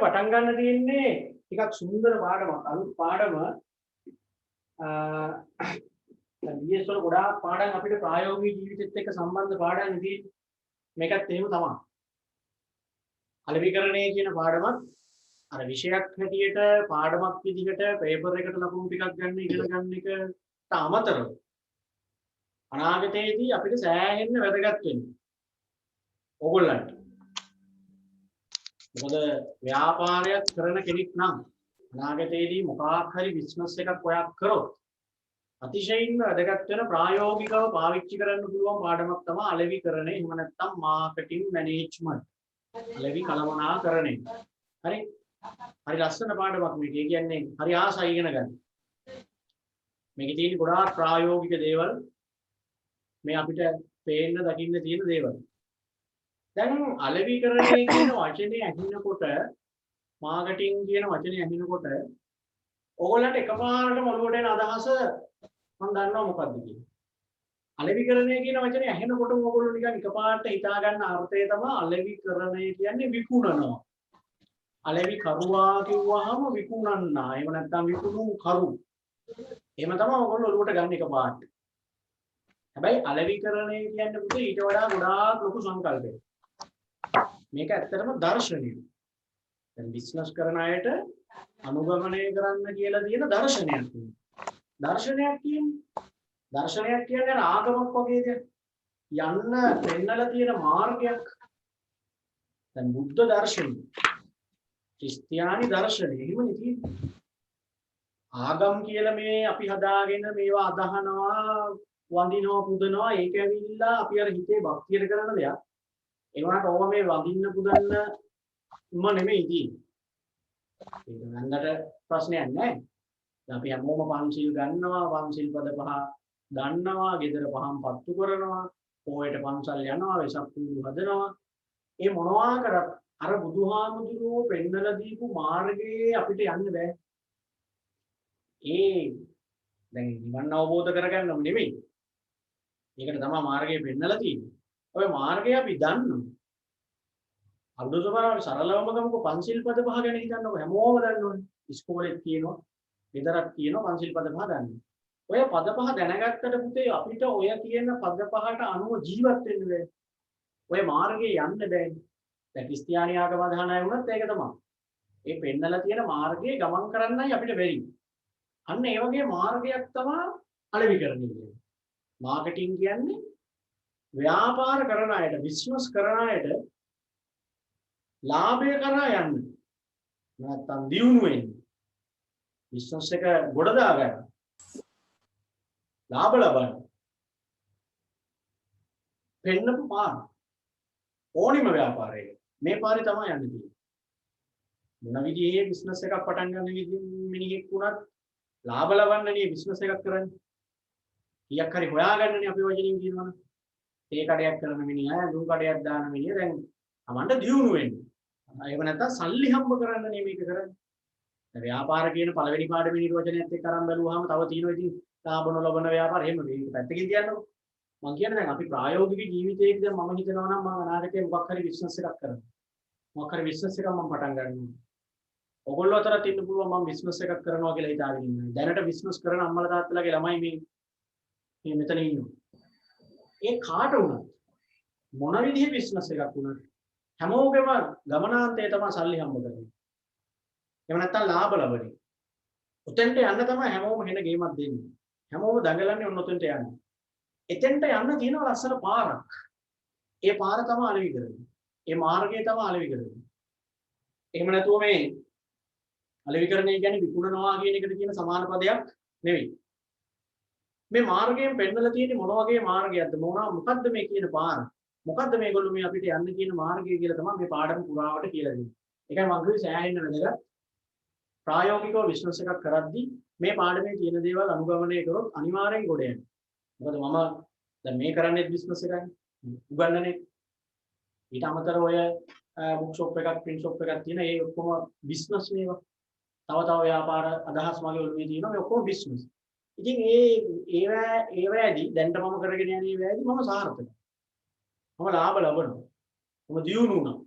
පටන් ගන්න තියෙන්නේ ටිකක් සුන්දර පාඩමක්. අලුත් පාඩම BS වල ගොඩාක් පාඩම් අපිට ප්‍රායෝගික ජීවිතෙත් එක්ක සම්බන්ධ පාඩම් ඉතින් මේකත් එහෙම තමයි. අලෙවිකරණය කියන පාඩමත් අර විෂයක් හැටියට පාඩමක් විදිහට පේපර් එකට ලකුණු ටිකක් ගන්න ඉගෙන ගන්න එකට අමතරව අනාගතයේදී අපිට සෑහෙන්න වැදගත් වෙනවා. ඕගොල්ලන්ට. මොකද ව්‍යාපාරයක් කරන කෙනෙක් නම් අනාගතයේදී මොකක් හරි බිස්නස් එකක් ඔයා කරොත් අතිශයින්ම වැදගත් වෙන ප්‍රායෝගිකව පාවිච්චි කරන්න පුළුවන් පාඩමක් තමයි අලෙවිකරණය. එහෙම නැත්නම් මාකටිං මැනේජ්මන්ට්. අලෙවි කළමනාකරණය. හරි? හරි ලස්සන පාඩමක් මේක. ඒ කියන්නේ හරි ආසයි ඉගෙන ගන්න. මේකේ තියෙන ගොඩාක් ප්‍රායෝගික දේවල් මේ අපිට පේන්න දකින්න තියෙන දේවල්. දැන් අලෙවිකරණය කියන වචනේ ඇහෙනකොට මාකටිං කියන වචනේ ඇහෙනකොට ඕගොල්ලන්ට එකපාරටම ඔළුවට එන අදහස මම දන්නවා මොකක්ද කියලා. අලෙවිකරණය කියන වචනේ ඇහෙනකොට ඕගොල්ලෝ නිකන් එකපාරට හිතා ගන්න අර්ථය තමයි අලෙවිකරණය කියන්නේ විකුණනවා. අලෙවි කරුවා කිව්වහම විකුණන්නා. එහෙම නැත්නම් විකුණුම් කරු. එහෙම තමයි ඔයගොල්ලෝ ඔළුවට ගන්න එකපාරට. හැබැයි අලෙවිකරණය කියන්නේ පුතේ ඊට වඩා ගොඩාක් ලොකු සංකල්පයක්. මේක ඇත්තටම දර්ශනයක්. දැන් බිස්නස් කරන අයට අනුගමනය කරන්න කියලා තියෙන දර්ශනයක්. දර්ශනයක් කියන්නේ ආගමක් වගේ දෙයක්. යන්න පෙන්නලා තියෙන මාර්ගයක්. දැන් බුද්ධ දර්ශනය, ක්‍රිස්තියානි දර්ශනය එහෙමනේ තියෙන්නේ. ආගම් කියලා මේ අපි හදාගෙන මේවා අදහනවා, වඳිනවා, පුදනවා. ඒක ඇවිල්ලා අපි අර හිතේ භක්තියට කරන දෙයක්. ඒ වුණාට ඕවා මේ වඳින්න පුදන්නම නෙමෙයි තියෙන්නේ. ඒක ගන්නට ප්‍රශ්නයක් නැහැ. අපි හැමෝම පන්සිල් ගන්නවා, පන්සිල් පද පහ දන්නවා, ගෙදර පහන් පත්තු කරනවා, පොයට පන්සල් යනවා, වෙසක් පුරුදු හදනවා. ඒ මොනවා කරත් අර බුදුහාමුදුරුවෝ පෙන්නලා දීපු මාර්ගයේ අපිට යන්න බෑ. දැන් නිවන් අවබෝධ කරගන්නව නෙමෙයි. ඒකට තමයි මාර්ගය පෙන්නලා තියෙන්නේ. ඔය මාර්ගය අපි දන්නවා. අනුසමරාවේ සරලවම ගමුකෝ පන්සිල් පද පහ ගැන හිතන්නකෝ හැමෝම දන්නවනේ. ඉස්කෝලේත් කියනවා, ගෙදරත් කියනවා පන්සිල් පද පහ දන්නවා. ඔය පද පහ දැනගත්තට පුතේ අපිට ඔය කියන පද පහට අනුව ජීවත් වෙන්න බෑ. ඔය මාර්ගේ යන්න බෑ. දැන් ක්‍රිස්තියානි ආගම අදහන අය වුණත් ඒක තමයි. ඒ පෙන්නලා තියෙන මාර්ගයේ ගමන් කරන්නයි අපිට බැරි. අන්න ඒ වගේ මාර්ගයක් තමයි අලෙවිකරණය කියන්නේ. මාකටිං කියන්නේ ව්‍යාපාර කරන අයට, බිස්නස් කරන අයට ලාභය කරා යන්න. නැත්තම් දියුණු වෙන්න. බිස්නස් එක ගොඩ දාගන්න. ලාභ ලබන්න. පෙන්නපු පාර. ඕනිම ව්‍යාපාරයක මේ පාරේ තමයි යන්න තියෙන්නේ. මොන විදිහේ බිස්නස් එකක් පටන් ගන්න මිනිහෙක් වුණත් ලාභ ලබන්නනේ බිස්නස් එකක් කරන්නේ. කීයක් හරි හොයාගන්නනේ අපි වචනින් කියනවනේ. තේ කඩයක් කරන මිනිහා, දුම් කඩයක් දාන මිනිහා දැන් අමන්ට දියුණු වෙන්නේ. එහෙම නැත්නම් සල්ලි හම්බ කරන්නනේ මේක කරන්නේ. දැන් ව්‍යාපාර කියන පළවෙනි පාඩමේ නිර්වචනයත් එක්ක අරන් බැලුවාම තව තියෙනවා ඉතින් ලාභ නොලබන ව්‍යාපාර එහෙම මේක පැත්තකින් තියන්නකො. මම කියන්නේ දැන් අපි ප්‍රායෝගික ජීවිතයේදී දැන් මම හිතනවා නම් මම අනාගතේ මොකක් හරි බිස්නස් එකක් කරනවා. මොකක් හරි බිස්නස් එකක් මම පටන් ගන්නවා. ඔයගොල්ලෝ අතරත් ඉන්න පුළුවන් මම බිස්නස් එකක් කරනවා කියලා හිතාගෙන ඉන්නවා. දැනට බිස්නස් කරන අම්මලා තාත්තලාගේ ළමයි මේ මෙතන ඉන්නවා. ඒ කාට වුණත් මොන විදිහේ බිස්නස් එකක් වුණත් හැමෝගෙම ගමනාන්තය තමයි සල්ලි හම්බ කරන්නේ. එහෙම නැත්නම් ලාභ ලබන්නේ. උතෙන්ට යන්න තමයි හැමෝම හෙන ගේමක් දෙන්නේ. හැමෝම දඟලන්නේ ඔන්න උතෙන්ට යන්න. එතෙන්ට යන්න තියෙන ලස්සන පාරක්. ඒ පාර තමයි අලෙවිකරණය. ඒ මාර්ගය තමයි අලෙවිකරණය. එහෙම නැතුව මේ අලෙවිකරණය කියන්නේ විකුණනවා කියන එකට කියන සමාන පදයක් නෙවෙයි. මේ මාර්ගයෙන් පෙන්නලා තියෙන්නේ මොන වගේ මාර්ගයක්ද? මොකද්ද මේ කියන පාර? මොකද්ද මේගොල්ලෝ මේ අපිට යන්න කියන මාර්ගය කියලා තමයි මේ පාඩම පුරාවට කියලා දෙන්නේ. ඒකයි මම කිව්වේ සෑහෙන්න වැදගත්. ප්‍රායෝගිකව බිස්නස් එකක් කරද්දී මේ පාඩමේ තියෙන දේවල් අනුගමනය කරොත් අනිවාර්යෙන් ගොඩ යනවා. මොකද මම දැන් මේ කරන්නේ බිස්නස් එකයි. උගන්නන්නේ. ඊට අමතරව ඔය බුක් ෂොප් එකක්, ප්‍රින්ට් ෂොප් එකක් තියෙන ඒ ඔක්කොම බිස්නස් මේවා. තව ව්‍යාපාර අදහස් මගේ ඔළුවේ තියෙනවා. මේ ඔක්කොම බිස්නස්. ඉතින් ඒවැදී දැන්ට මම කරගෙන යන ඒවැදී මම සාර්ථකයි. මම ලාභ ලබනවා. මම දියුණු වුණා.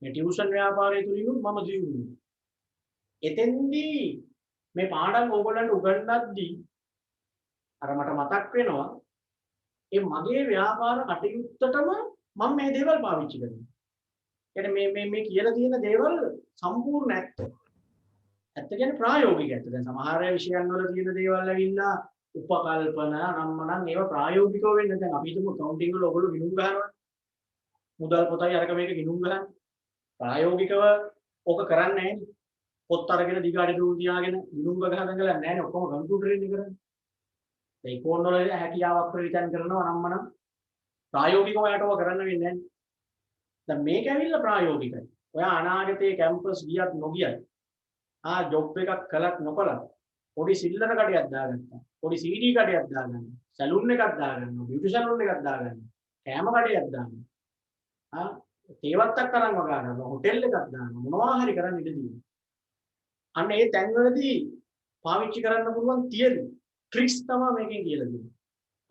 මේ ටියුෂන් ව්‍යාපාරය තුලින් මම ජීවුනේ. එතෙන්දී මේ පාඩම් ඕගොල්ලන්ට උගන්වද්දී අර මට මතක් වෙනවා ඒ මගේ ව්‍යාපාර කටයුත්තටම මම මේ දේවල් පාවිච්චි කරනවා. කියන්නේ මේ කියලා තියෙන දේවල් සම්පූර්ණ ඇත්ත. ඇත්ත කියන්නේ ප්‍රායෝගික ඇත්ත. දැන් සමහර විෂයන් වල තියෙන දේවල් ඇවිල්ලා උපකල්පන නම්මනම් ඒවා ප්‍රායෝගිකව වෙන්නේ. දැන් අපි හිතමු කවුන්ටිං වල ඔයගොල්ලෝ ගිණුම් ගහනවා. මුදල් පොතයි අරක මේක ගිණුම් ගහන්නේ. ප්‍රායෝගිකව ඕක කරන්නේ නැහැ නේ. පොත් අරගෙන දිගට දුරු තියාගෙන ගිණුම් ගහන දඟලන්නේ නැහැ නේ. ඔක්කොම කම්පියුටරෙන් කරන්නේ. ඒ ඉකෝන් වල හැකියාවක් ප්‍රවිතන් කරනවා නම්මනම් ප්‍රායෝගිකව යට ඔය කරන්න වෙන්නේ නැහැ. දැන් මේක ඇවිල්ලා ප්‍රායෝගිකයි. ඔයා අනාගතයේ කැම්පස් ගියත් නොගියත් ජොබ් එකක් කළත් නොකළත් පොඩි සිල්ලර කඩයක් දාගත්තා. පොඩි CD කඩයක් දාගන්න. සැලූන් එකක් දාගන්න. බියුටි සැලූන් එකක් දාගන්න. කෑම කඩයක් දාන්න. තේවත්තක් කරන් වගාන හොටෙල් එකක් දාන්න. මොනවා හරි කරන්න ඉඩ තියෙනවා. අන්න ඒ තැන්වලදී පාවිච්චි කරන්න පුළුවන් තියරි ට්‍රික්ස් තමයි මේකෙන් කියලා දෙන්නේ.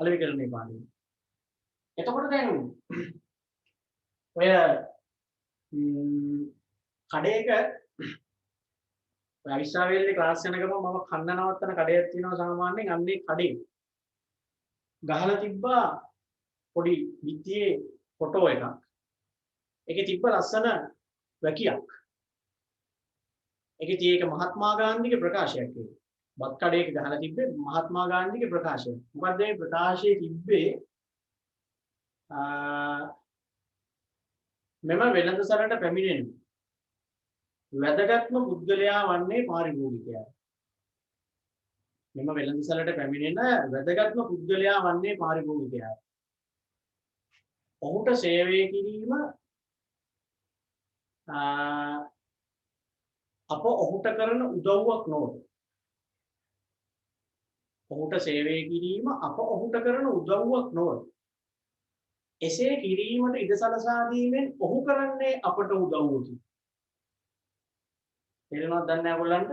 අලෙවිකරණේ පාඩේ. එතකොට දැන් ඔය කඩේක අවිස්සාවේල්ලේ ක්ලාස් යන ගමන් මම කන්න නවත්තන කඩයක් තියෙනවා සාමාන්‍යයෙන් අන්නේ කඩේ ගහලා තිබ්බා පොඩි විත්තියේ ෆොටෝ එකක්. ඒකේ තිබ්බ ලස්සන වැකියක්. ඒකේ තියෙක මහත්මා ගාන්ධිගේ ප්‍රකාශයක් ඒක. බත් කඩේක ගහලා තිබ්බේ මහත්මා ගාන්ධිගේ ප්‍රකාශය. මොකද මේ ප්‍රකාශයේ තිබ්බේ මෙම වෙළඳසැලට පැමිණෙන වැදගත්ම පුද්ගලයා වන්නේ පාරිභෝගිකයා. මෙම වෙළඳසැලට පැමිණෙන වැදගත්ම පුද්ගලයා වන්නේ පාරිභෝගිකයා. ඔහුට සේවය කිරීම අප ඔහුට කරන උදව්වක් නොවේ. ඔහුට සේවය කිරීම අප ඔහුට කරන උදව්වක් නොවේ. එසේ කිරීමට ඉඩ සලසා දීමෙන් ඔහු කරන්නේ අපට උදව්වකි. තේරෙනවද දන්නේ නැහැ ඔයගොල්ලන්ට?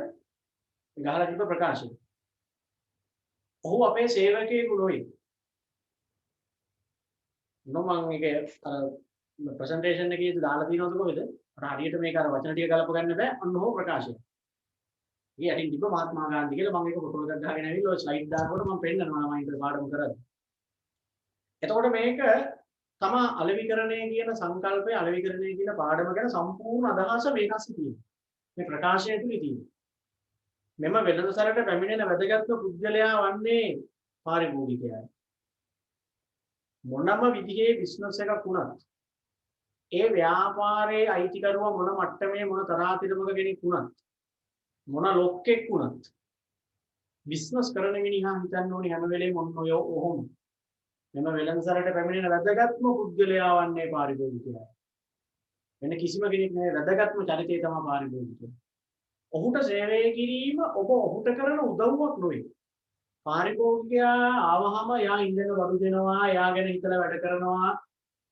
ගහලා තිබ්බ ප්‍රකාශය. ඔහු අපේ සේවකයෙකු නොවේ. මම මේක ප්‍රසන්ටේෂන් එකේ දාලා තියෙනවද කොහෙද? අර හරියට මේක අර වචන ටික ගලප ගන්න බෑ. අන්න ඔහු ප්‍රකාශය. ඊ යටින් තිබ්බ මහත්මා ගාන්ධි කියලා මම ඒක ෆොටෝ එකක් ගහගෙන ඇවිල්ලා ඔය ස්ලයිඩ් දානකොට මම පෙන්නනවා මම ඉතින් පාඩම කරද්දි. එතකොට මේක තමා අලෙවිකරණය කියන සංකල්පය අලෙවිකරණය කියන පාඩම ගැන සම්පූර්ණ අදහස මේකස් තියෙනවා. මේ ප්‍රකාශය තුලේ තියෙනවා. මෙම වෙළඳසැලට පැමිණෙන වැදගත්ම පුද්ගලයා වන්නේ පාරිභෝගිකයා. මොනම විදිහේ බිස්නස් එකක් වුණත් ඒ ව්‍යාපාරයේ අයිතිකරුවා මොන මට්ටමේ මොන තරාතිරමක කෙනෙක් වුණත් මොන ලොක්කෙක් වුණත් බිස්නස් කරන මිනිහා හිතන්න ඕනේ හැම වෙලේම ඔය ඔහොම මෙම වෙළඳසැලට පැමිණෙන වැදගත්ම පුද්ගලයා වන්නේ පාරිභෝගිකයා. වෙන කිසිම කෙනෙක් නෙවෙයි වැදගත්ම චරිතය තමයි පාරිභෝගිකයා. ඔහුට සේවය කිරීම ඔබ ඔහුට කරන උදව්වක් නෙවෙයි. පාරිභෝගිකයා ආවහම එයා ඉන්දන බඩු දෙනවා, එයා ගැන හිතලා වැඩ කරනවා,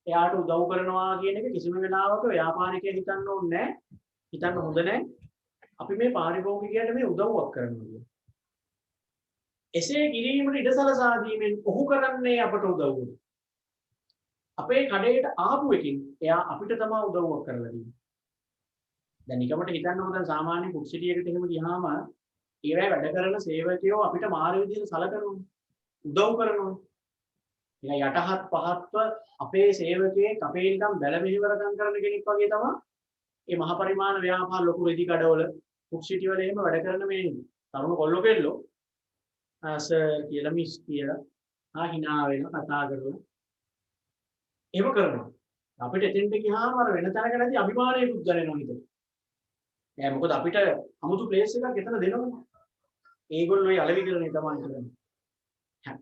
එයාට උදව් කරනවා කියන එක කිසිම වෙලාවක ව්‍යාපාරිකයෙක් හිතන්න ඕනේ නැහැ. හිතන්න හොඳ නැහැ. අපි මේ පාරිභෝගිකයාට මේ උදව්වක් කරනවා. එසේ කිරීමට ඉඩ සලසා දීමෙන් ඔහු කරන්නේ අපට උදව්ව. අපේ කඩේට ආපු එකකින් එයා අපිට තමයි උදව්වක් කරලා දෙන්නේ. දැන් නිකමට හිතන්නකො දැන් සාමාන්‍ය කුක්සිටි එකට එහෙම ගියාම ඒවැය වැඩ කරන සේවකයෝ අපිට මාර විදිහට සලකනවා. උදව් කරනවා. එයා යටහත් පහත්ව අපේ සේවකයෙක් අපේ නිකන් බැල මෙහෙවරකම් කරන කෙනෙක් වගේ තමයි මේ මහ පරිමාණ ව්‍යාපාර ලොකු රෙදි කඩවල කුක්සිටි වල එහෙම වැඩ කරන මේ තරුණ කොල්ලෝ කෙල්ලෝ සර් කියලා මිස් කියලා hina වෙන කතා කරලා එහෙම කරනවා. අපිට එතෙන්ට ගියාම අර වෙන තැනක නැති අභිමානයකුත් දැනෙනවා හිතේ. නෑ මොකද අපිට 아무තු ප්ලේස් එකක් එතන දෙනවනේ. ඒගොල්ලෝ ඒ අලෙවිකරණේ තමයි කරන්නේ.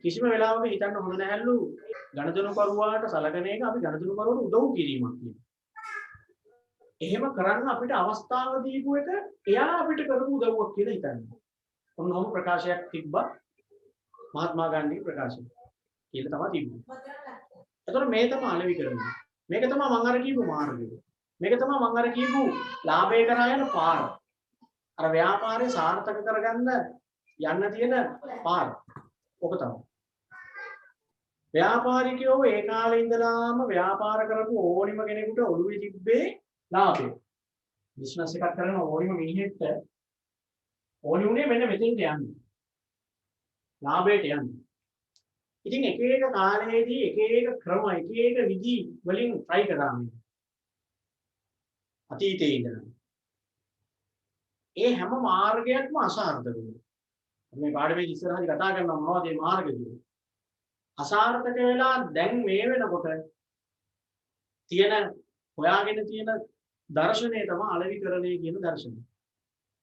කිසිම වෙලාවක හිතන්න හොඳ නැහැලු ගණදෙනු කරුවාට සලකන එක අපි ගණදෙනු කරුවට උදව් කිරීමක් කියනවා. එහෙම කරන්න අපිට අවස්ථාව දීපු එක එයා අපිට කරපු උදව්වක් කියලා හිතන්නේ. ඔන්නෝම ප්‍රකාශයක් තිබ්බා මහත්මා ගාන්ධිගේ ප්‍රකාශය. කියලා තමයි තිබුණේ. එතකොට මේ තමයි අලෙවිකරණය. මේක තමයි මම අර කියපු මාර්ගය. මේක තමයි මම අර කියපු ලාභය කරා යන පාර. අර ව්‍යාපාරය සාර්ථක කරගන්න යන්න තියෙන පාර. ඔක තමයි. ව්‍යාපාරිකයෝ ඒ කාලේ ඉඳලාම ව්‍යාපාර කරපු ඕනිම කෙනෙකුට ඔළුවේ තිබ්බේ ලාභය. බිස්නස් එකක් කරන ඕනිම මිනිහෙක්ට ඕනි උනේ මෙන්න මෙතෙන්ට යන්න. ලාභයට යන්න. ඉතින් එක එක කාලයේදී එක එක ක්‍රම එක එක විදි වලින් try කරා මේ. අතීතයේ ඉඳලා. ඒ හැම මාර්ගයක්ම අසාර්ථක වුණා. මේ පාඩමේ ඉස්සරහදී කතා කරනවා මොනවද මේ මාර්ග කියලා. අසාර්ථක වෙලා දැන් මේ වෙනකොට තියෙන හොයාගෙන තියෙන දර්ශනය තමයි අලෙවිකරණය කියන දර්ශනය.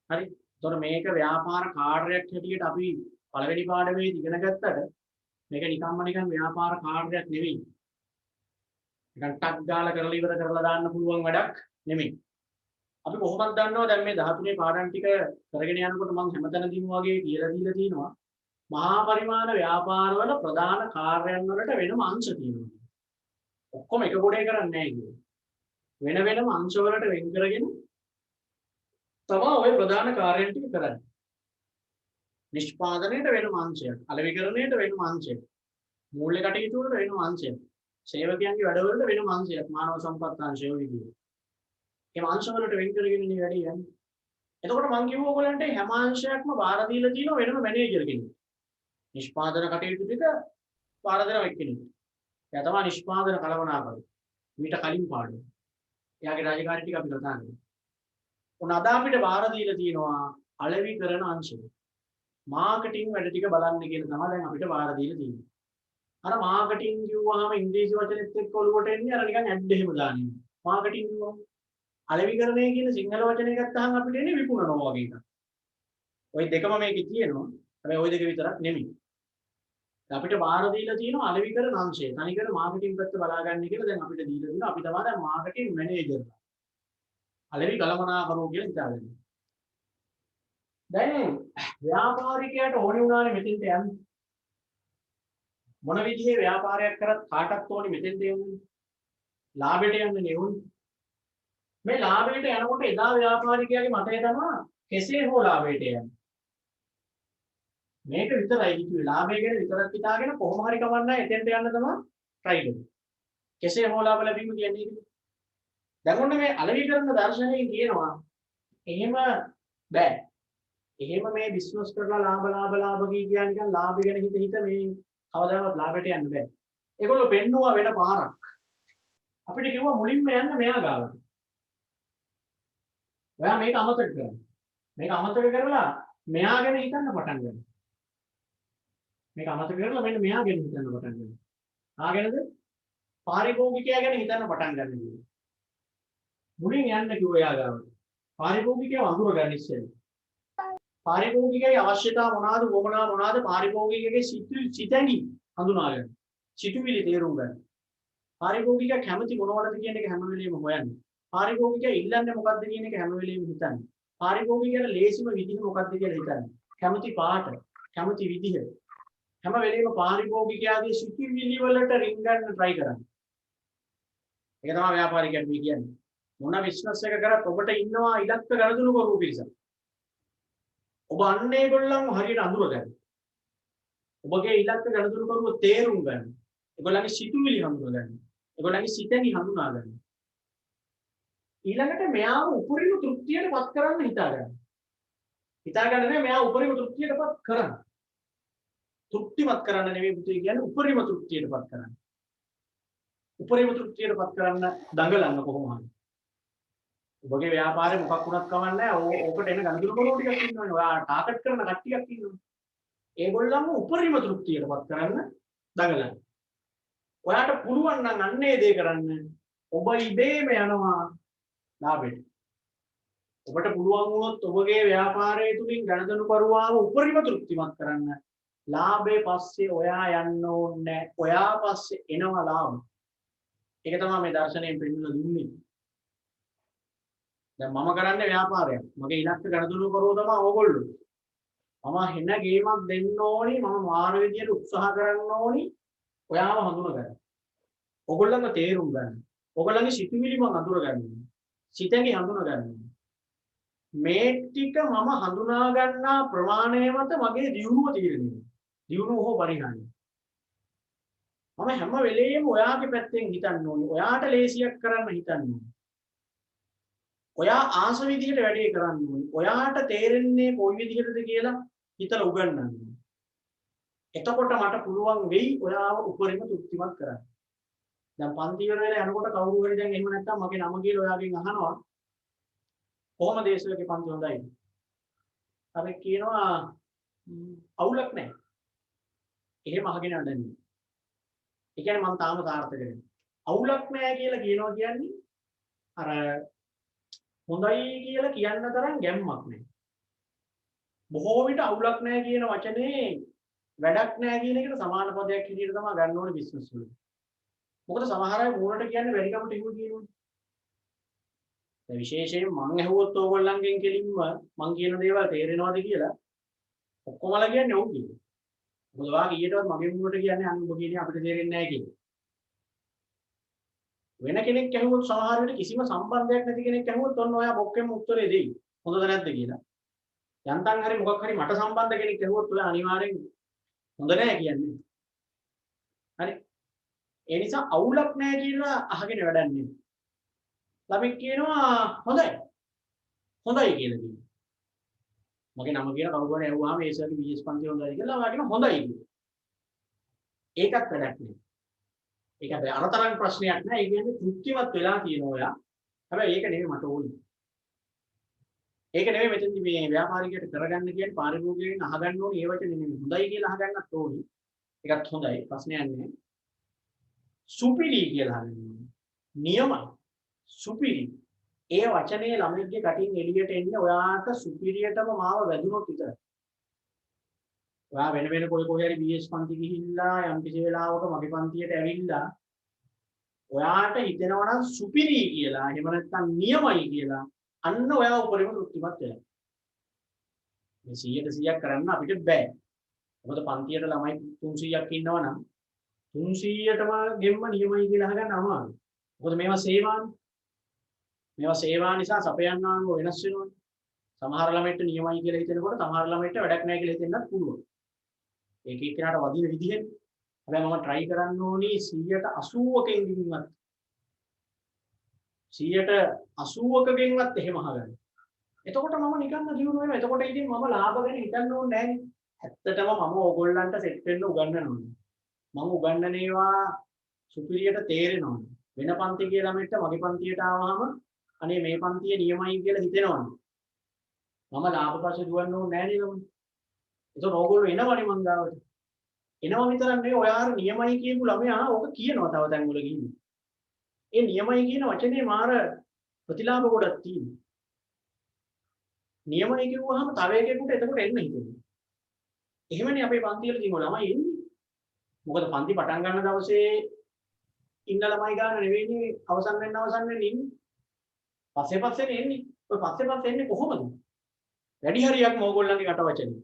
හරි. එතකොට මේක ව්‍යාපාර කාර්යයක් හැටියට අපි පළවෙනි පාඩමේ ඉගෙන ගත්තට මේක නිකන් ව්‍යාපාර කාර්යයක් නෙවෙයි. නිකන් ටක් ගාලා කරලා ඉවර කරලා දාන්න පුළුවන් වැඩක් නෙමෙයි. අපි කොහොමද දන්නව දැන් මේ 13 පාඩම් ටික කරගෙන යනකොට මම හැමතැනදීම වගේ කියලා දීලා තිනවා මහා පරිමාණ ව්‍යාපාරවල ප්‍රධාන කාර්යයන් වලට වෙනම අංශ තියෙනවා. ඔක්කොම එක ගොඩේ කරන්නේ නැහැ කියන්නේ. වෙන වෙනම අංශ වලට වෙන් කරගෙන තමයි ඔය ප්‍රධාන කාර්යයන් ටික කරන්නේ. නිෂ්පාදනයේට වෙනම අංශයක්, අලෙවිකරණයට වෙනම අංශයක්, මූල්‍ය කටයුතු වලට වෙනම අංශයක්, සේවකයන්ගේ වැඩවලට වෙනම අංශයක්, මානව සම්පත් අංශය විදියට. මේ අංශ වලට වෙන් කරගෙන ඉන්නේ වැඩි යන්නේ. එතකොට මම කිව්ව ඔයගලන්ට හැම අංශයක්ම බාර දීලා තියෙනවා වෙනම මැනේජර් කෙනෙක්. නිෂ්පාදන කටයුතු ටික බාර දෙනවා එක්කෙනෙක්. එයා තමයි නිෂ්පාදන කළමනාකරු. මීට කලින් පාඩම. එයාගේ රාජකාරී ටික අපි කතා කරමු. උන අද අපිට බාර දීලා තියෙනවා අලෙවිකරණ අංශය. මාකටිං වැඩ ටික බලන්න කියලා තමයි දැන් අපිට බාර දීලා තියෙන්නේ. අර මාකටිං කිව්වහම ඉංග්‍රීසි වචනෙත් එක්ක ඔලුවට එන්නේ අර නිකන් ඇඩ් එහෙම දාන්නේ. මාකටිං කිව්වම අලෙවිකරණය කියන සිංහල වචනේ ගත්තාම අපිට එන්නේ විකුණනවා වගේ එකක්. ওই දෙකම මේකේ තියෙනවා. හැබැයි ওই දෙක විතරක් නෙමෙයි. අපිට බාර දීලා තියෙනවා අලෙවිකරණ අංශය. තනිකර මාකටිං පැත්ත බලාගන්න කියලා දැන් අපිට දීලා තියෙනවා. අපි තමයි දැන් මාකටිං මැනේජර්. අලෙවි කළමනාකරුවෝ කියලා හිතාගන්න. දැන් ව්‍යාපාරිකයාට ඕනි වුණානේ මෙතෙන්ට යන්න. මොන විදිහේ ව්‍යාපාරයක් කරත් කාටත් ඕනි මෙතෙන්ට යන්න. ලාභයට යන්න නෙවෙයි. මේ ලාභයට යනකොට එදා ව්‍යාපාරිකයාගේ මතය තමයි කෙසේ හෝ ලාභයට යන්න. මේක විතරයි හිතුවේ ලාභය ගැන විතරක් හිතාගෙන කොහොම හරි කවන්න එතෙන්ට යන්න තමයි try කරන්නේ. කෙසේ හෝ ලාභ ලැබීම කියන්නේ ඒක. දැන් ඔන්න මේ අලෙවිකරණ දර්ශනයෙන් කියනවා එහෙම බෑ. එහෙම මේ බිස්නස් කරලා ලාභ කියන නිකන් ලාභ ගැන හිත මේ කවදාවත් ලාභයට යන්න බෑ. ඒගොල්ලෝ පෙන්නුවා වෙන පාරක්. අපිට කිව්වා මුලින්ම යන්න මෙයා ගාවට. ඔයා මේක අමතක කරන්න. මේක අමතක කරලා මෙයා ගැන හිතන්න පටන් ගන්න. මේක අමතක කරලා මෙන්න මෙයා ගැන හිතන්න පටන් ගන්න. ආගෙනද පාරිභෝගිකයා ගැන හිතන්න පටන් ගන්න. මුලින් යන්න කිව්වා එයා ගාවට. පාරිභෝගිකයා අඳුර ගන්න ඉස්සෙල්ලා. පාරිභෝගිකයේ අවශ්‍යතා මොනවාද වමනා මොනවාද පාරිභෝගිකයේ සිතැඟි හඳුනා ගන්න. සිතුවිලි තේරුම් ගන්න. පාරිභෝගිකයා කැමති මොනවද කියන එක හැම වෙලෙම හොයන්නේ. පාරිභෝගිකයා ඉල්ලන්නේ මොකද්ද කියන එක හැම වෙලෙම හිතන්නේ. පාරිභෝගිකයාට ලේසිම විදිහ මොකද්ද කියලා හිතන්නේ. කැමති පාට, කැමති විදිහ. හැම වෙලෙම පාරිභෝගිකයාගේ සිතුවිලි වලට රිංගන්න try කරන්නේ. ඒක තමයි ව්‍යාපාරිකයන් මේ කියන්නේ. මොන බිස්නස් එක කරත් ඔබට ඉන්නවා ඉලක්ක ගණතුණු කරු පිරිසක්. ඔබ අන්න ඒගොල්ලන්ව හරියට අඳුර ගන්න. ඔබගේ ඉලක්ක ගණතුණු කරුව තේරුම් ගන්න. ඒගොල්ලන්ගේ සිතුවිලි හඳුනා ගන්න. ඒගොල්ලන්ගේ සිතෙන් හඳුනා ගන්න. ඊළඟට මෙයාව උපරිම තෘප්තියටපත් කරන්න හිතා ගන්න. හිතා ගන්න නෙමෙයි මෙයාව උපරිම තෘප්තියටපත් කරන්න. තෘප්තිමත් කරන්න නෙමෙයි පුතේ කියන්නේ උපරිම තෘප්තියටපත් කරන්න. උපරිම තෘප්තියටපත් කරන්න දඟලන්න කොහොම හරි. ඔබගේ ව්‍යාපාරේ මොකක් වුණත් කවන්නේ නැහැ. ඕකට එන ගණතුණු කරුවෝ ටිකක් ඉන්නවනේ. ඔයා ටාගට් කරන කට්ටියක් ඉන්නවා. ඒගොල්ලන්ව උපරිම තෘප්තියටපත් කරන්න දඟලන්න. ඔයාට පුළුවන් නම් අන්නේ දේ කරන්න. ඔබ ඉබේම යනවා ලාභෙට. ඔබට පුළුවන් වුණොත් ඔබගේ ව්‍යාපාරය තුලින් ගණදනු කරුවාව උපරිම තෘප්තිමත් කරන්න. ලාභේ පස්සේ ඔයා යන්න ඕනේ. ඔයා පස්සේ එනවා ලාභ. ඒක තමයි මේ දර්ශනයෙන් පෙන්නලා දුන්නේ. දැන් මම කරන්නේ ව්‍යාපාරයක්. මගේ ඉලක්ක ගණදනු කරුවෝ තමයි ඕගොල්ලෝ. මම හෙන ගේමක් දෙන්න ඕනි. මම මාන විදියට උත්සාහ කරන්න ඕනි. ඔයාව හඳුනා ගන්න. ඔයගොල්ලන්ව තේරුම් ගන්න. ඔයගොල්ලන්ගේ සිතුවිලි මම හඳුනා ගන්න. සිතෙන්ගේ හඳුනා ගන්න. මේ ටික මම හඳුනා ගන්නා ප්‍රමාණය මත මගේ දියුණුව තීරණය වෙනවා. දියුණුව හෝ පරිණාමය. මම හැම වෙලෙම ඔයාගේ පැත්තෙන් හිතන්න ඕනේ. ඔයාට ලේසියක් කරන්න හිතන්න ඕනේ. ඔයා ආස විදිහට වැඩේ කරන්න ඕනේ. ඔයාට තේරෙන්නේ කොයි විදිහටද කියලා හිතලා උගන්වන්න. එතකොට මට පුළුවන් වෙයි ඔයාව උපරිම තෘප්තිමත් කරන්න. දැන් පන්ති ඉවර වෙලා යනකොට කවුරු හරි දැන් එහෙම නැත්තම් මගේ නම කියලා ඔයාගෙන් අහනවා කොහොමද දේශලගේ පන්ති හොඳයි? අපි කියනවා අවුලක් නැහැ. එහෙම අහගෙන යන්නේ. ඒ කියන්නේ මම තාම සාර්ථක වෙන්නේ. අවුලක් නැහැ කියලා කියනවා කියන්නේ අර හොඳයි කියලා කියන්න තරම් ගැම්මක් නැහැ. බොහෝ විට අවුලක් නැහැ කියන වචනේ වැඩක් නැහැ කියන එකට සමාන පදයක් විදිහට තමයි ගන්න ඕනේ බිස්නස් වල. මොකද සමහර අය මූණට කියන්නේ වැඩිකමට ඉහුව කියනෝනේ. දැන් විශේෂයෙන් මම ඇහුවොත් ඕගොල්ලන්ගෙන් කෙලින්ම මං කියන දේවල් තේරෙනවද කියලා ඔක්කොමලා කියන්නේ ඔව් කියලා. මොකද වාගේ ඊයටවත් මගේ මූණට කියන්නේ අන්න ඔබ කියන්නේ අපිට තේරෙන්නේ නැහැ කියලා. වෙන කෙනෙක් ඇහුවොත් සමහර විට කිසිම සම්බන්ධයක් නැති කෙනෙක් ඇහුවොත් ඔන්න ඔයා බොක්කෙම උත්තරේ දෙයි. හොඳද නැද්ද කියලා. යන්තම් හරි මොකක් හරි මට සම්බන්ධ කෙනෙක් ඇහුවොත් ඔයා අනිවාර්යෙන් හොඳ නැහැ කියන්නේ. හරි. ඒ නිසා අවුලක් නැහැ කියලා අහගෙන වැඩක් නෙමෙයි. ළමෙක් කියනවා හොඳයි. හොඳයි කියලා කියනවා. මගේ නම කියලා කවුරු හරි ඇහුවාම ඒ සර්ගේ BS පන්ති හොඳයි කියලා ඔයා කියන හොඳයි කියලා. ඒකත් වැඩක් නෙමෙයි. ඒක හැබැයි අරතරන් ප්‍රශ්නයක් නෑ. ඒ කියන්නේ තෘප්තිමත් වෙලා කියනවා ඔයා. හැබැයි ඒක නෙමෙයි මට ඕනේ. ඒක නෙමෙයි මෙතෙන්දි මේ ව්‍යාපාරිකයට කරගන්න කියන්නේ පාරිභෝගිකයෙන් අහගන්න ඕනේ ඒ වචනේ නෙමෙයි. හොඳයි කියලා අහගන්නත් ඕනේ. ඒකත් හොඳයි. ප්‍රශ්නයක් නෑ. සුපිරි කියලා අහගන්න ඕනේ. නියමයි. සුපිරි. ඒ වචනේ ළමයිගේ කටින් එළියට එන්නේ ඔයාට සුපිරියටම මාව වැදුනොත් විතරයි. ඔයා වෙන වෙන කොයි හරි BS පන්ති ගිහිල්ලා යම් කිසි වෙලාවක මගේ පන්තියට ඇවිල්ලා ඔයාට හිතෙනවා නම් සුපිරි කියලා එහෙම නැත්නම් නියමයි කියලා අන්න ඔයා උපරිම තෘප්තිමත් වෙනවා. මේ 100% කරන්න අපිට බෑ. මොකද පන්තියට ළමයි 300ක් ඉන්නවා නම් 300ටම ගෙම්ම නියමයි කියලා අහගන්න අමාරුයි. මොකද මේවා සේවානේ. මේවා සේවා නිසා සපයන්නාම වෙනස් වෙනවා. සමහර ළමයිට නියමයි කියලා හිතෙනකොට සමහර ළමයිට වැඩක් නැහැ කියලා හිතෙන්නත් පුළුවන්. ඒක එක්කනට වදින විදිහෙන්. හැබැයි මම try කරන්න ඕනි 180ක ඉඳින්වත් 180කකින්වත් එහෙම අහගන්න. එතකොට මම නිකන්ම දිනු වෙනවා. එතකොට ඉතින් මම ලාභ ගැන හිතන්න ඕනේ නැහැ. ඇත්තටම මම ඕගොල්ලන්ට සෙට් වෙන්න උගන්වනවා. මම උගන්වන ඒවා සුපිරියට තේරෙනවා. වෙන පන්ති ගිය ළමයිට මගේ පන්තියට ආවම අනේ මේ පන්තිය නියමයි කියලා හිතෙනවා. මම ලාභ පස්සේ දුවන්න ඕනේ නැහැ නේද? ඒතකොට ඕගොල්ලෝ එනවනේ මං ගාවට. එනවා විතරක් නෙවෙයි ඔයා අර නියමයි කියපු ළමයා ඕක කියනවා තව තැන් වල ගිහින්. ඒ නියමයි කියන වචනේ මාර ප්‍රතිලාභ ගොඩක් තියෙනවා. නියමයි කිව්වහම තව එකෙකුට එතකොට එන්න හිතෙනවා. එහෙමනේ අපේ පන්ති වල තියෙන ළමයි එන්නේ. මොකද පන්ති පටන් ගන්න දවසේ ඉන්න ළමයි ගන්න නෙවෙයිනේ අවසන් වෙන්න ඉන්නේ. පස්සේ එන්නේ. ඔය පස්සේ එන්නේ කොහොමද? වැඩි හරියක් ඕගොල්ලන්ගේ කට වචනේ.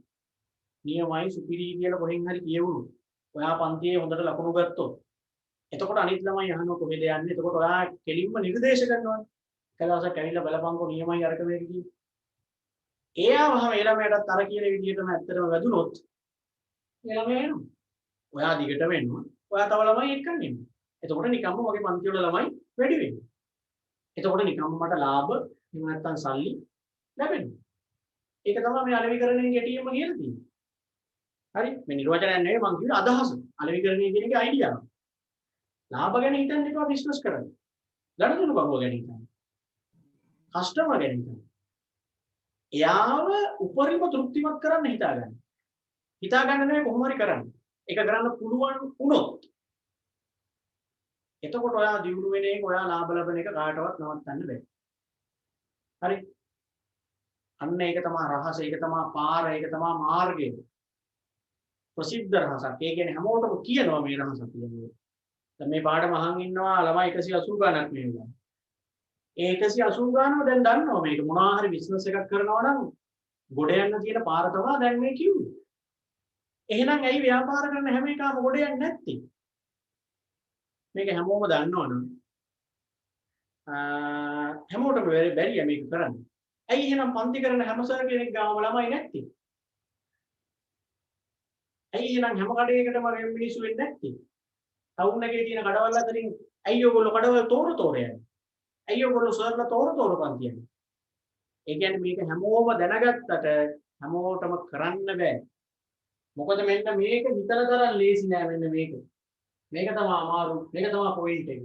නියමයි සුපිරි කියලා කොහෙන් හරි කියවුණු. ඔයා පන්තියේ හොඳට ලකුණු ගත්තොත්. එතකොට අනිත් ළමයි අහනවා කොහෙද යන්නේ? එතකොට ඔයා කෙලින්ම නිර්දේශ කරනවා. එක දවසක් ඇවිල්ලා බලපංකෝ නියමයි අරක මේක කිව්ව. ඒ ආවම ඒ ළමයාටත් අර කියන විදිහටම ඇත්තටම වැදුනොත් ඒ ළමයා එනවා. ඔයා දිගට වෙන්නවා. ඔයා තව ළමයි එක්කන් එන්න. එතකොට නිකම්ම මගේ පන්ති වල ළමයි වැඩි වෙනවා. එතකොට නිකම්ම මට ලාභ එහෙම නැත්නම් සල්ලි ලැබෙනවා. ඒක තමයි මේ අලෙවිකරණයෙන් ගැටියෙම කියලා තියෙන්නේ. හරි මේ නිර්වචනයක් නෙවෙයි මම කියන අදහස. අලෙවිකරණය කියන එකේ අයිඩියාව. ලාභ ගැන හිතන්න එපා බිස්නස් කරන්න. ගණතුණු බහුව ගැන හිතන්න. කස්ටමර් ගැන හිතන්න. එයාව උපරිම තෘප්තිමත් කරන්න හිතාගන්න. හිතාගන්න නෙවෙයි කොහොම හරි කරන්න. ඒක කරන්න පුළුවන් වුණොත් එතකොට ඔයා දියුණු වෙන එක ඔයා ලාභ ලබන එක කාටවත් නවත්තන්න බෑ. හරි. අන්න ඒක තමයි රහස, ඒක තමයි පාර, ඒක තමයි මාර්ගය. ප්‍රසිද්ධ රහසක්. ඒ කියන්නේ හැමෝටම කියනවා මේ රහස කියන්නේ. දැන් මේ පාඩම අහන් ඉන්නවා ළමයි 180 ගණක් මේවා. ඒ 180 ගානම දැන් දන්නවා මේක මොනවා හරි බිස්නස් එකක් කරනවා නම් ගොඩ යන්න තියෙන පාර තමයි දැන් මේ කිව්වේ. එහෙනම් ඇයි ව්‍යාපාර කරන හැම එකම ගොඩ යන්නේ නැත්තේ? මේක හැමෝම දන්නවනම් හැමෝටම බැරිය මේක කරන්න. ඇයි එහෙනම් පන්ති කරන හැම සර් කෙනෙක් ගාම ළමයි නැත්තේ? ඇයි එහෙනම් හැම කඩේකටම මිනිස්සු වෙන්නේ නැත්තේ? ටවුන් එකේ තියෙන කඩවල් අතරින් ඇයි ඔයගොල්ලෝ කඩවල් තෝර යන්නේ? ඇයි ඔයගොල්ලෝ සර්ලා තෝර පන්ති යන්නේ? ඒ කියන්නේ මේක හැමෝම දැනගත්තට හැමෝටම කරන්න බෑ. මොකද මෙන්න මේක හිතන තරම් ලේසි නෑ මෙන්න මේක. මේක තමයි අමාරු. මේක තමයි පොයින්ට් එක.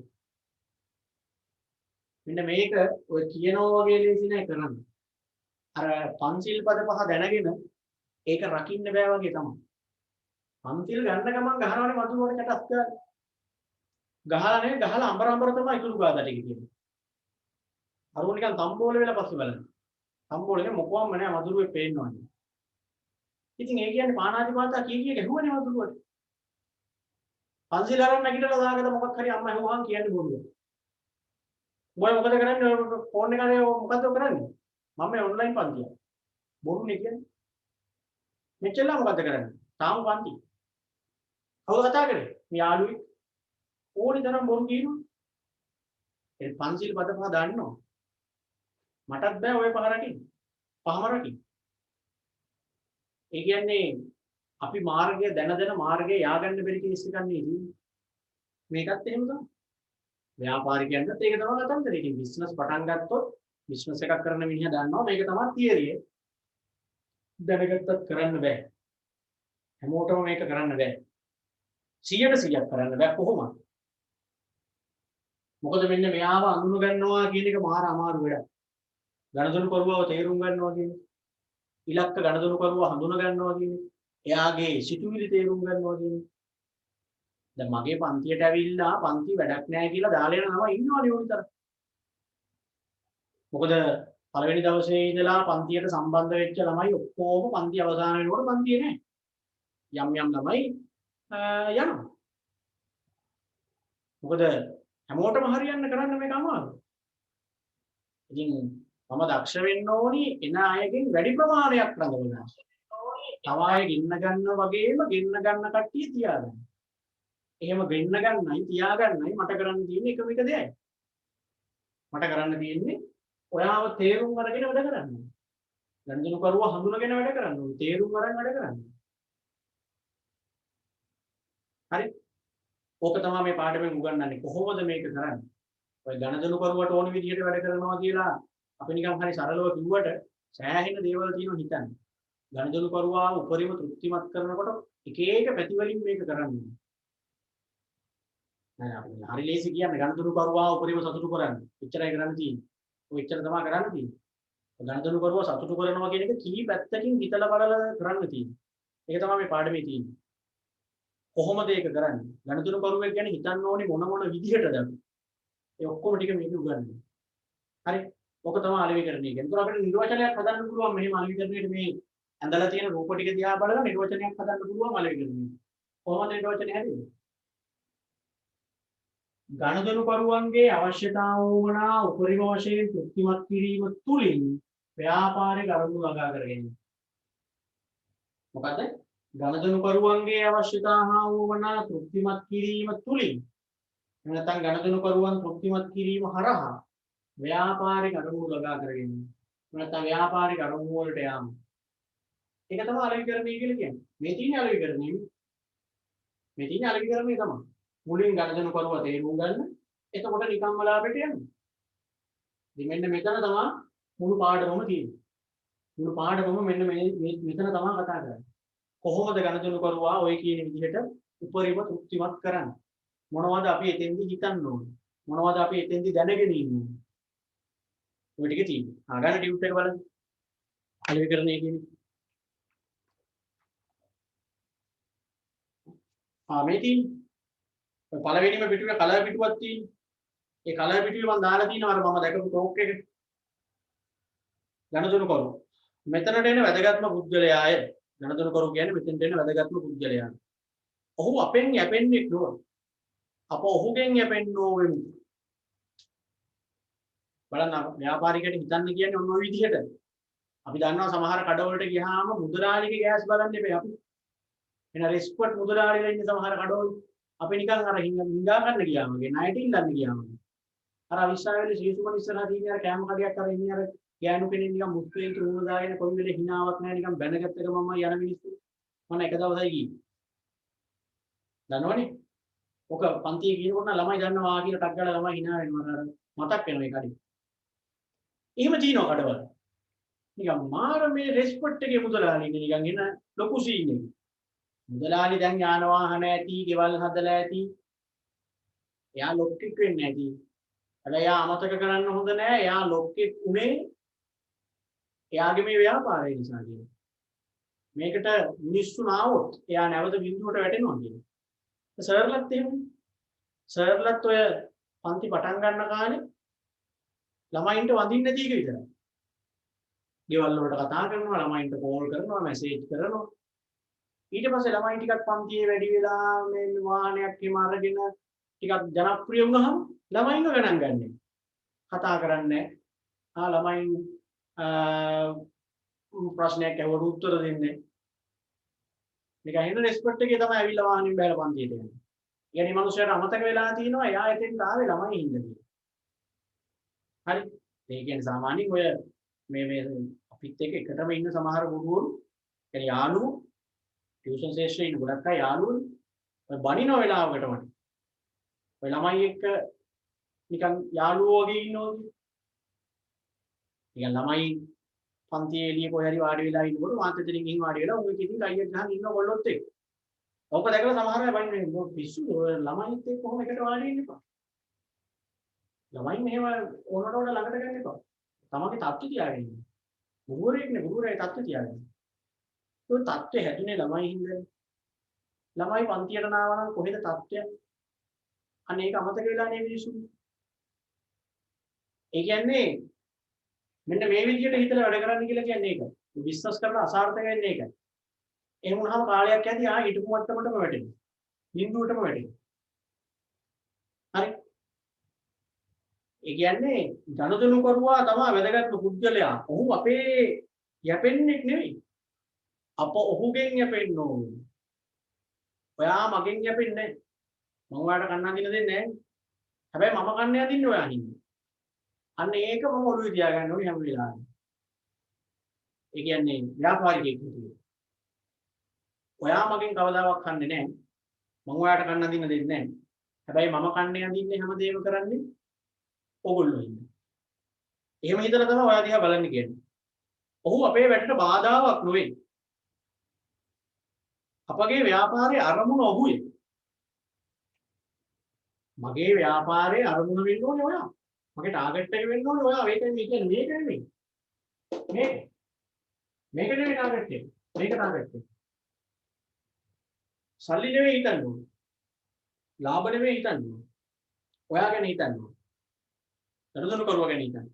මෙන්න මේක ඔය කියනවා වගේ ලේසි නෑ කරන්න. අර පංචිල් පද පහ දැනගෙන ඒක රකින්න බෑ වගේ තමයි. පංචිල් ගන්න ගමන් ගහනවනේ මතුවර කටස් ගන්න. ගහලා නේ ගහලා අඹර තමයි ඉතුරු ගාදට කියන්නේ. අර උන් නිකන් තම්බෝල වෙලා පස්සේ බලන්න. තම්බෝලනේ මොකවම නෑ මදුරුවේ පේන්නවනේ. ඉතින් ඒ කියන්නේ පානාතිපාතා කී ගැහුවනේ මදුරුවට. පංචිල් අරන් නැගිටලා දාගද මොකක් හරි අම්මා හැවුවාන් කියන්නේ බොරුව. මොය මොකද කරන්නේ ෆෝන් එකේ මොකද්ද කරන්නේ? මම මේ ඔන්ලයින් පන්තිය. බොරුනේ කියන්නේ. මෙච්චරලා මොකද්ද කරන්නේ? තාම පන්ති. කවුද කතා කරේ? මේ යාළුවෙක්. ඕනි තරම් බොරු කියනවා. ඒ පන්සිල් පද පහ දන්නෝ. මටත් බෑ ඔය පහ රකින්න. පහම රකින්න. ඒ කියන්නේ අපි මාර්ගය දැන මාර්ගය ය아가න්න බැරි කේස් එකක් නෙවෙයි. මේකත් එහෙම තමයි. ව්‍යාපාරිකයන්ට ඒක තමයි කතන්දරේ. ඉතින් බිස්නස් පටන් ගත්තොත් බිස්නස් එකක් කරන මිනිහා දන්නවා මේක තමයි තියරිය. දැනගත්තත් කරන්න බෑ. හැමෝටම මේක කරන්න බෑ. 100% කරන්න බෑ කොහොමද? මොකද මෙන්න මෙයාව අඳුන ගන්නවා කියන එක මහා අමාරු වැඩක්. ගණදොනු කරුවව තේරුම් ගන්නවා කියන්නේ. ඉලක්ක ගණදොනු කරුව හඳුන ගන්නවා කියන්නේ. එයාගේ සිතුවිලි තේරුම් ගන්නවා කියන්නේ. දැන් මගේ පන්තියට ඇවිල්ලා පන්ති වැඩක් නැහැ කියලා දාලා යන ළමයි ඉන්නවනේ ඕනි තරම්. මොකද පළවෙනි දවසේ ඉඳලා පන්තියට සම්බන්ධ වෙච්ච ළමයි ඔක්කොම පන්ති අවසන් වෙනකොට පන්තියේ නැහැ. යම් ළමයි යනවා. මොකද හැමෝටම හරියන්න කරන්න මේක අමාරුයි. ඉතින් මම දක්ෂ වෙන්න ඕනි එන අයගෙන් වැඩි ප්‍රමාණයක් රඳවන්න. තව අය ගෙන්න ගන්න වගේම ගෙන්න ගන්න කට්ටිය තියාගන්න. එහෙම ගෙන්න ගන්නයි තියාගන්නයි මට කරන්න තියෙන්නේ එකම එක දෙයයි. මට කරන්න තියෙන්නේ ඔයාව තේරුම් අරගෙන වැඩ කරන්න. ගණදෙනු කරුවා හඳුනගෙන වැඩ කරන්න ඕනේ. තේරුම් අරන් වැඩ කරන්න. හරි? ඕක තමයි මේ පාඩමෙන් උගන්වන්නේ. කොහොමද මේක කරන්නේ? ඔය ගණදෙනු කරුවට ඕන විදිහට වැඩ කරනවා කියලා අපි නිකන් හරි සරලව කිව්වට සෑහෙන දේවල් තියෙනවා හිතන්න. ගණදෙනු කරුවා උපරිම තෘප්තිමත් කරනකොට එක එක පැති වලින් මේක කරන්නේ. නෑ අපි හරි ලේසි කියන්නේ ගණදෙනු කරුවා උපරිම සතුටු කරන්න. එච්චරයි කරන්න තියෙන්නේ. ඔය එච්චර තමයි කරන්න තියෙන්නේ. ගණදෙනු කරුවා සතුටු කරනවා කියන එක කී පැත්තකින් හිතලා බලලා කරන්න තියෙන්නේ. ඒක තමයි මේ පාඩමේ තියෙන්නේ. කොහොමද ඒක කරන්නේ? ගණදෙනු කරුවෙක් ගැන හිතන්න ඕනේ මොන විදිහටද? ඒ ඔක්කොම ටික මේක උගන්වන්නේ. හරි? ඔක තමයි අලෙවිකරණය කියන්නේ. ඒතර අපිට නිර්වචනයක් හදන්න පුළුවන් මෙහෙම අලෙවිකරණයට මේ ඇඳලා තියෙන රූප ටික දිහා බලලා නිර්වචනයක් හදන්න පුළුවන් අලෙවිකරණය. කොහොමද නිර්වචනය හැදෙන්නේ? ගණදෙනු කරුවන්ගේ අවශ්‍යතාව වුණා උපරිම වශයෙන් තෘප්තිමත් කිරීම තුලින් ව්‍යාපාරික අරමුණු ළඟා කර ගැනීම. මොකද? ගණදෙනු කරුවන්ගේ අවශ්‍යතාව වුණා තෘප්තිමත් කිරීම තුලින් නැත්නම් ගණදෙනු කරුවන් තෘප්තිමත් කිරීම හරහා ව්‍යාපාරික අරමුණු ළඟා කර ගැනීම. නැත්නම් ව්‍යාපාරික අරමුණු වලට යාම. ඒක තමයි අලෙවිකරණය කියලා කියන්නේ. මේ තියෙන අලෙවිකරණය. මේ තියෙන අලෙවිකරණය තමයි. මුලින් ගණදෙනු කරුව තේරුම් ගන්න. එතකොට නිකම්ම ලාභයට යනවා. ඉතින් මෙන්න මෙතන තමයි මුළු පාඩමම තියෙන්නේ. මුළු පාඩමම මෙන්න මෙතන තමයි කතා කරන්නේ. කොහොමද ගණදෙනු කරුවා ඔය කියන විදිහට උපරිම තෘප්තිමත් කරන්නේ? මොනවද අපි එතෙන්දි හිතන්න ඕනේ? මොනවද අපි එතෙන්දි දැනගෙන ඉන්න ඕනේ? ඔය ටික තියෙනවා. ගන්න ටියුට් එක බලන්න. අලෙවිකරණය කියන්නේ. මේ තියෙන්නේ. පළවෙනිම පිටුවේ කලර් පිටුවක් තියෙනවා. ඒ කලර් පිටුවේ මම දාලා තියෙනවා අර මම දැකපු ටෝක් එක. ගණදෙනු කරුව. මෙතනට එන වැදගත්ම පුද්ගලයාය. ගණදෙනු කරුව කියන්නේ මෙතනට එන වැදගත්ම පුද්ගලයා. ඔහු අපෙන් යැපෙන්නේ නෝ. අප ඔහුගෙන් යැපෙන්න ඕවෙමු. බලන්න ව්‍යාපාරිකයට හිතන්න කියන්නේ ඔන්න ඔය විදිහට. අපි දන්නවා සමහර කඩවලට ගියාම මුදලාලිගේ ගෑස් බලන්න එපා අපි. එන රෙස්පර්ට් මුදලාලිලා ඉන්න සමහර කඩවල අපි නිකන් අර හිඟා ගන්න ගියාම ගේ ණයට ඉල්ලන්න ගියාම. අර අවිස්සාවේලි ශීසුමන ඉස්සරහා තියෙන අර කැම කඩයක් අර ඉන්නේ අර ගෑනු කෙනෙක් නිකන් මුස්ලිම් තුරුම දාගෙන කොයි වෙලේ හිනාවක් නැහැ නිකන් බැනගත්ත ගමම යන මිනිස්සු. මම එක දවසයි ගියේ. දන්නවනේ? ඔක පන්තියේ කියනකොට නම් ළමයි දන්නවා කියලා ටක් ගාලා ළමයි hina වෙනවා අර මතක් වෙනවා ඒ කඩේ. එහෙම තියෙනවා කඩවල. නිකන් මාර මේ රෙස්පෙක්ට් එකේ මුදලාලි ඉන්නේ නිකන් එන ලොකු සීන් එක. මුදලාලි දැන් යාන වාහන ඇති, ගෙවල් හදලා ඇති. එයා ලොක්ෙක් වෙන්නේ නැති. හැබැයි එයා අමතක කරන්න හොඳ නෑ. එයා ලොක්ෙක් උනේ එයාගේ මේ ව්‍යාපාරය නිසා කියන්නේ. මේකට මිනිස්සු නාවොත් එයා නැවත බිඳුවට වැටෙනවා කියන්නේ. සර්ලත් එහෙමනේ. සර්ලත් ඔය පන්ති පටන් ගන්න කාලේ ළමයින්ට වඳින්න නැති එක විතරයි. ගෙවල් වලට කතා කරනවා, ළමයින්ට කෝල් කරනවා, මැසේජ් කරනවා. ඊට පස්සේ ළමයි ටිකක් පන්තියේ වැඩි වෙලා මේ වාහනයක් හිම අරගෙන ටිකක් ජනප්‍රිය වුණාම ළමයින්ව ගණන් ගන්නෑ. කතා කරන්නේ ළමයින් ප්‍රශ්නයක් ඇහුවට උත්තර දෙන්නේ. නිකන් හින රෙස්පෙක්ට් එකේ තමයි ඇවිල්ලා වාහනින් බැලලා පන්තියට යන්නේ. يعني මනුස්සයාට අමතක වෙලා තියෙනවා එයා එතෙන් ආවේ ළමයි හින්දා කියලා. හරි. ඒ කියන්නේ සාමාන්‍යයෙන් ඔය මේ අපිත් එක්ක එකටම ඉන්න සමහර ගුරුවරු يعني යාළුවෝ ටියුෂන් ශේෂ්ත්‍රයේ ඉන්න ගොඩක් අය යාළුවෝනේ. ඔය බණින වෙලාවකට මට. ඔය ළමයි එක්ක නිකන් යාළුවෝ වගේ ඉන්නෝද? නිකන් ළමයි පන්තියේ එළිය කොහේ හරි වාඩි වෙලා ඉන්නකොට මාත් එතනින් ගිහින් වාඩි වෙලා උන් ඉතින් අයියෙක් ගහන් ඉන්න කොල්ලොත් එක්ක. ඔක දැකලා සමහර අය බයින්නේ පිස්සු ඔය ළමයිත් එක්ක කොහොම එකට වාඩි වෙන්න එපා. ළමයි මෙහෙම ඕනට ඕන ළඟට ගන්න එපා. තමන්ගේ තත්ත්වය තියාගෙන ඉන්න. ගුරුවරයෙක්නේ ගුරුවරයා තත්ත්වය තියාගෙන ඉන්න. ඒ තත්ත්වය හැදුනේ ළමයි හින්දානේ. ළමයි පන්තියට නාවා නම් කොහෙද තත්ත්වය? අන්න ඒක අමතක වෙලා නේ මිනිස්සුන්ගේ. ඒ කියන්නේ මෙන්න මේ විදිහට හිතලා වැඩ කරන්න කියලා කියන්නේ ඒකයි. බිස්නස් කරලා අසාර්ථක වෙන්නේ ඒකයි. එහෙම වුණාම කාලයක් යද්දී හිටපු මට්ටමටම වැටෙනවා. බිඳුවටම වැටෙනවා. හරි. ඒ කියන්නේ ජනදනු කරුවා තමයි වැදගත්ම පුද්ගලයා. ඔහු අපේ යැපෙන්නෙක් නෙවෙයි. අප ඔහුගෙන් යැපෙන්න ඕනේ. ඔයා මගෙන් යැපෙන්නේ නැහැ. මම ඔයාලට කන්න අඳින්න දෙන්නේ නැහැ. හැබැයි මම කන්න අඳින්නේ ඔයා හින්දා. අන්න ඒක මම ඔළුවේ තියාගන්න ඕනේ හැම වෙලාවෙම. ඒ කියන්නේ ව්‍යාපාරිකයෙක් විදියට. ඔයා මගෙන් කවදාවත් කන්නේ නැහැ. මම ඔයාලට කන්න අඳින්න දෙන්නේ නැහැ. හැබැයි මම කන්නේ අඳින්නේ හැමදේම කරන්නේ ඕගොල්ලෝ ඉන්නේ. එහෙම හිතලා තමයි ඔයා දිහා බලන්න කියන්නේ. ඔහු අපේ වැඩට බාධාවක් නෙවෙයි. අපගේ ව්‍යාපාරයේ අරමුණ ඔහුයි. මගේ ව්‍යාපාරයේ අරමුණ වෙන්න ඕනේ ඔයා. මගේ ටාගට් එක වෙන්න ඕනේ ඔයා. මේක කියන්නේ මේක නෙවෙයි. මේක නෙවෙයි ටාගට් එක. මේක ටාගට් එක. සල්ලි නෙවෙයි හිතන්න ඕනේ. ලාභ නෙවෙයි හිතන්න ඕනේ. ඔයා ගැන හිතන්න ඕනේ. දරුදනු කරුවා ගැන හිතන්න.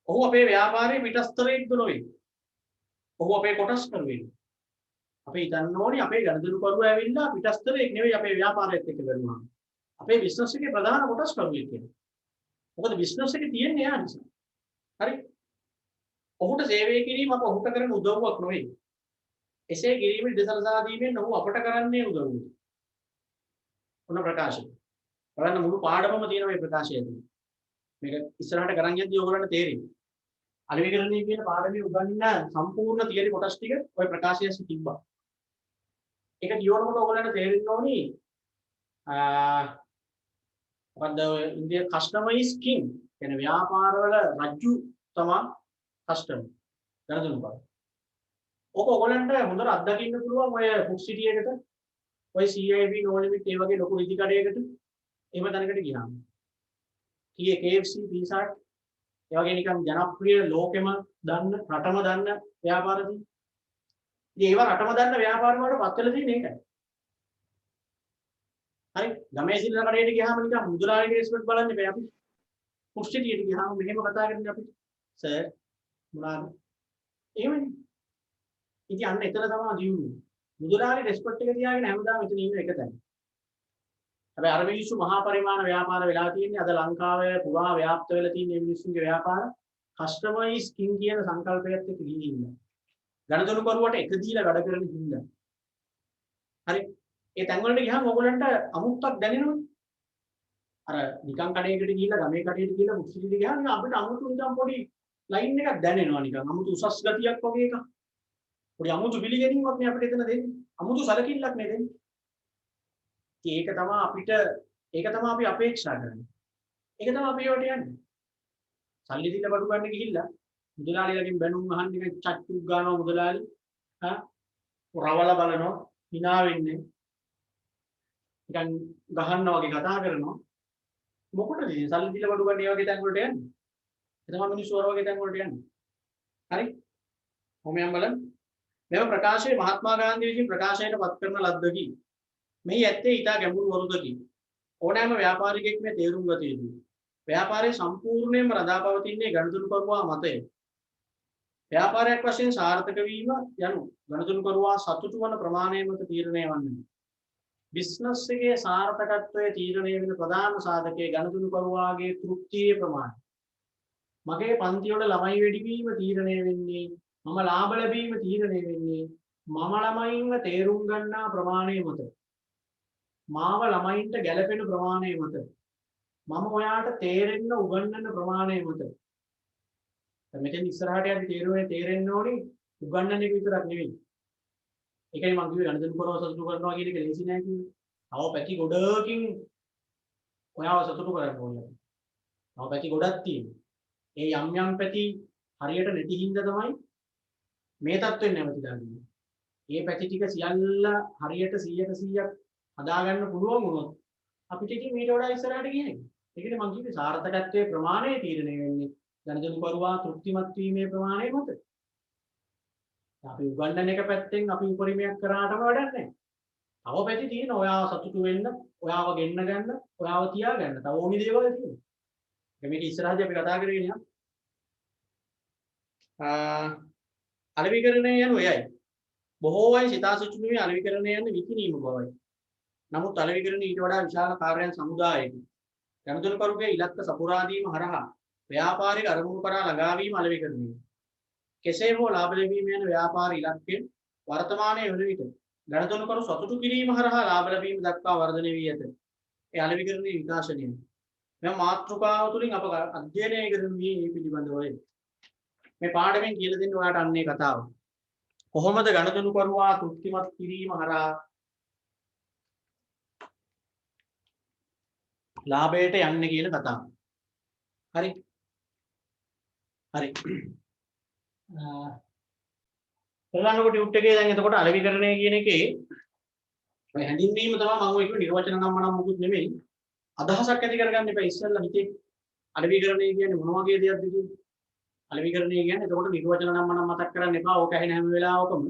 ඔහු අපේ ව්‍යාපාරයේ පිටස්තරයෙක්ද නෙවෙයි. ඔහු අපේ කොටස් කරුවෙක්. අපි හිතන්න ඕනේ අපේ ගනුදෙනු කරුවා ඇවිල්ලා පිටස්තරයෙක් නෙවෙයි අපේ ව්‍යාපාරයත් එක්ක කරනවා. අපේ බිස්නස් එකේ ප්‍රධාන කොටස් කරුවෙක් කියන්නේ. මොකද බිස්නස් එකේ තියෙන්නේ යා නිසා. හරි? ඔහුට සේවය කිරීම අප ඔහුට කරන උදව්වක් නෙවෙයි. එසේ කිරීමේ දෙසලසා දීමෙන් ඔහු අපට කරන්නේ උදව්වක්. ඔන්න ප්‍රකාශය. බලන්න මුළු පාඩමම තියෙන මේ ප්‍රකාශය ඇතුලේ. මේක ඉස්සරහට කරන් යද්දී ඔයගොල්ලන්ට තේරෙයි. අලෙවිකරණය කියන පාඩමේ උගන්වන සම්පූර්ණ තියරි කොටස් ටික ওই ප්‍රකාශයේස තිබ්බා. ඒක කියවනකොට ඔයගොල්ලන්ට තේරෙන්න ඕනි මොකද්ද ඉන්දියා කස්ටමර් ඉස් කිං කියන ව්‍යාපාරවල රජු තමයි කස්ටමර් ගණදෙනු බල. ඔක ඔයගොල්ලන්ට හොඳට අත්දකින්න පුළුවන් ඔය ෆුඩ් සිටි එකට ඔය CIB no limit ඒ වගේ ලොකු ඉදි කඩයකට එහෙම තැනකට ගියාම. KFC Pizza Hut ඒ වගේ නිකන් ජනප්‍රිය ලෝකෙම දන්න රටම දන්න ව්‍යාපාරදී. ඉතින් ඒවා රටම දන්න ව්‍යාපාර වලට පත් වෙලා තියෙන්නේ ඒකයි. හරි ගමේ සිල්ලා කඩේට ගියාම නිකන් මුදලාලිගේ රෙස්පෙක්ට් බලන්න බෑ අපි. කුස්ටිටියට ගියාම මෙහෙම කතා කරන්නේ අපි. සර් මොනවාද? එහෙමනේ. ඉතින් අන්න එතන තමයි දියුනේ. මුදලාලි රෙස්පෙක්ට් එක තියාගෙන හැමදාම එතන ඉන්න එක තැන. හැබැයි අර මිනිස්සු මහා පරිමාණ ව්‍යාපාර වෙලා තියෙන්නේ අද ලංකාවේ පුරා ව්‍යාප්ත වෙලා තියෙන මේ මිනිස්සුන්ගේ ව්‍යාපාර කස්ටමර් ඉස් කිං කියන සංකල්පයත් එක්ක ගිහින් ඉන්නවා. ගණදෙනු කරුවට එක දීලා වැඩ කරන හින්දා. හරි. ඒ තැන් වලට ගියාම ඔයගොල්ලන්ට අමුත්තක් දැනෙනවනේ. අර නිකන් කඩේකට ගිහිල්ලා ගමේ කඩේට ගිහිල්ලා මුක්සිටිට ගියාම අපිට අමුතු නිකන් පොඩි ලයින් එකක් දැනෙනවා නිකන්. අමුතු උසස් ගතියක් වගේ එකක්. පොඩි අමුතු පිළිගැනීමක් නේ අපිට එතන දෙන්නේ. අමුතු සැලකිල්ලක් නේ දෙන්නේ. ඒක තමයි අපි අපේක්ෂා කරන්නේ. ඒක තමයි අපි ඒවට යන්නේ. සල්ලි දීලා බඩු ගන්න ගිහිල්ලා මුදලාලිලකින් බැනුම් අහන්න නිකන් චක්කුක් ගන්නවා මුදලාලි. හා රවල බලනවා hina වෙන්නේ. නිකන් ගහනවා වගේ කතා කරනවා. මොකටද ඉතින් සල්ලි දීලා බඩු ගන්න ඒ වගේ තැන් වලට යන්නේ? ඒ තමයි මිනිස්සු වර වගේ තැන් වලට යන්නේ. හරි? කොහොමයන් බලන්න. මෙම ප්‍රකාශයේ මහත්මා ගාන්ධී විසින් ප්‍රකාශයට පත් කරන ලද්දකි. මෙහි ඇත්තේ ඊට ගැඹුරු වරුදකි. ඕනෑම ව්‍යාපාරිකයෙක් මේ තේරුම් ගත යුතුයි. ව්‍යාපාරයේ සම්පූර්ණයෙන්ම රඳා පවතින්නේ ගනුදෙනු කරුවා මතය. ව්‍යාපාරයක් වශයෙන් සාර්ථක වීම යනු ගනුදෙනු කරුවා සතුටු වන ප්‍රමාණය මත තීරණය වන්නේ. බිස්නස් එකේ සාර්ථකත්වය තීරණය වෙන ප්‍රධාන සාධකයේ ගනුදෙනු කරුවාගේ තෘප්තියේ ප්‍රමාණය. මගේ පන්ති වල ළමයි වැඩි වීම තීරණය වෙන්නේ, මම ලාභ ලැබීම තීරණය වෙන්නේ මම ළමයින්ව තේරුම් ගන්නා ප්‍රමාණය මත. මාව ළමයින්ට ගැළපෙන ප්‍රමාණය මත. මම ඔයාට තේරෙන්න උගන්වන ප්‍රමාණය මත. මෙතෙන් ඉස්සරහට යද්දි තේරෙන්න ඕනේ උගන්වන එක විතරක් නෙවෙයි. ඒකයි මම කිව්වේ ගණිතන කරව සතුටු කරනවා කියන එක ලේසි නෑ කිව්වේ. තව පැති ගොඩකින් ඔයාව සතුටු කරන්න ඕනේ. තව පැති ගොඩක් තියෙනවා. ඒ යම් පැති හරියට නැති හින්දා තමයි මේ තත්ත්වෙන් නැවතිලා ඉන්නේ. මේ පැති ටික සියල්ල හරියට 100% හදාගන්න පුළුවන් වුණොත් අපිට ඉතින් මේට වඩා ඉස්සරහට ගියනේ. ඒකනේ මම කිව්වේ සාර්ථකත්වයේ ප්‍රමාණය තීරණය වෙන්නේ ගණිතන කරුවා තෘප්තිමත් වීමේ ප්‍රමාණය මත. අපි උගන්වන එක පැත්තෙන් අපි උපරිමයක් කරාටම වැඩක් නැහැ. තව පැති තියෙන ඔයාව සතුටු වෙන්න, ඔයාව ගෙන්න ගන්න, ඔයාව තියාගන්න. තව ඕනි දේවල් තියෙනවා. මේක ඉස්සරහදී අපි කතා කරගෙන යනවා. අලෙවිකරණය යන ඔයයි. බොහෝ අය සිතාසුචුමේ අලෙවිකරණය යන විකිණීම බවයි. නමුත් අලෙවිකරණය ඊට වඩා විශාල කාර්යයන් සමුදායකි. ගනුදෙනු කරුගේ ඉලක්ක සපුරා දීම හරහා ව්‍යාපාරික අරමුණු කරා ළඟා වීම අලෙවිකරණය. කෙසේ හෝ ලාභ ලැබීම යන ව්‍යාපාර ඉලක්කයෙන් වර්තමානයේ වන විට ගණදොනු කරු සතුටු කිරීම හරහා ලාභ ලැබීම දක්වා වර්ධනය වී ඇත. ඒ අලෙවිකරණයේ විකාශනය. මෙම මාතෘකාව තුළින් අප අධ්‍යයනය කරන්නේ මේ පිළිබඳවයි. මේ පාඩමෙන් කියලා දෙන්න ඔයාලට අන්නේ කතාව. කොහොමද ගණදොනු කරුවා තෘප්තිමත් කිරීම හරහා ලාභයට යන්නේ කියන කතාව. හරි. හරි. ඊළඟ ටියුට් එකේ දැන් එතකොට අලෙවිකරණය කියන එකේ ඔය හැඳින්වීම තමයි මම ඔය කිව්ව නිර්වචන නම් මනම් මුකුත් නෙමෙයි. අදහසක් ඇති කරගන්න එපා ඉස්සෙල්ලා හිතේ අලෙවිකරණය කියන්නේ මොන වගේ දෙයක්ද කියන්නේ. අලෙවිකරණය කියන්නේ එතකොට නිර්වචන නම් මනම් මතක් කරන්න එපා. ඕක ඇහෙන හැම වෙලාවකම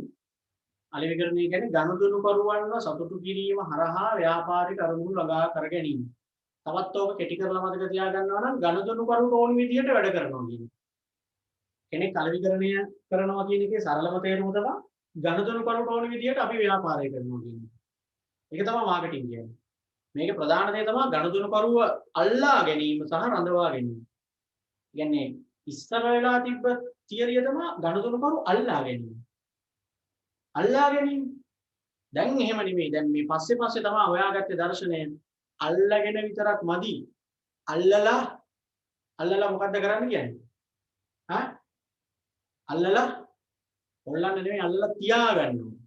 අලෙවිකරණය කියන්නේ ගනුදෙනු කරුවන්ව සතුටු කිරීම හරහා ව්‍යාපාරික අරමුණු ළඟා කර ගැනීම. තවත් ඕක කෙටි කරලා මතක තියාගන්නවා නම් ගනුදෙනු කරුට ඕන විදියට වැඩ කරනවා කියන්නේ. කෙනෙක් අලෙවිකරණය කරනවා කියන එකේ සරලම තේරුම තමයි ගනුදෙනු කරුට ඕන විදියට අපි ව්‍යාපාරය කරනවා කියන්නේ. ඒක තමයි මාකටිං කියන්නේ. මේකේ ප්‍රධාන දේ තමයි ගනුදෙනු කරුව අල්ලා ගැනීම සහ රඳවා ගැනීම. කියන්නේ ඉස්සර වෙලා තිබ්බ තියරිය තමයි ගනුදෙනු කරු අල්ලා ගැනීම. අල්ලා ගැනීම. දැන් එහෙම නෙමෙයි. දැන් මේ පස්සේ තමයි හොයාගත්තේ දර්ශනය. අල්ලගෙන විතරක් මදි. අල්ලලා මොකද්ද කරන්න කියන්නේ? හා? අල්ලලා හොල්ලන්න නෙමෙයි අල්ලලා තියාගන්න ඕනේ.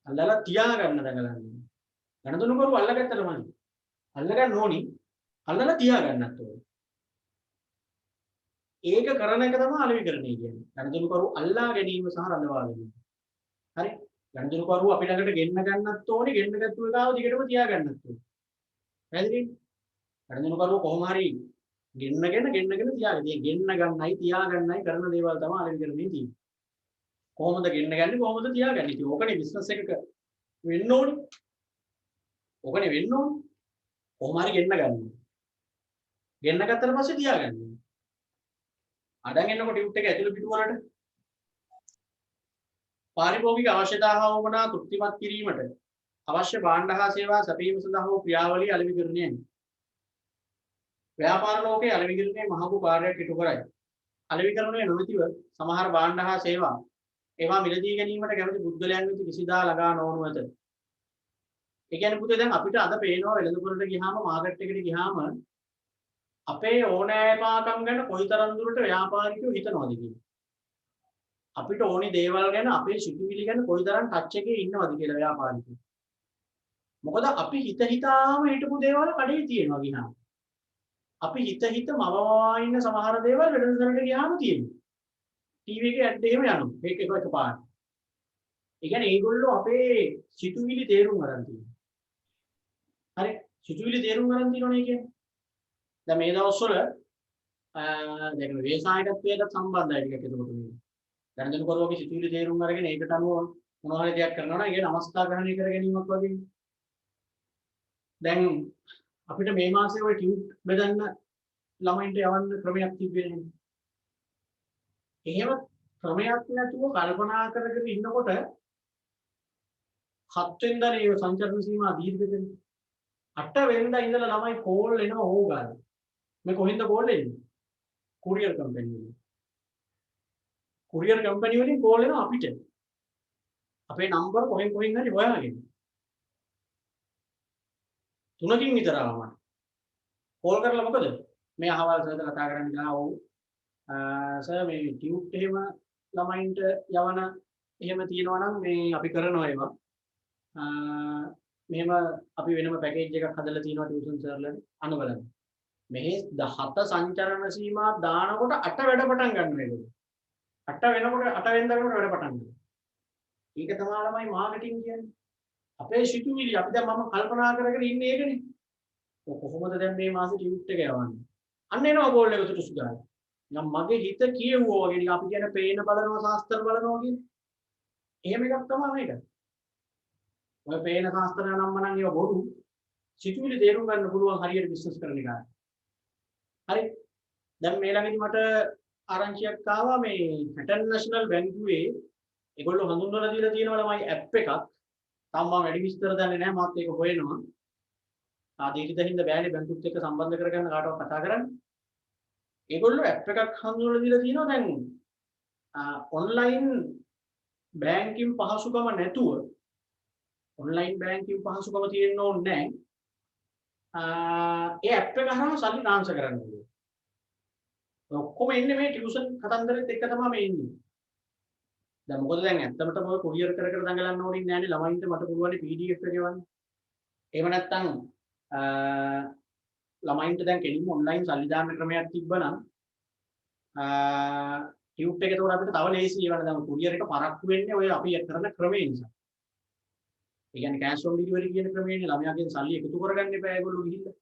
අල්ලලා තියාගන්න දඟලන්නේ. ගණදෙනු කරුව අල්ලගත්තට මදි. අල්ලගන්න ඕනි. අල්ලලා තියාගන්නත් ඕනේ. ඒක කරන එක තමයි අලෙවිකරණය කියන්නේ. ගණදෙනු කරුව අල්ලා ගැනීම සහ රඳවා ගැනීම. හරි? ගණදෙනු කරුව අපි ළඟට ගෙන්න ගන්නත් ඕනේ. ගෙන්න ගත්තු එකාව දිගටම තියාගන්නත් ඕනේ. පැහැදිලිද? ගණදෙනු කරුව කොහොම හරි ගෙන්නගෙන තියාගන්න. මේ ගෙන්න ගන්නයි තියාගන්නයි කරන දේවල් තමයි අලෙවිකරණය තියෙන්නේ. කොහොමද ගෙන්න ගන්නේ කොහොමද තියාගන්නේ? ඉතින් ඕකනේ බිස්නස් එකක වෙන්න ඕනේ. ඕකනේ වෙන්න ඕනේ. කොහොම හරි ගෙන්න ගන්න. ගෙන්න ගත්තට පස්සේ තියාගන්න. අඩන් එන්නකොට ටියුට් එක ඇතුළේ පිටු වලට පාරිභෝගික අවශ්‍යතා හා වමනා තෘප්තිමත් කිරීමට අවශ්‍ය භාණ්ඩ හා සේවා සැපයීම සඳහා වූ ක්‍රියාවලිය අලෙවිකරණයයි. ව්‍යාපාර ලෝකයේ අලෙවිකරණයේ මහඟු කාර්යයක් ඉටු කරයි. අලෙවිකරණයේ නොමැතිව සමහර භාණ්ඩ හා සේවා ඒවා මිලදී ගැනීමට කැමති පුද්ගලයන් වෙත කිසිදා ළඟා නොවනු ඇත. ඒ කියන්නේ පුතේ දැන් අපිට අද පේනවා වෙළඳපොළට ගියාම මාකට් එකට ගියාම අපේ ඕනෑපාකම් ගැන කොයිතරම් දුරට ව්‍යාපාරිකයෝ හිතනවද කියලා. අපිට ඕනි දේවල් ගැන අපේ සිතුවිලි ගැන කොයිතරම් ටච් එකේ ඉන්නවද කියලා ව්‍යාපාරිකයෝ. මොකද අපි හිතාම හිටපු දේවල් කඩේ තියෙනවා ගිනාම. අපි හිත මවවා ඉන්න සමහර දේවල් වෙළඳසරට ගියාම තියෙනවා. ටීවී එකේ ඇඩ් එහෙම යනවා. මේක එකපාරට. ඒ කියන්නේ ඒගොල්ලෝ අපේ සිතුවිලි තේරුම් ගන්න තියෙනවා. හරි. සිතුවිලි තේරුම් ගන්න තියෙනවනේ කියන්නේ. දැන් මේ දවස්වල දැන් ව්‍යවසායකත්වයට සම්බන්ධයි ටිකක් එතකොට මේ. දැනගෙන කරුවගේ සිතුවිලි තේරුම් අරගෙන ඒකට අනුව මොනවා හරි දෙයක් කරනවා නම් ඒ කියන්නේ අවස්ථා ග්‍රහණය කර ගැනීමක් වගේ. දැන් අපිට මේ මාසේ ඔය ටියුට් බෙදන්න ළමයින්ට යවන්න ක්‍රමයක් තිබ්බේ නැහැ. එහෙම ක්‍රමයක් නැතුව කල්පනා කරගෙන ඉන්නකොට 7 වෙනිදා මේ සංචරණ සීමා දීර්ඝ වෙනවා. 8 වෙනිදා ඉඳලා ළමයි කෝල් එනවා ඕගාන. මේ කොහෙන්ද කෝල් එන්නේ? කුරියර් කම්පැනි වලින්. කුරියර් කම්පැනි වලින් කෝල් එනවා අපිට. අපේ නම්බර කොහෙන් හරි හොයාගෙන. 3කින් විතර ආවම. කෝල් කරලා මොකද? මේ අහවල් සර්ද කතා කරන්න ගියා ඔව්. සර් මේ ටියුට් එහෙම ළමයින්ට යවන එහෙම තියෙනවා නම් මේ අපි කරනවා ඒවා. මෙහෙම අපි වෙනම පැකේජ් එකක් හදලා තියෙනවා ටියුෂන් සර්ලට අනු බලන්න. මෙහි 17 සංචරණ සීමා දානකොට 8 වැඩ පටන් ගන්න මේගොල්ලෝ. 8 වෙනකොට 8 වෙනිදා වෙනකොට වැඩ පටන් ගන්නවා. ඒක තමයි ළමයි මාකටිං කියන්නේ. අපේ සිතුවිලි අපි දැන් මම කල්පනා කරගෙන ඉන්නේ ඒකනේ. කොහොමද දැන් මේ මාසේ ටියුට් එක යවන්නේ? අන්න එනවා ගෝල් එක සුදුසු ගාන. නම් මගේ හිත කියෙව්වා වගේ අපි කියන පේන බලනවා ශාස්ත්‍ර බලනවා කියන්නේ. එහෙම එකක් තමයි මේක. ඔය පේන ශාස්ත්‍ර නම් නම් ඒව බොරු. සිතුවිලි තේරුම් ගන්න පුළුවන් හරියට බිස්නස් කරන එක. හරි. දැන් මේ ළඟදී මට ආරංචියක් ආවා මේ ඉන්ටර්නැෂනල් බැංකුවේ ඒගොල්ලෝ හඳුන්වලා දීලා තියෙනවා ළමයි ඇප් එකක්. තාම මම වැඩි විස්තර දන්නේ නැහැ මාත් ඒක හොයනවා. ආදීකිතින්ද බෑනේ බැංකුත් එක්ක සම්බන්ධ කරගන්න කාටවත් කතා කරන්න. ඒගොල්ලෝ ඇප් එකක් හඳුන්වලා දීලා තියෙනවා දැන් ඔන්ලයින් බැංකින් පහසුකම නැතුව ඔන්ලයින් බැංකින් පහසුකම තියෙන්න ඕනේ නැහැ. ඒ ඇප් එක හරහා සල්ලි ට්‍රාන්ස්ෆර් කරන්න ඕනේ. ඔක්කොම ඉන්නේ මේ ටියුෂන් කතන්දරෙත් එක තමයි මේ ඉන්නේ. දැන් මොකද දැන් ඇත්තටම ඔය කුරියර් කර දඟලන්න ඕනේ නැහැ නේ ළමයින්ට මට පුළුවන් PDF එක ගෙවන්න. එහෙම නැත්නම් ළමයින්ට දැන් කෙලින්ම ඔන්ලයින් සල්ලි දාන්න ක්‍රමයක් තිබ්බනම් ටියුට් එක ඒතකොට අපිට තව ලේසි ඒවන දැන් කුරියර් එක පරක්කු වෙන්නේ ඔය අපි කරන ක්‍රමේ නිසා. ඒ කියන්නේ කෑෂ් ඔන් ඩිලිවරි කියන ක්‍රමයේනේ ළමයාගෙන් සල්ලි එකතු කරගන්න එපා ඒගොල්ලෝ ගිහිල්ලා.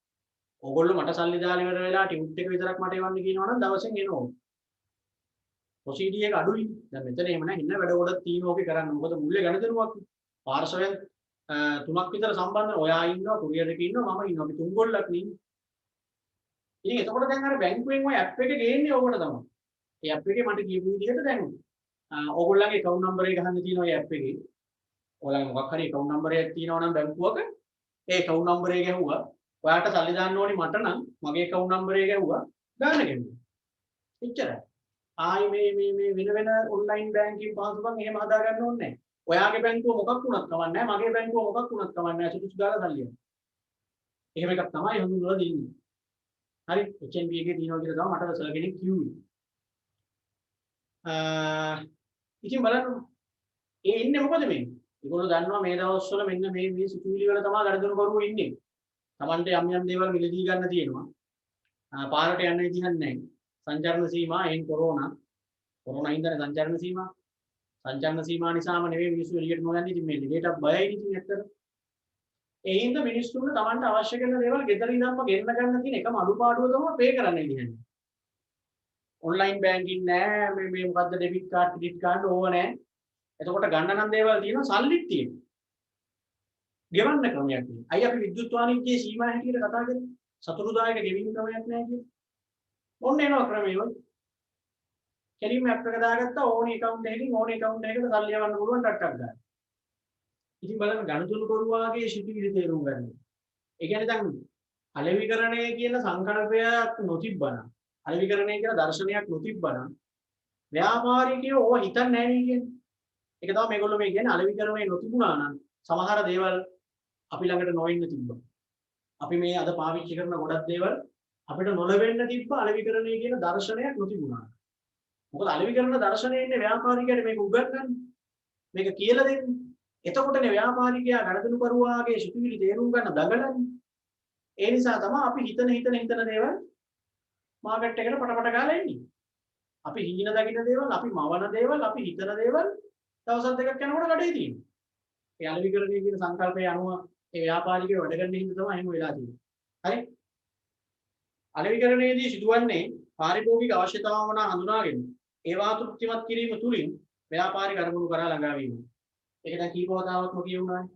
ඕගොල්ලෝ මට සල්ලි දාලා ඉවර වෙලා ටියුට් එක විතරක් මට එවන්න කියනවා නම් දවසෙන් එනවා. ප්‍රොසීඩියර් එක අඩුයි. දැන් මෙතන එහෙම නැහැ ඉන්න වැඩ ගොඩක් තියෙනවා ඔකේ කරන්න. මොකද මුල්ලේ ගණදෙනුවක්. පාර්ශවයන් 3ක් විතර සම්බන්ධ ඔයා ඉන්නවා කුරියර් එකේ ඉන්නවා මම ඉන්නවා. අපි තුන් ගොල්ලක් නේ. ඉතින් එතකොට දැන් අර බැංකුවෙන් ඔය ඇප් එක ගේන්නේ ඕකට තමයි. ඒ ඇප් එකේ මට කියපු විදිහට දැන් ඕගොල්ලන්ගේ account number එක ගහන්න තියෙනවා ඒ ඇප් එකේ. ඔයාලගේ මොකක් හරි account number එකක් තියෙනවා නම් බැංකුවක ඒ account number එක ගැහුවා ඔයාට සල්ලි දාන්න ඕනි මට නම් මගේ account number එක ගැහුවා ගාන ගෙන්නවා. එච්චරයි. ආයි මේ වෙන ඔන්ලයින් බැංකින් පහසුකම් එහෙම හදා ගන්න ඕනේ නැහැ. ඔයාගේ බැංකුව මොකක් වුණත් කමක් නැහැ මගේ බැංකුව මොකක් වුණත් කමක් නැහැ සුදුසු දාලා සල්ලි යනවා. එහෙම එකක් තමයි හඳුන්වලා දෙන්නේ. හරි HNB එකේ තියෙනවා කියලා තමයි මට සර් කෙනෙක් කිව්වේ. ඉතින් බලන්න ඒ ඉන්නේ මොකද මේ? ඒගොල්ලෝ දන්නවා මේ දවස්වල මෙන්න මේ සිතුවිලි වල තමයි ගණදෙනු කරුවෝ ඉන්නේ. Tamante යම් දේවල් මිලදී ගන්න තියෙනවා. පාරට යන්න විදිහක් නැහැ. සංචරණ සීමා එන් කොරෝනා ඉඳන් සංචරණ සීමා. සංචරණ සීමා නිසාම නෙවෙයි මිනිස්සු එළියට නොයන්නේ. ඉතින් මේ ලෙඩේට බයයි ඉතින් ඇත්තට. ඒ හින්දා මිනිස්සුන්ට Tamante අවශ්‍ය කරන දේවල් ගෙදර ඉඳන්ම ගෙන්න ගන්න තියෙන එකම අඩුපාඩුව තමයි පේ කරන්න ඉන්නේ. ඔන්ලයින් බැංකින් නෑ මේ මොකද්ද ඩෙබිට් කාඩ් ක්‍රෙඩිට් කාඩ් ඕව නෑ. එතකොට ගන්න නම් දේවල් තියෙනවා සල්ලිත් තියෙනවා. ගෙවන්න ක්‍රමයක් නෑ. අයි අපි විද්‍යුත් වාණිජ්‍යයේ සීමා හැටියට කතා කරන්නේ. සතුරුදායක ගෙවින් ක්‍රමයක් නෑ කියන්නේ. ඔන්න එනවා ක්‍රමය ඔය. කෙලින්ම ඇප් එක දාගත්තා ඕනි account එකකින් ඕනි account එකකට සල්ලි යවන්න පුළුවන් ටක් ගන්න. ඉතින් බලන්න ගණතුණු කරුවාගේ සිටිවිලි තේරුම් ගන්න. ඒ කියන්නේ දැන් අලෙවිකරණය කියන සංකල්පයක් නොතිබ්බනම් අලෙවිකරණය කියන දර්ශනයක් නොතිබ්බනම් ව්‍යාපාරිකයෝ ඕවා හිතන්නේ නැහැ නේ කියන්නේ. ඒක තමයි මේගොල්ලෝ මේ කියන්නේ අලෙවිකරණය නොතිබුණා නම් සමහර දේවල් අපි ළඟට නොවෙන්න තිබ්බා. අපි මේ අද පාවිච්චි කරන ගොඩක් දේවල් අපිට නොලැබෙන්න තිබ්බ අලෙවිකරණය කියන දර්ශනයක් නොතිබුණා. මොකද අලෙවිකරණ දර්ශනයේ ඉන්නේ ව්‍යාපාරිකයට මේක උගන්වන්නේ. මේක කියලා දෙන්නේ. එතකොටනේ ව්‍යාපාරිකයා ගණදෙනු කරුවාගේ සිතුවිලි තේරුම් ගන්න දඟලන්නේ. ඒ නිසා තමයි අපි හිතන දේවල් මාකට් එකට පටපට ගාලා එන්නේ. අපි හීන දකින්න දේවල්, අපි මවන දේවල්, අපි හිතන දේවල් දවස් දෙකක් යනකොට කඩේ තියෙනවා. ඒ අලෙවිකරණය කියන සංකල්පය අනුව ඒ ව්‍යාපාරිකයෝ වැඩ කරන හින්දා තමයි එහෙම වෙලා තියෙන්නේ. හරි? අලෙවිකරණයේදී සිදුවන්නේ පාරිභෝගික අවශ්‍යතාවම හඳුනාගෙන ඒවා තෘප්තිමත් කිරීම තුලින් ව්‍යාපාරික අරමුණු කරා ළඟා වීම. ඒක දැන් කීපවතාවක්ම කියුණානේ.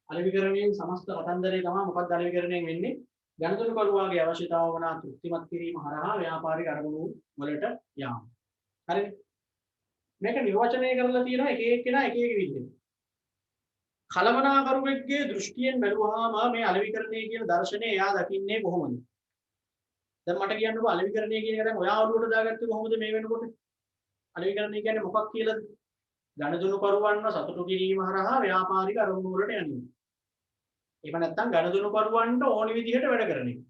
අලෙවිකරණයෙන් සමස්ත කතන්දරේ තමයි මොකක්ද අලෙවිකරණයෙන් වෙන්නේ? ගණතුණු කරුවාගේ අවශ්‍යතාව වන තෘප්තිමත් කිරීම හරහා ව්‍යාපාරික අරමුණු වලට යාම. හරිද? මේක නිර්වචනය කරලා තියෙනවා එක එක්කෙනා එක එක විදිහට. කලමනාකරුවෙක්ගේ දෘෂ්ටියෙන් බැලුවාම මේ අලෙවිකරණය කියන දර්ශනය එයා දකින්නේ කොහොමද? දැන් මට කියන්නකෝ අලෙවිකරණය කියන එක දැන් ඔයා ඔළුවට දාගත්තේ කොහොමද මේ වෙනකොට? අලෙවිකරණය කියන්නේ මොකක් කියලාද? ගණතුණු කරුවන්ව සතුටු කිරීම හරහා ව්‍යාපාරික අරමුණු වලට යන්නේ. එහෙම නැත්නම් ගණතුණු කරුවන්ට ඕනි විදිහට වැඩ කරන එක.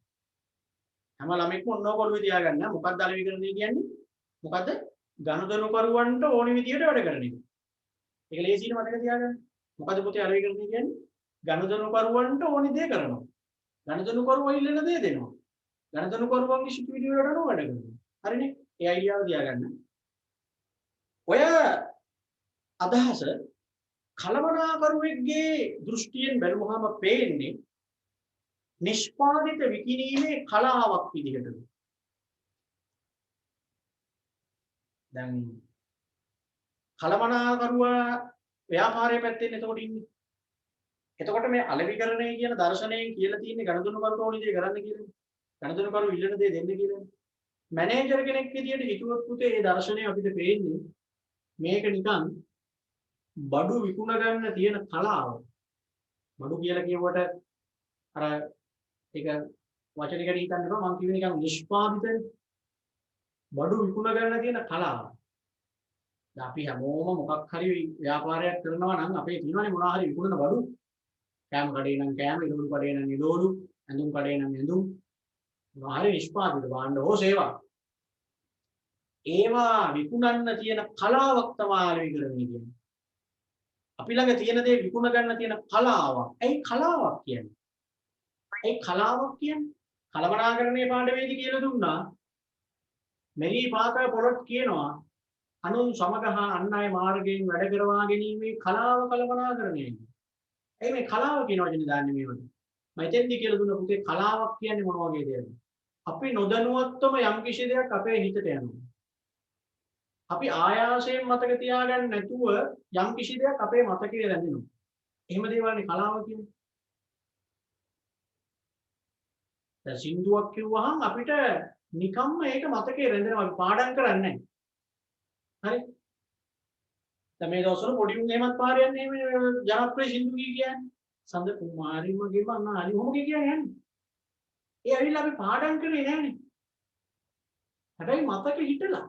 හැම ළමෙක්ම ඔන්නෝ කොළුවේ තියාගන්න. මොකක්ද අලෙවිකරණය කියන්නේ? මොකද්ද? ගණතුණු කරුවන්ට ඕනි විදිහට වැඩ කරන එක. ඒක ලේසියට මතක තියාගන්න. මොකද පුතේ අලෙවිකරණය කියන්නේ? ගණතුණු කරුවන්ට ඕනි දේ කරනවා. ගණතුණු කරුවෝ ඉල්ලන දේ දෙනවා. ගණතුණු කරුවන්ගේ සිතුවිලි වලට අනුව වැඩ කරනවා. හරිනේ? ඒ අයිඩියාව තියාගන්න. ඔය අදහස කලමනාකරුවෙක්ගේ දෘෂ්ටියෙන් බැලුවහම පේන්නේ නිෂ්පාදිත විකිණීමේ කලාවක් විදිහට. දැන් කලමනාකරුවා ව්‍යාපාරයේ පැත්තෙන් එතකොට ඉන්නේ. එතකොට මේ අලෙවිකරණය කියන දර්ශනයෙන් කියලා තියෙන්නේ ගණතුණු කරුට ඕනි දේ කරන්න කියලා. ගණතුණු කරු ඉල්ලන දේ දෙන්න කියලා. මැනේජර් කෙනෙක් විදිහට හිතුවොත් පුතේ මේ දර්ශනය අපිට පේන්නේ මේක නිකන් බඩු විකුණ ගන්න තියෙන කලාව. බඩු කියලා කියවට අර ඒක වචනිකට හිතන්න එපා මම කියුවේ නිකන් නිෂ්පාදිත බඩු විකුණ ගන්න තියෙන කලාව. දැන් අපි හැමෝම මොකක් හරි ව්‍යාපාරයක් කරනවා නම් අපේ තියෙනවානේ මොනවා හරි විකුණන බඩු. කෑම කඩේ නම් කෑම, ඉදොළු කඩේ නම් ඉදොළු, ඇඳුම් කඩේ නම් ඇඳුම්. මොනවා හරි නිෂ්පාදිත භාණ්ඩ හෝ සේවා. ඒවා විකුණන්න තියෙන කලාවක් තමයි අලෙවිකරණය කියන්නේ. අපි ළඟ තියෙන දේ විකුණ ගන්න තියෙන කලාවක්. ඇයි කලාවක් කියන්නේ? ඇයි කලාවක් කියන්නේ? කලමනාකරණයේ පාඩමේදී කියලා දුන්නා. මෙරි පාකර් පොලොට් කියනවා අනුන් සමග හා අන් අය මාර්ගයෙන් වැඩ කරවා ගැනීමේ කලාව කලමනාකරණය. ඇයි මේ කලාව කියන වචනේ දාන්නේ මේවට? මම එතෙන්දී කියලා දුන්න පුතේ කලාවක් කියන්නේ මොන වගේ දෙයක්ද? අපි නොදැනුවත්වම යම් කිසි දෙයක් අපේ හිතට යනවා. අපි ආයාසයෙන් මතක තියාගන්න නැතුව යම් කිසි දෙයක් අපේ මතකයේ රැඳෙනවා. එහෙම දේවල්නේ කලාව කියන්නේ. දැන් සින්දුවක් කිව්වහම අපිට නිකම්ම ඒක මතකයේ රැඳෙනවා. අපි පාඩම් කරන්නේ නැහැ. හරි? දැන් මේ දවස්වල පොඩි උන් එහෙමත් පාරේ යන්නේ මේ ජනප්‍රිය සින්දු කියන්නේ. සඳ කුමාරි මගේ මනාලි මොකද කියන්නේ යන්නේ. ඒ ඇවිල්ලා අපි පාඩම් කරේ නැහනේ. හැබැයි මතකෙ හිටලා.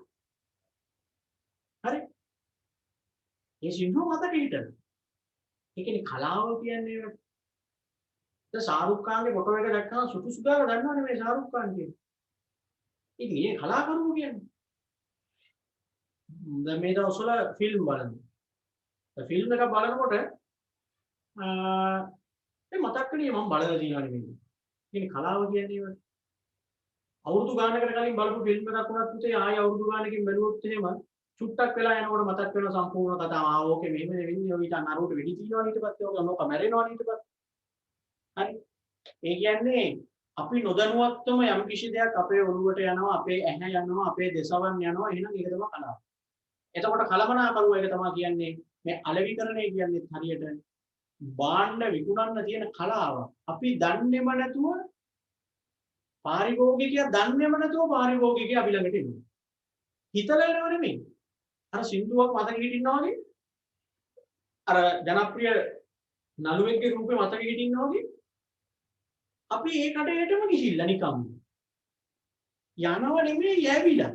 හරි? ඒ සින්දුව මතකෙ හිටලා. ඒ කියන්නේ කලාව කියන්නේ ඒක. දැන් ශාරුක් ખાන්ගේ ෆොටෝ එක දැක්කම සුටු සුදාව දන්නවනේ මේ ශාරුක් ખાන් කියන්නේ. ඉතින් මේ කලාකරුවෝ කියන්නේ. දැන් මේ දවස්වල ෆිල්ම් බලනවා. දැන් ෆිල්ම් එක බලනකොට ඒ මතක් කණේ මම බලලා තියෙනවා නෙමෙයි. ඉතින් කලාව කියන්නේ ඒක. අවුරුදු ගානකට කලින් බලපු ෆිල්ම් එකක් වුණත් පුතේ ආයෙ අවුරුදු ගානකින් බැලුවොත් එහෙම චුට්ටක් වෙලා යනකොට මතක් වෙන සම්පූර්ණ කතාව. ඕකේ මෙහෙම වෙන්නේ ඔය ඊට නරුවට වෙඩි තියනවා ඊට පස්සේ ඕක නෝක මැරෙනවා ඊට පස්සේ. හරි. ඒ කියන්නේ අපි නොදැනුවත්වම යම් කිසි දෙයක් අපේ ඔළුවට යනවා, අපේ ඇහැ යනවා, අපේ දසවන් යනවා. එහෙනම් ඒක තමයි කලාව. එතකොට කලමනාකරුවා එක තමයි කියන්නේ මේ අලෙවිකරණය කියන්නේ හරියට භාණ්ඩ විකුණන්න තියෙන කලාව. අපි දන්නේම නැතුව පාරිභෝගිකයා දන්නේම නැතුව පාරිභෝගිකයා අපි ළඟට එනවා. හිතලා එනව නෙමෙයි. අර සින්දුවක් මතක හිටින්නා වගේ අර ජනප්‍රිය නළුවෙක්ගේ රූපේ මතක හිටින්නා වගේ අපි ඒ කඩේටම ගිහිල්ලා නිකම් යනව නෙමෙයි යැවිලා.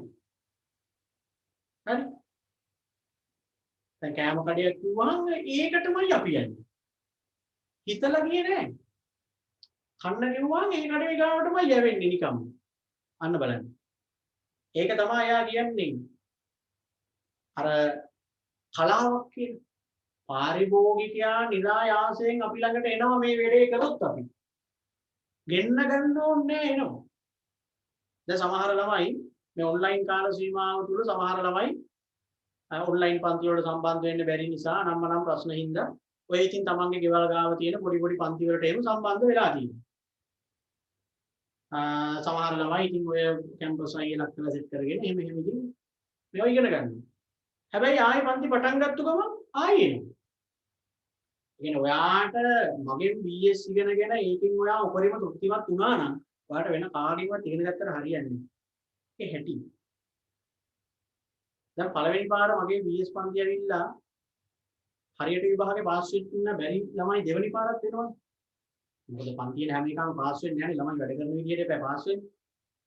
හරි? දැන් කෑම කඩයක් කිව්වහම ඒකටමයි අපි යන්නේ. හිතලා ගියේ නෑ. කන්න කිව්වහම ඒ කඩේ ගාවටමයි යවෙන්නේ නිකම්. අන්න බලන්න. ඒක තමයි එයා කියන්නේ. අර කලාවක් කියන පාරිභෝගිකයා නිරායාසයෙන් අපි ළඟට එනවා මේ වැඩේ කළොත් අපි. ගෙන්න ගන්න ඕනේ එනවා. දැන් සමහර ළමයි මේ ඔන්ලයින් කාල සීමාව තුල සමහර ළමයි ඔන්ලයින් පන්ති වලට සම්බන්ධ වෙන්න බැරි නිසා නම් ප්‍රශ්න හින්දා ඔය ඉතින් තමන්ගේ ගෙවල් ගාව තියෙන පොඩි පොඩි පන්ති වලට එහෙම සම්බන්ධ වෙලා තියෙනවා. සමහර ළමයි ඉතින් ඔය කැම්පස් වල ලක් කරලා සෙට් කරගෙන එහෙම ඉතින් මේවා ඉගෙන ගන්නවා. හැබැයි ආයෙ පන්ති පටන් ගත්ත ගමන් ආයෙ එනවා. කියන්නේ ඔයාට මගෙන් BS ඉගෙනගෙන ඒකෙන් ඔයා උපරිම තෘප්තිමත් වුණා නම් ඔයාට වෙන කාගෙන්වත් ඉගෙන ගත්තට හරියන්නේ නැහැ. ඒ හැටි. දැන් පළවෙනි පාර මගේ BS පන්ති ඇවිල්ලා හරියට විභාගේ පාස් වෙන්න බැරි ළමයි දෙවෙනි පාරත් එනවා. මොකද පන්තියේ හැම එකම පාස් වෙන්නේ නැහැ නේ ළමයි වැඩ කරන විදිහට එපා පාස් වෙන්න.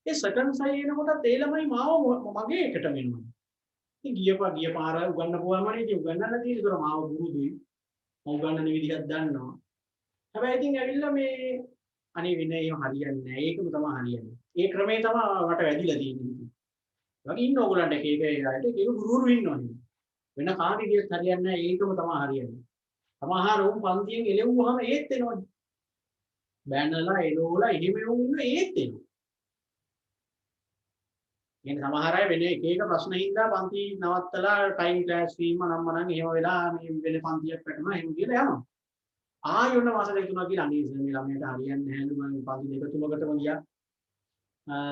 ඒ සෙකන්ඩ් සයි එනකොට ඒ ළමයි මාව මගේ එකට වෙනවා. ඉතින් ගිය පාර උගන්නපුවාමනේ ඉතින් උගන්නන්න තියෙන. ඒතර මාව ගුරුදුයි. මම උගන්නන විදිහක් දන්නවා. හැබැයි ඉතින් ඇවිල්ලා මේ අනේ වෙන ඒව හරියන්නේ නැහැ. ඒකම තමයි හරියන්නේ. ඒ ක්‍රමේ තමයි මට වැඩිලා තියෙන්නේ. වගේ ඉන්න ඕගොල්ලන්ට එක අයට ඒක ගුරුවරු ඉන්නවනේ. වෙන කාගේ කියත් හරියන්නේ නැහැ. ඒකම තමයි හරියන්නේ. සමහර උන් පන්තියෙන් එළෙව්වහම ඒත් එනවනේ. බෑනලා එළවලා එහෙම ඉන්න ඒත් එනවා. කියන්නේ සමහර අය වෙන එක ප්‍රශ්න හින්දා පන්ති නවත්තලා ටයිම් ක්ලෑෂ් වීම නම් එහෙම වෙලා මේ වෙන පන්තියක් වැටුණා එහෙම කියලා යනවා. ආයෙත් මාස දෙක තුනක් ගිහලා අනේ මේ ළමයට හරියන්නේ නැහැ නේද මම පන්ති දෙක තුනකටම ගියා.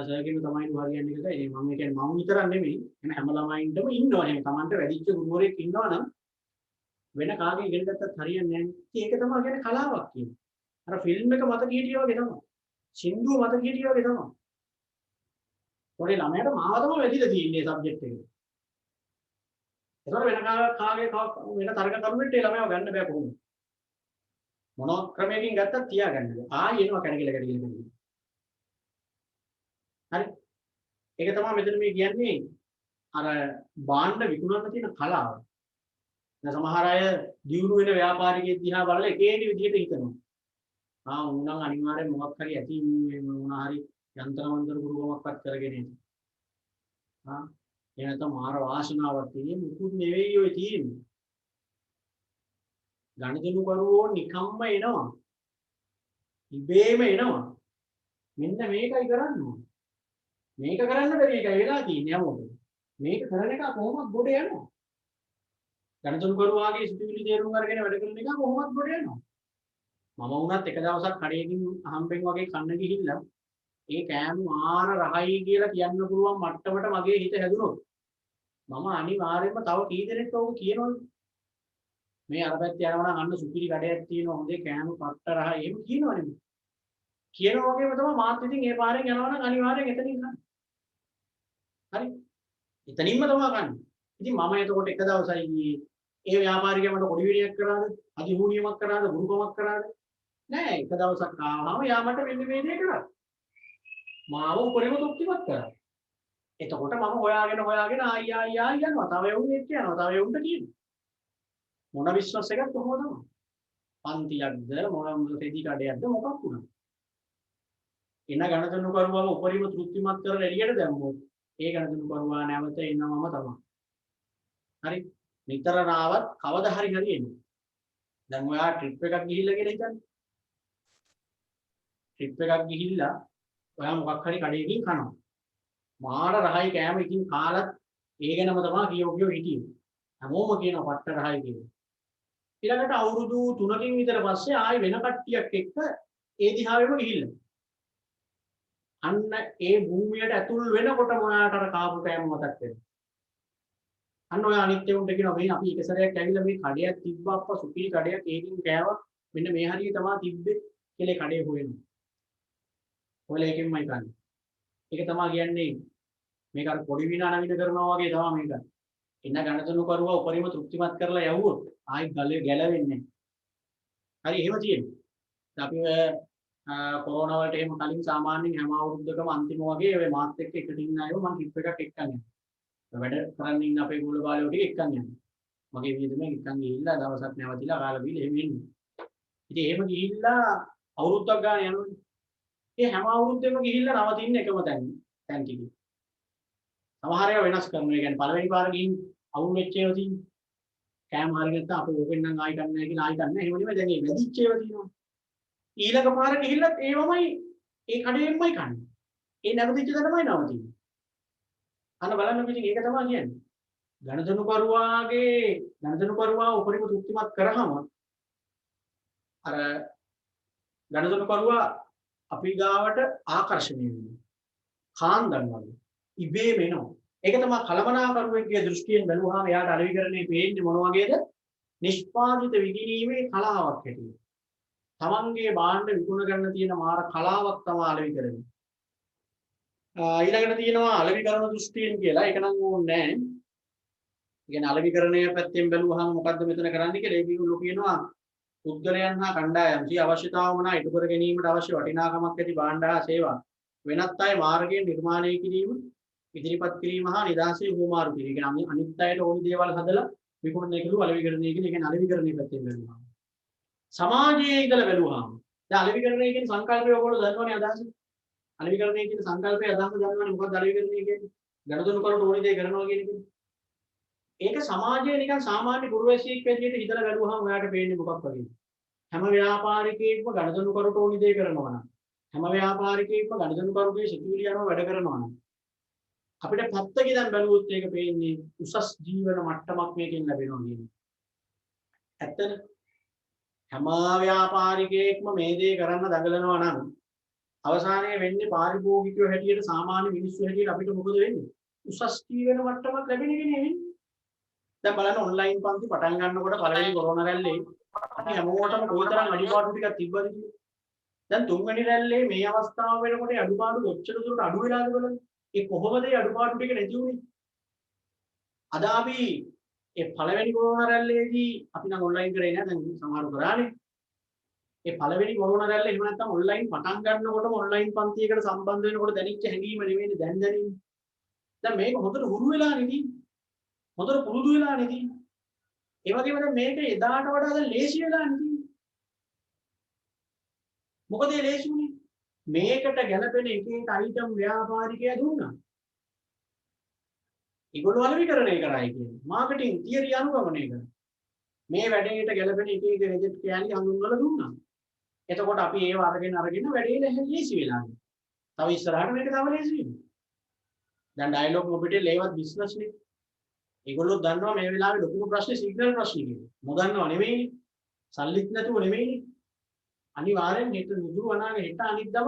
සර්කින් තමයි හරියන්නේ කියලා. ඒ මම කියන්නේ මම විතරක් නෙමෙයි එන හැම ළමයින්ටම ඉන්නවා. එහෙනම් Tamanට වැඩිච්ච ගුරුවරයෙක් ඉන්නවා නම් වෙන කාගේ ඉගෙන ගත්තත් හරියන්නේ නැහැ. ඒක තමයි කියන්නේ කලාවක් කියන්නේ. අර ෆිල්ම් එක මතක හිටියා වගේ තමයි. සින්දුව මතක හිටියා වගේ තමයි. පොඩි ළමයාට මාව තමයි වැදිලා තියෙන්නේ සබ්ජෙක්ට් එකේ. ඒතර වෙන කාගේ වෙන තරග කරුවෙට ඒ ළමයාව ගන්න බෑ කොහොමද? මොන ක්‍රමයකින් ගත්තත් තියාගන්න බෑ. ආයෙ එනවා කැඩගිල. හරි. ඒක තමයි මෙතන මේ කියන්නේ අර බාණ්ඩ විකුණන්න තියෙන කලාව. දැන් සමහර අය දියුණු වෙන ව්‍යාපාරිකයෙක් දිහා බලලා එක එක විදිහට හිතනවා. උනම් අනිවාර්යෙන් මොකක් හරි ඇති මොනවා හරි යන්ත්‍රමන්තර ගුරුකමක්වත් කරගෙන ඉන්නේ. එහෙනම් මාර වාසනාවක් තියෙන්නේ මුකුත් නෙවෙයි ඔය තියෙන්නේ. ගණිතනු කරුවෝ නිකම්ම එනවා. ඉබේම එනවා. මෙන්න මේකයි කරන්න ඕනේ. මේක කරන්න බැරි එකයි වෙලා තියෙන්නේ හැමෝටම. මේක කරන එක කොහොමද ගොඩ යනවා. ගණිතනු කරුවාගේ සිතුවිලි තේරුම් අරගෙන වැඩ කරන එක කොහොමද ගොඩ යනවා. මම වුණත් එක දවසක් කඩේකින් හම්බෙන් වගේ කන්න ගිහිල්ලා ඒ කෑම මාර රහයි කියලා කියන්න පුළුවන් මට්ටමට මගේ හිත හැදුනොත් මම අනිවාර්යයෙන්ම තව කී දෙනෙක්ට ඕක කියනවනේ. මේ අර පැත්තේ යනවා නම් අන්න සුපිරි කඩයක් තියෙනවා හොඳේ කෑම පට්ට රහයි එහෙම කියනවනේ. කියන වගේම තමයි මාත් ඉතින් ඒ පාරෙන් යනවා නම් අනිවාර්යෙන් එතනින් ගන්න. හරි. එතනින්ම තමයි ගන්න. ඉතින් මම එතකොට එක දවසයි ගියේ ඒ ව්‍යාපාරිකයා මට කොඩි විරියක් කරාද? අධිහූනියමක් කරාද? ගුරුකමක් කරාද? නෑ එක දවසක් ආවම යා මට මෙන්න මේ දේ කරා. මාව උපරිම තෘප්තිමත් කරා. එතකොට මම හොයාගෙන ආයි යනවා. තව එවුන් එක්ක යනවා. තව එවුන්ට කියනවා. මොන විශ්වාස එකක් කොහොමද? පන්තියක්ද මොනම රෙදි කඩයක්ද මොකක් වුණා. එන ගණදනු කරුවම උපරිම තෘප්තිමත් කරලා එළියට දැම්මොත් ඒ ගණදනු කරුවා නැවත එනවම තමයි. හරි. නිතර නාවත් කවදා හරි එන්නේ. දැන් ඔයා ට්‍රිප් එකක් ගිහිල්ලා කියලා හිතන්න. ට්‍රිප් එකක් ගිහිල්ලා ඔයා මොකක් හරි කඩේකින් කනවා. මාර රහයි කෑම ඉතින් කාලත් ඒ ගැනම තමයි කියෝ හිටියේ. හැමෝම කියනවා පට්ට රහයි කියලා. ඊළඟට අවුරුදු 3කින් විතර පස්සේ ආයෙ වෙන කට්ටියක් එක්ක ඒ දිහාවෙම ගිහිල්ලා. අන්න ඒ භූමියට ඇතුල් වෙනකොට මොයාට අර කාපු කෑම මතක් වෙනවා. අන්න ඔය අනිත් උන්ට කියනවා මේ අපි එක සැරයක් ඇවිල්ලා මේ කඩයක් තිබ්බා අප්පා සුපිරි කඩයක් ඒකින් කෑවා. මෙන්න මේ හරිය තමයි තිබ්බේ කියලා කඩේ හොයනවා. ඔයලා එකෙන්මයි කන්නේ. ඒක තමයි කියන්නේ මේක අර පොඩි විනා නවින කරනවා වගේ තමයි මේක. එන්න ගණදනු කරුවා උපරිම තෘප්තිමත් කරලා යවුවොත් ආයි ගැලවෙන්නේ නැහැ. හරි එහෙම තියෙනවා. අපි කොරෝනා වලට එහෙම කලින් සාමාන්‍යයෙන් හැම අවුරුද්දකම අන්තිම වගේ ඔය මාත් එක්ක එකට ඉන්න අයව මම ටිප් එකක් එක්කන් යනවා. වැඩ කරන් ඉන්න අපේ ගුල බාලයෝ ටික එක්කන් යනවා. මගේ වියදමෙන් එක්කන් ගිහිල්ලා දවසක් නැවතිලා කාලා බීලා එහෙම ඉන්නේ. ඉතින් එහෙම ගිහිල්ලා අවුරුද්දක් ගාන යනවනේ. ඒ හැම අවුරුද්දෙම ගිහිල්ලා නවතින්න එකම තැන ටික. සමහර ඒවා වෙනස් කරනවා. ඒ කියන්නේ පළවෙනි පාර ගිහින් අවුල් වෙච්ච ඒවා තියෙනවා. කෑම හරියට නැත්නම් අපි ඕකෙන් නම් ආයි ගන්න නැහැ කියලා ආයි ගන්න. එහෙම නෙමෙයි දැන් මේ වැඩිච්ච ඒවා තියෙනවා. ඊළඟ පාර ගිහිල්ලත් ඒවමයි ඒ කඩේෙන්මයි කන්නේ. ඒ නැවතිච්ච තැනමයි නවතින්නේ. අන්න බලන්නකො ඉතින් ඒක තමයි කියන්නේ. ගණදෙනුකරුවා උපරිම තෘප්තිමත් කරාම අර ගණදෙනුකරුවා අපි ගාවට ආකර්ෂණය වෙනවා. කාන්දන් වගේ. ඉබේම එනවා. ඒක තමයි කලමනාකරුවෙක්ගේ දෘෂ්ටියෙන් බැලුවාම එයාට අලෙවිකරණේ පේන්නේ මොන වගේද? නිෂ්පාදිත විකිණීමේ කලාවක් හැටියට. තමන්ගේ භාණ්ඩ විකුණ ගන්න තියෙන මාර කලාවක් තමයි අලෙවිකරණය. ඊළඟට තියෙනවා අලෙවිකරණ දෘෂ්ටියෙන් කියලා. ඒක නම් ඕනේ නැහැ. ඒ කියන්නේ අලෙවිකරණය පැත්තෙන් බැලුවාම මොකද්ද මෙතන කරන්නේ කියලා ඒගොල්ලෝ කියනවා පුද්ගලයන් හා කණ්ඩායම් සිය අවශ්‍යතාව වුණා ඉටු කර ගැනීමට අවශ්‍ය වටිනාකමක් ඇති භාණ්ඩ හා සේවා වෙනත් අය මාර්ගයෙන් නිර්මාණය කිරීම ඉදිරිපත් කිරීම හා නිදාසේ හුවමාරු කිරීම. ඒ කියන්නේ අනිත් අයට ඕනි දේවල් හදලා විකුණන එකලු අලෙවිකරණය කියන එක කියන්නේ අලෙවිකරණය පැත්තෙන් බැලුවාම. සමාජයේ ඉඳලා බැලුවාම දැන් අලෙවිකරණය කියන සංකල්පය ඔයගොල්ලෝ දන්නවනේ අදහස. අලෙවිකරණය කියන සංකල්පය අදහස දන්නවනේ මොකක්ද අලෙවිකරණය කියන්නේ? ගණදොනු කරට ඕනි දේ කරනවා කියන එක. ඒක සමාජයේ නිකන් සාමාන්‍ය පුරවැසියෙක් විදිහට හිතලා බැලුවාම ඔයාට පේන්නේ මොකක් වගේද? හැම ව්‍යාපාරිකයෙක්ම ගණදොනු කරට ඕනි දේ කරනවා නම් හැම ව්‍යාපාරිකයෙක්ම ගණදොනු කරුගේ සිතුවිලි යනවා වැඩ කරනවා නම් අපිට පැත්තකින් දැන් බැලුවොත් ඒක පේන්නේ උසස් ජීවන මට්ටමක් මේකෙන් ලැබෙනවා කියන්නේ. ඇත්තද? හැම ව්‍යාපාරිකයෙක්ම මේ දේ කරන්න දඟලනවා නම් අවසානයේ වෙන්නේ පාරිභෝගිකයෝ හැටියට සාමාන්‍ය මිනිස්සු හැටියට අපිට මොකද වෙන්නේ? උසස් ජීවන මට්ටමක් ලැබෙන එක නෙවෙයි. දැන් බලන්න ඔන්ලයින් පන්ති පටන් ගන්නකොට පළවෙනි කොරෝනා රැල්ලේ අපි හැමෝටම කොයිතරම් අඩුපාඩු ටිකක් තිබ්බද කියලා. දැන් තුන්වෙනි රැල්ලේ මේ අවස්ථාව වෙනකොට අඩුපාඩු කොච්චර දුරට අඩු වෙලාද බලන්න. ඒ කොහොමද මේ අඩුපාඩු ටික නැති වුනේ? අද අපි ඒ පළවෙනි කොරෝනා රැල්ලේදී අපි නම් ඔන්ලයින් කරේ නෑ දැන් සමහරව කරානේ. ඒ පළවෙනි කොරෝනා රැල්ලේ එහෙම නැත්නම් ඔන්ලයින් පටන් ගන්නකොටම ඔන්ලයින් පන්තියකට සම්බන්ධ වෙනකොට දැනෙච්ච හැඟීම නෙවෙයි දැන් දැනෙන්නේ. දැන් මේක හොඳට හුරු වෙලා නෙදී. හොඳට පුරුදු වෙලා නෙදී. ඒ වගේම දැන් මේක එදාට වඩා දැන් ලේසි වෙලා නෙදී. මොකද ඒ ලේසි උනේ? මේකට ගැළපෙන එක එක අයිටම් ව්‍යාපාරිකයා දුන්නා. ඒගොල්ලෝ අලෙවිකරණය කරයි කියන්නේ. මාකටිං තියරි අනුගමනය කරා. මේ වැඩේට ගැළපෙන එක එක රෙජෙක්ට් කෑලි හඳුන්වලා දුන්නා. එතකොට අපි ඒව අරගෙන වැඩේ ලේසි වෙලා ගියා. තව ඉස්සරහට මේක තව ලේසි වෙනවා. දැන් ඩයලොග් මොබිටෙල් ඒවත් බිස්නස් නේ. ඒගොල්ලෝ දන්නවා මේ වෙලාවේ ලොකුම ප්‍රශ්නේ සිග්නල් ප්‍රශ්නේ කියලා. මොදන්නව නෙමෙයිනේ. සල්ලිත් නැතුව නෙමෙයිනේ. අනිවාර්යෙන් හෙට නුදුරු වනාගේ හෙට අනිද්දාම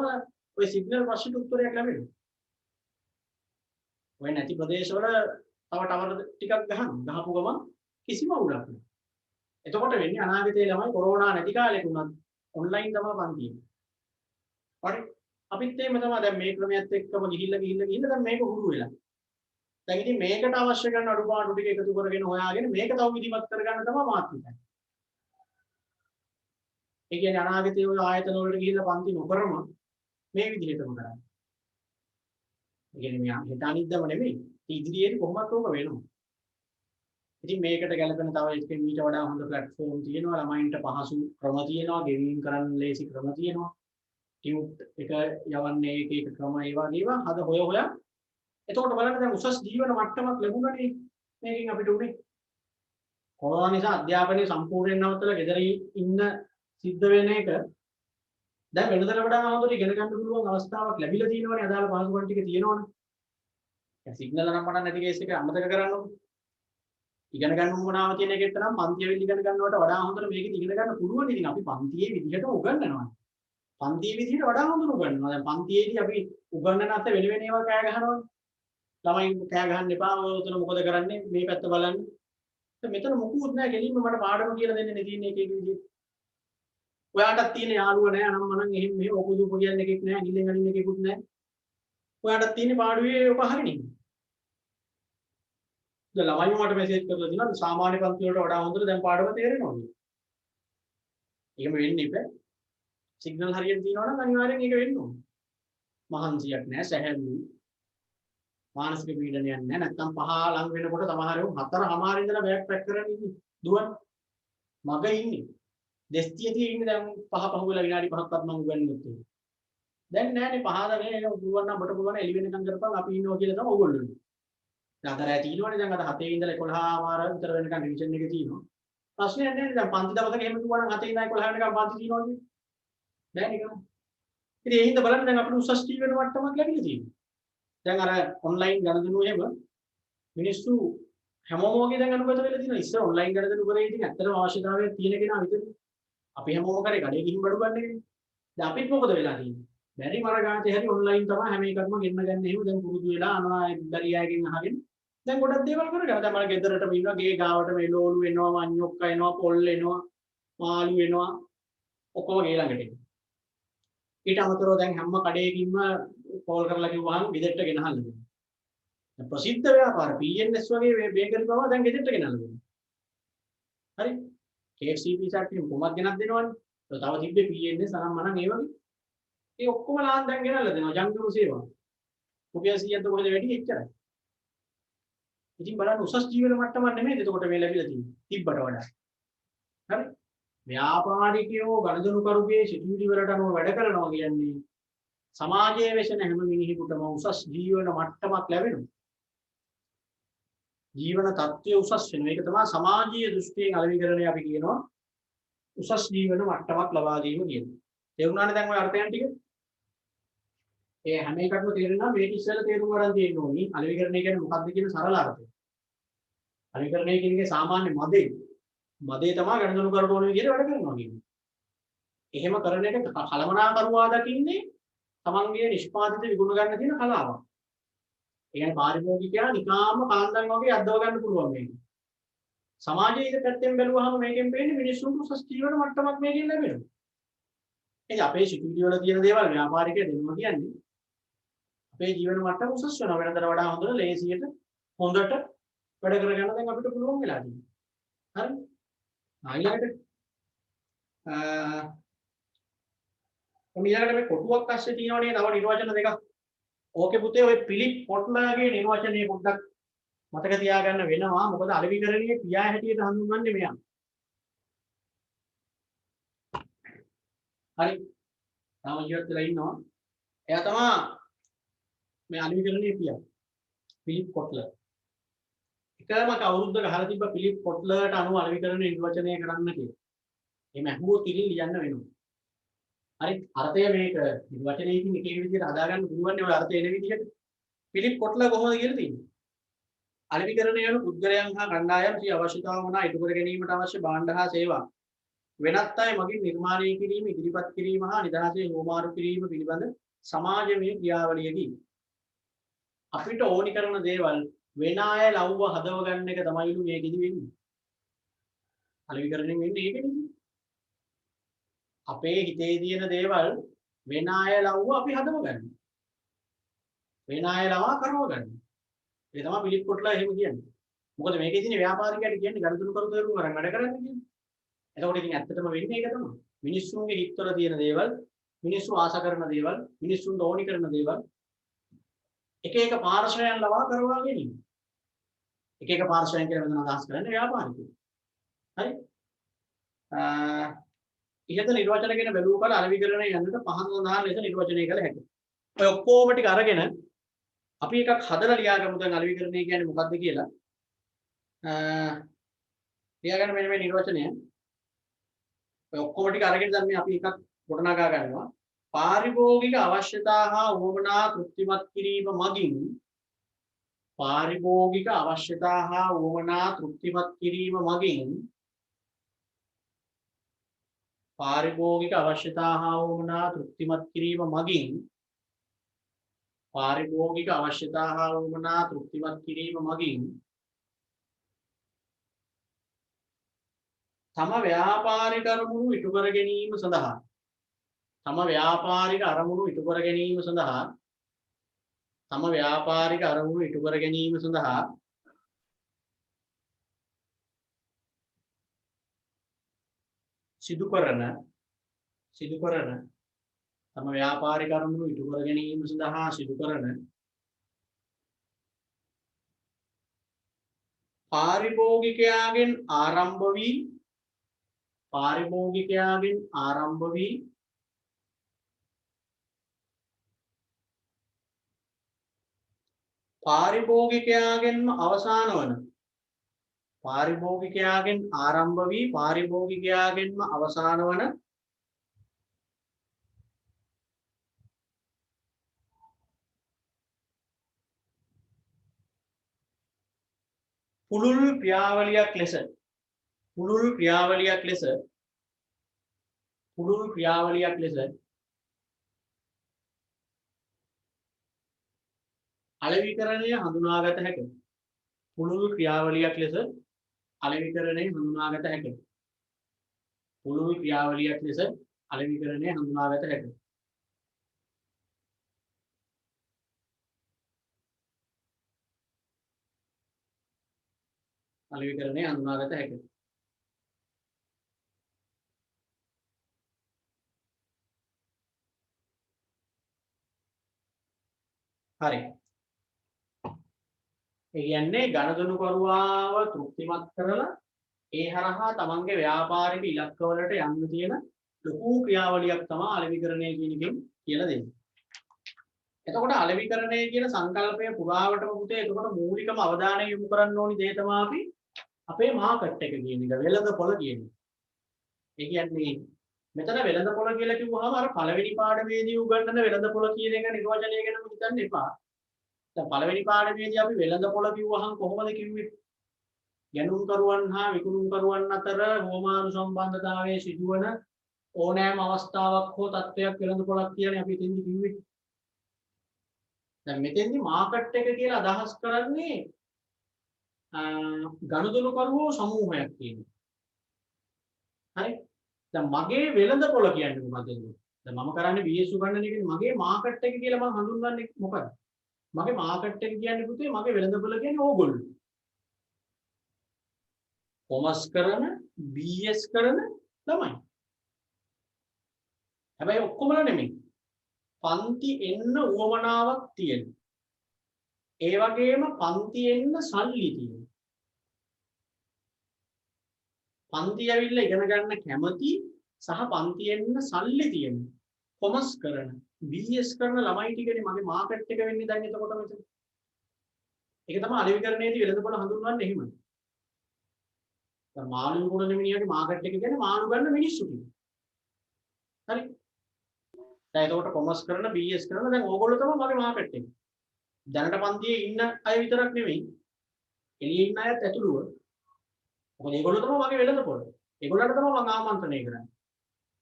ඔය සිග්නල් ප්‍රශ්නෙට උත්තරයක් ලැබෙනවා. ඔය නැති ප්‍රදේශවල තව ටවර් ටිකක් ගහපු ගමන් කිසිම අවුලක් නැහැ. එතකොට වෙන්නේ අනාගතයේ ළමයි කොරෝනා නැති කාලෙක උනත් ඔන්ලයින් තමයි පන්තියේ. හරි. අපිත් එහෙම තමයි දැන් මේ ක්‍රමයක් එක්කම ගිහිල්ලා දැන් මේක හුරු වෙලා. දැන් ඉතින් මේකට අවශ්‍ය කරන අඩුපාඩු ටික එකතු කරගෙන හොයාගෙන මේක තව විධිමත් කරගන්න තමයි මාත් හිතන්නේ. ඒ කියන්නේ අනාගතයේ ඔය ආයතන වලට ගිහිල්ලා පන්ති නොකරම මේ විදිහටම කරන්නේ. ඒ කියන්නේ මේ හෙට අනිද්දාම නෙමෙයි. ඉදිරියේදී කොහොමද ඕක වෙනවා. ඉතින් මේකට ගැලපෙන තව එකකින් ඊට වඩා හොඳ platform තියෙනවා. ළමයින්ට පහසු ක්‍රම තියෙනවා. ගෙවීම් කරන්න ලේසි ක්‍රම තියෙනවා. ටියුබ් එක යවන්නේ එක ක්‍රම ඒ වගේ ඒවා හද හොයා එතකොට බලන්න දැන් උසස් ජීවන මට්ටමක් ලැබුණානේ මේකෙන් අපිට උනේ. කොරෝනා නිසා අධ්‍යාපනය සම්පූර්ණයෙන් නවත්තලා ගෙදර ඉන්න සිද්ධ වෙන එක දැන් වෙනදට වඩා හොඳට ඉගෙන ගන්න පුළුවන් අවස්ථාවක් ලැබිලා තියෙනවනේ අදාළ පහසුකම් ටික තියෙනවනේ. දැන් සිග්නල් නම් පටන් නැති කේස් එක අමතක කරන්නකො. ඉගෙන ගන්න උවමනාව තියෙන එකෙත් නම් පන්තියේ ඉගෙන ගන්නවට වඩා හොඳට මේකෙත් ඉගෙන ගන්න පුළුවන්. ඉතින් අපි පන්තියේ විදිහට උගන්වනවා. පන්තියේ විදිහට වඩා හොඳට උගන්වනවා. දැන් පන්තියේදී අපි උගන්වන අත වෙන වෙන ඒවා කෑ ගහනවනේ. ළමයි කෑ ගහන්න එපා. ඔය උතන මොකද කරන්නේ? මේ පැත්ත බලන්න. මෙතන මොකුත් නැහැ. කෙලින්ම මට පාඩම කියලා දෙන්නේ නේ තියෙන එකේ විදිහට. ඔයාටත් තියෙන යාළුව නැහැ අනම් මනම් එහෙම මෙහෙම ඔකුදු කියන්නේ එකෙක් නැහැ. නිලෙන් අනින්න එකෙකුත් නැහැ. ඔයාටත් තියෙන පාඩුවේ ඔක හරිනේ. දැන් ළමයි මට මෙසේජ් කරලා දිනවා සාමාන්‍ය පන්ති වලට වඩා හොඳට දැන් පාඩම තේරෙනවා කියලා. එහෙම වෙන්නේ ඉබේ. සිග්නල් හරියට තියෙනවා නම් අනිවාර්යෙන් ඒක වෙන්න ඕනේ. මහන්සියක් නැහැ, සැහැල්ලු. මානසික පීඩනයක් නැහැ. නැත්තම් පහ ලඟ වෙනකොට සමහරව 4:00 ඉඳලා බෑග් පැක් කරගෙන ඉන්නේ. දුවන්. මග ඉන්නේ. දෙස්තියදී ඉන්නේ දැන් 5 පහුවෙලා විනාඩි 5ක්වත් මම උගන්වන්නේ. දැන් නෑනේ පහදනේ දුවන් නම් ඔබට පුළුවන් එළි වෙනකන් කරපන් අපි ඉන්නවා කියලා තමයි ඕගොල්ලෝ ඉන්නේ. දැන් අද රැ තියෙනවනේ දැන් අද 7 ඉඳලා 11:00 විතර වෙනකන් රිවිෂන් එක තියෙනවා. ප්‍රශ්නයක් නැහැ දැන් පන්ති දවසක එහෙම කිව්වනම් 7 ඉඳලා 11 වෙනකන් පන්ති තියෙනවා කියන්නේ. බෑනේ ඒක. ඉතින් ඒ හින්දා බලන්න දැන් අපිට උසස් ජීවන මට්ටමක් ලැබිලා තියෙනවා. දැන් අර ඔන්ලයින් ගණදෙනුව එහෙම මිනිස්සු හැමෝම වගේ දැන් අනුගත වෙලා තියෙනවා. ඉස්සර ඔන්ලයින් ගණදෙනු කරේ ඉතින් ඇත්තටම අවශ්‍යතාවය තියෙන කෙනා විතරයි. අපි හැමෝම කරේ කඩේ ගිහින් බඩු ගන්න එකනේ. දැන් අපිත් මොකද වෙලා තියෙන්නේ? බැරි මර ගාතේ හරි ඔන්ලයින් තමයි හැම එකක්ම ගෙන්න ගන්න එහෙම දැන් පුරුදු වෙලා අනවා බැරි අයගෙන් අහගෙන දැන් ගොඩක් දේවල් කරගන්න. දැන් මම ගෙදරටම ඉන්නවා ගේ ගාවට මෙලෝලු එනවා වඤ්ඤොක්ක එනවා පොල් එනවා මාළු එනවා ඔක්කොම ගේ ළඟට එනවා. ඊට අමතරව දැන් හැම කඩේකින්ම කෝල් කරලා කිව්වහම ගෙදරට ගෙනහල්ලා දෙනවා. දැන් ප්‍රසිද්ධ ව්‍යාපාර PNS වගේ බේකරි පවා දැන් ගෙදරට ගෙනල්ලා දෙනවා. හරි? KFC pizza එකකින් කොමක් ගෙනත් දෙනවනේ. තව තිබ්බේ PNS අනම් මනම් ඒ වගේ. ඒ ඔක්කොම ලාන් දැන් ගෙනල්ලා දෙනවා ජංගම සේවා. රුපියල් 100ක්ද කොහෙද වැඩි එච්චරයි. ඉතින් බලන්න උසස් ජීවන මට්ටමක් නෙමෙයි එතකොට මේ ලැබිලා තියෙන්නේ. තිබ්බට වඩා. හරි? ව්‍යාපාරිකයෝ ගණදෙනු කරුගේ සිටිවිලි වලට අනුව වැඩ කරනවා කියන්නේ සමාජයේ වෙසෙන හැම මිනිහෙකුටම උසස් ජීවන මට්ටමක් ලැබෙනවා. ජීවන තත්ත්වය උසස් වෙනවා. ඒක තමයි සමාජීය දෘෂ්ටියෙන් අලෙවිකරණය අපි කියනවා උසස් ජීවන මට්ටමක් ලබා දීම කියන්නේ. තේරුණානේ දැන් ওই අර්ථයන් ටික? ඒ හැම එකක්ම තේරෙනවා මේක ඉස්සෙල්ලා තේරුම් ගන්න තියෙන්න ඕනි. අලෙවිකරණය කියන්නේ මොකක්ද කියන සරල අර්ථය. අලෙවිකරණය කියන්නේ සාමාන්‍ය මදේ. මදේ තමයි ගණදෙනු කරන ඕන විදිහට වැඩ කරනවා කියන්නේ. එහෙම කරන එක කලමනාකරුවා දකින්නේ තමන්ගේ නිෂ්පාදිත විගුණ ගන්න තියෙන කලාවක්. ඒ කියන්නේ පාරිභෝගිකයා නිකාම කාන්දන් වගේ අද්දව ගන්න පුළුවන් මේක. සමාජයේ ඉත පැත්තෙන් බැලුවාම මේකෙන් පේන්නේ මිනිස්සුන්ට උසස් ජීවන මට්ටමක් මේකෙන් ලැබෙනවා. එනිසා අපේ සිතුවිලි වල තියෙන දේවල් ව්‍යාපාරිකය දෙන්නවා කියන්නේ අපේ ජීවන මට්ටම උසස් වෙනවා. වෙනදට වඩා හොඳට ලේසියට හොඳට වැඩ කරගන්න දැන් අපිට පුළුවන් වෙලා තියෙනවා. හරි? ඊළඟට ඊළඟට මේ කොටුවක් අස්සේ තියෙනවනේ තව නිර්වචන දෙකක්. ඕකේ පුතේ ඔය පිලිප් පොට්ලර්ගේ නිර්වචනය පොඩ්ඩක් මතක තියාගන්න වෙනවා. මොකද අලෙවිකරණයේ ක්‍රියා හැටියට හඳුන්වන්නේ මෙයා. හරි. තාම ජීවත් වෙලා ඉන්නවා. එයා තමයි මේ අලෙවිකරණයේ පියා. පිලිප් පොට්ලර්. එකම අවුරුද්දක අහලා තිබ්බ පිලිප් පොට්ලර්ට අනුව අලෙවිකරණය නිර්වචනය කරන්න කියලා. එහෙම අහුවොත් ඉතින් ලියන්න වෙනවා. හරි අර්ථය මේක නිර්වචනයකින් එක එක විදිහට හදාගන්න පුළුවන් නේ ඔය අර්ථය එන විදිහට. පිලිප් පොට්ලර් කොහොමද කියලා තියෙන්නේ? අලෙවිකරණය යන පුද්ගලයන් හා කණ්ඩායම් සිය අවශ්‍යතාව වුණා ඉටු කර ගැනීමට අවශ්‍ය භාණ්ඩ හා සේවා වෙනත් අය මගින් නිර්මාණය කිරීම, ඉදිරිපත් කිරීම හා නිදහසේ හෝමාරු කිරීම පිළිබඳ සමාජමය ක්‍රියාවලියකි. අපිට ඕනි කරන දේවල් වෙන අය ලව්ව හදව ගන්න එක තමයිලු මේකෙදි වෙන්නේ. අලෙවිකරණයෙන් වෙන්නේ ඒකනේ. අපේ හිතේ තියෙන දේවල් වෙන අය ලව්ව අපි හදව ගන්න. වෙන අය ලවා කරව ගන්න. ඒ තමයි පිලිප් පොට්ලර් එහෙම කියන්නේ. මොකද මේකේ තියෙන ව්‍යාපාරිකයට කියන්නේ ගණතුණු කරු තේරුම් ගන්න වැඩ කරන්නේ කියන්නේ. එතකොට ඉතින් ඇත්තටම වෙන්නේ ඒක තමයි. මිනිස්සුන්ගේ හිතවල තියෙන දේවල්, මිනිස්සු ආශා කරන දේවල්, මිනිස්සුන්ට ඕනි කරන දේවල් එක එක පාර්ශවයන් ලවා කරවා ගැනීම. එක එක පාර්ශවයන් කියලා වෙන අදහස් කරන්නේ ව්‍යාපාරිකයෝ. හරි? ඉහත නිර්වචන ගැන බැලුව කල අලෙවිකරණය යන්නට පහත සඳහන් ලෙස නිර්වචනය කළ හැකියි. ඔය ඔක්කොම ටික අරගෙන අපි එකක් හදලා ලියාගමු දැන් අලෙවිකරණය කියන්නේ මොකක්ද කියලා. ලියාගන්න මෙන්න මේ නිර්වචනය. ඔය ඔක්කොම ටික අරගෙන දැන් මේ අපි එකක් ගොඩනගා ගන්නවා. පාරිභෝගික අවශ්‍යතා හා උවමනා තෘප්තිමත් කිරීම මගින් පාරිභෝගික අවශ්‍යතා හා උවමනා තෘප්තිමත් කිරීම මගින් පාරිභෝගික අවශ්‍යතා හා උවමනා තෘප්තිමත් කිරීම මගින් පාරිභෝගික අවශ්‍යතා හා උවමනා තෘප්තිමත් කිරීම මගින් තම ව්‍යාපාරික අරමුණු ඉටු කර ගැනීම සඳහා තම ව්‍යාපාරික අරමුණු ඉටු කර ගැනීම සඳහා තම ව්‍යාපාරික අරමුණු ඉටු කර ගැනීම සඳහා සිදු කරන තම ව්‍යාපාරික අරමුණු ඉටු කර ගැනීම සඳහා සිදු කරන පාරිභෝගිකයාගෙන් ආරම්භ වී පාරිභෝගිකයාගෙන්ම අවසාන වන පාරිභෝගිකයාගෙන් ආරම්භ වී පාරිභෝගිකයාගෙන්ම අවසාන වන පුළුල් ක්‍රියාවලියක් ලෙස පුළුල් ක්‍රියාවලියක් ලෙස පුළුල් ක්‍රියාවලියක් ලෙස අලෙවිකරණය හඳුනාගත හැකිය. පුළුල් ක්‍රියාවලියක් ලෙස අලෙවිකරණය හඳුනාගත හැකිය. පුළුල් ක්‍රියාවලියක් ලෙස අලෙවිකරණය හඳුනාගත හැකිය. අලෙවිකරණය හඳුනාගත හැකිය. හරි. ඒ කියන්නේ ගණදෙනු කරුවාව තෘප්තිමත් කරලා ඒ හරහා තමන්ගේ ව්‍යාපාරික ඉලක්කවලට යන්න තියෙන ලොකු ක්‍රියාවලියක් තමයි අලෙවිකරණය කියන එකෙන් කියලා දෙන්නේ. එතකොට අලෙවිකරණය කියන සංකල්පය පුරාවටම පුතේ එතකොට මූලිකම අවධානය යොමු කරන්න ඕනි දේ තමයි අපි අපේ මාකට් එක කියන එක වෙළඳපොළ කියන්නේ. ඒ කියන්නේ මෙතන වෙළඳපොළ කියලා කිව්වහම අර පළවෙනි පාඩමේදී උගන්වන වෙළඳපොළ කියන එක නිර්වචනය ගැනම හිතන්න එපා. දැන් පළවෙනි පාඩමේදී අපි වෙළඳපොළ කිව්වහම කොහොමද කිව්වේ? ගැනුම්කරුවන් හා විකුණුම්කරුවන් අතර හෝමාරු සම්බන්ධතාවයේ සිදුවන ඕනෑම අවස්ථාවක් හෝ තත්ත්වයක් වෙළඳපොළක් කියන්නේ අපි ඉතින්දි කිව්වේ. දැන් මෙතෙන්දි මාකට් එක කියලා අදහස් කරන්නේ ගනුදෙනුකරුවෝ සමූහයක් කියන්නේ. හරි? දැන් මගේ වෙළඳපොළ කියන්නේ මොකක්ද? දැන් මම කරන්නේ BS උගන්නන එකනේ මගේ මාකට් එක කියලා මම හඳුන්වන්නේ මොකක්ද? මගේ මාකට් එක කියන්නේ පුතේ මගේ වෙළඳපොළ කියන්නේ ඕගොල්ලෝ. කොමර්ස් කරන BS කරන ළමයි. හැබැයි ඔක්කොමලා නෙමෙයි. පන්ති එන්න උවමනාවක් තියෙන. ඒ වගේම පන්ති එන්න සල්ලි තියෙන. පන්ති ඇවිල්ලා ඉගෙන ගන්න කැමති සහ පන්ති එන්න සල්ලි තියෙන. කොමර්ස් කරන BS කරන ළමයි ටිකනේ මගේ මාකට් එක වෙන්නේ දැන් එතකොට මෙතන. ඒක තමයි අලෙවිකරණයේදී වෙළඳපොළ හඳුන්වන්නේ එහෙමයි. දැන් මාළු විකුණන මිනිහගේ මාකට් එක කියන්නේ මාළු ගන්න මිනිස්සු ටික. හරි. දැන් එතකොට කොමර්ස් කරන BS කරන දැන් ඕගොල්ලෝ තමයි මගේ මාකට් එක. දැනට පන්තියේ ඉන්න අය විතරක් නෙමෙයි එළියේ ඉන්න අයත් ඇතුළුව. මොකද ඒගොල්ලෝ තමයි මගේ වෙළඳපොළ. ඒගොල්ලන්ට තමයි මම ආමන්ත්‍රණය කරන්නේ.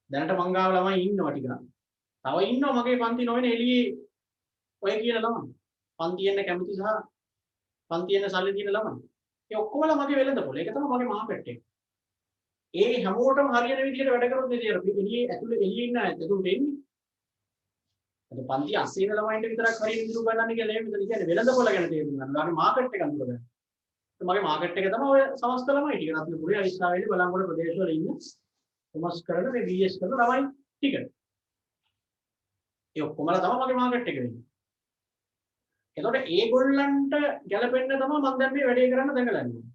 දැනට මං ගාව ළමයි ඉන්නවා ටික. තව ඉන්නවා මගේ පන්ති නොවන එළියේ ඔය කියන ළමයි. පන්ති එන්න කැමති සහ පන්ති එන්න සල්ලි තියෙන ළමයි. ඒ ඔක්කොමලා මගේ වෙළඳපොළ. ඒක තමයි මගේ මාකට් එක. ඒ හැමෝටම හරියන විදිහට වැඩ කරොත් නේද එළියේ ඇතුළේ එළියේ ඉන්න අයත් එතකොට එන්නේ. අද පන්ති 80 වෙනි ළමයින්ට විතරක් හරියට විදුරු ගන්නන්න කියලා එහෙම මෙතන කියන්නේ වෙළඳපොළ ගැන තේරුම් ගන්න. ළමයි මාකට් එක අඳුර ගන්න. මගේ මාකට් එක තමයි ඔය සමස්ත ළමයි ටික. රත්නපුරේ අයිස්රායලේ බලංගොඩ ප්‍රදේශවල ඉන්න කොමර්ස් කරන මේ BS කරන ළමයි ටික. ඒ ඔක්කොමලා තමයි මගේ මාකට් එක වෙන්නේ. එතකොට ඒගොල්ලන්ට ගැලපෙන්න තමයි මම දැන් මේ වැඩේ කරන්න දැඟලන්නේ.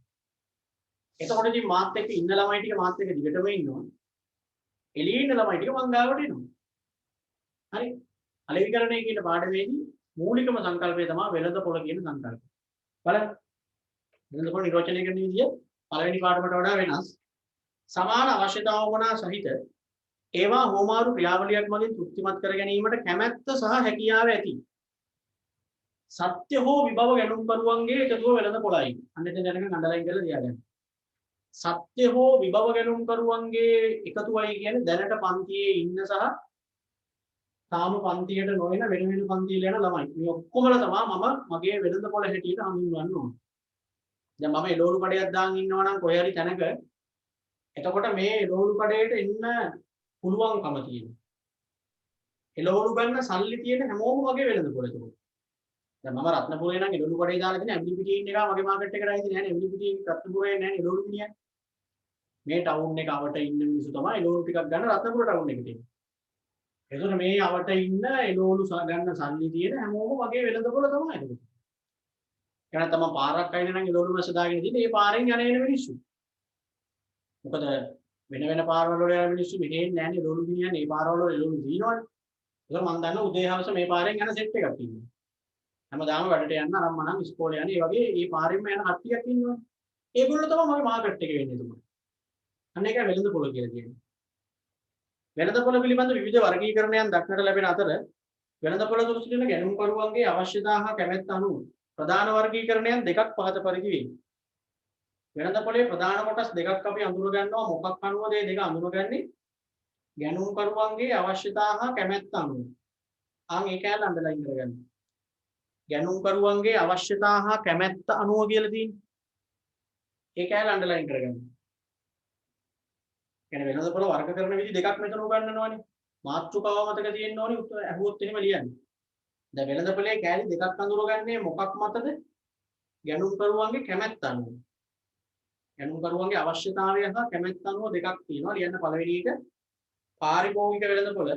එතකොට ඉතින් මාත් එක්ක ඉන්න ළමයි ටික මාත් එක්ක දිගටම ඉන්නවා. එළියේ ඉන්න ළමයි ටික මං ගාවට එනවා. හරි. අලෙවිකරණය කියන පාඩමේදී මූලිකම සංකල්පය තමයි වෙළඳපොළ කියන සංකල්පය. බලන්න. වෙළඳපොළ නිර්වචනය කරන විදිය පළවෙනි පාඩමට වඩා වෙනස්. සමාන අවශ්‍යතාව වුණා සහිත ඒවා හෝමාරු ක්‍රියාවලියක් මගින් තෘප්තිමත් කර ගැනීමට කැමැත්ත සහ හැකියාව ඇති. සත්‍ය හෝ විභව ගැනුම්කරුවන්ගේ එකතුව වෙළඳපොළයි. අන්න එතන දැනගන්න අන්ඩර්ලයින් කරලා තියාගන්න. සත්‍ය හෝ විභව ගැනුම්කරුවන්ගේ එකතුවයි කියන්නේ දැනට පන්තියේ ඉන්න සහ තාම පන්තියට නොවන වෙන වෙන පන්තිවල යන ළමයි. මේ ඔක්කොමලා තමයි මම මගේ වෙළඳපොළ හැටියට හඳුන්වන්න ඕනේ. දැන් මම එළවලු කඩයක් දාන් ඉන්නවා නම් කොහේ හරි තැනක එතකොට මේ එළවලු කඩේට එන්න පුළුවන්කම තියෙනවා. එළවලු ගන්න සල්ලි තියෙන හැමෝම මගේ වෙළඳපොළ ඒක. දැන් මම රත්නපුරේ නම් එළවලු කඩේ දාලා තියෙන ඇඹිලි පිටියේ ඉන්න එක මගේ මාකට් එකට ආයිද නැහැ නේ. ඇඹිලි පිටියේ රත්නපුරේ නැහැ එළවලු මිනිහා. මේ ටවුන් එක අවට ඉන්න මිනිස්සු තමයි එළවලු ටිකක් ගන්න රත්නපුර ටවුන් එකට එන්නේ. එතකොට මේ අවට ඉන්න එළවලු ගන්න සල්ලි තියෙන හැමෝම වගේ වෙළඳපොළ තමයි ඒක. එහෙනම් තමයි පාරක් අයින නම් එළවලු මැස්ස දාගෙන ඉන්නේ මේ පාරෙන් යන එන මිනිස්සු. මොකද වෙන වෙන පාරවල වල යන මිනිස්සු මෙහෙන් නැන්නේ එළවලු ගෙනියන්නේ මේ පාරවල වල එළවලු දිනවනේ. ඒක මම දන්නවා උදේ හවස මේ පාරෙන් යන සෙට් එකක් ඉන්නවා. හැමදාම වැඩට යන්න අරම්මනම් ඉස්කෝලේ යන්නේ ඒ වගේ මේ පාරෙන්ම යන කට්ටියක් ඉන්නවා. ඒගොල්ලෝ තමයි මගේ මාකට් එකේ වෙන්නේ එතකොට. අන්න ඒකයි වෙළඳපොළ කියලා කියන්නේ. වෙළඳපොළ පිළිබඳ විවිධ වර්ගීකරණයන් දක්නට ලැබෙන අතර වෙළඳපොළ තුළ සිටින ගැනුම්කරුවන්ගේ අවශ්‍යතා හා කැමැත්ත අනුව ප්‍රධාන වර්ගීකරණයන් දෙකක් පහත පරිදි වේ. වෙළඳපොලේ ප්‍රධාන කොටස් දෙකක් අපි අඳුර ගන්නවා. මොකක් අනුවද මේ දෙක අඳුරගන්නේ? ගැනුම්කරුවන්ගේ අවශ්‍යතා හා කැමැත්ත අනුව. ඒ කැලේ අඳලා ඉඳලා ගන්න. ගැනුම්කරුවන්ගේ අවශ්‍යතා හා කැමැත්ත අනුව කියලා තියෙන්නේ. ඒ කැලේ අඳලා කරගන්න. කියන්නේ වෙළඳපොළ වර්ග කරන විදි දෙකක් මෙතන උගන්වනවානේ. මාතෘකාව මතක තියෙන්න ඕනේ උත්තර අහුවොත් එහෙම ලියන්න. දැන් වෙළඳපොලේ කැලේ දෙකක් අඳුරගන්නේ මොකක් මතද? ගැනුම්කරුවන්ගේ කැමැත්ත අනුව. ගැනුම්කරුවන්ගේ අවශ්‍යතාවය හා කැමැත්ත අනුව දෙකක් තියෙනවා. ලියන්න පළවෙනි එක පාරිභෝගික වෙළඳපොළ.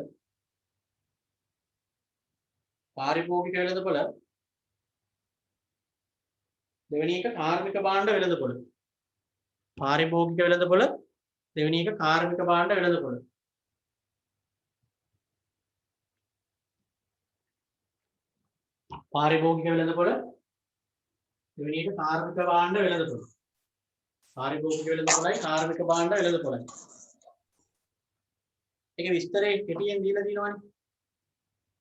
පාරිභෝගික වෙළඳපොළ. දෙවෙනි එක කාර්මික භාණ්ඩ වෙළඳපොළ. පාරිභෝගික වෙළඳපොළ. දෙවෙනි එක කාර්මික භාණ්ඩ වෙළඳපොළ. පාරිභෝගික වෙළඳපොළ. දෙවෙනි එක කාර්මික භාණ්ඩ වෙළඳපොළ. පාරිභෝගික වෙළඳපොළයි කාර්මික භාණ්ඩ වෙළඳපොළයි. ඒකේ විස්තරේ කෙටියෙන් දීලා තියෙනවානේ.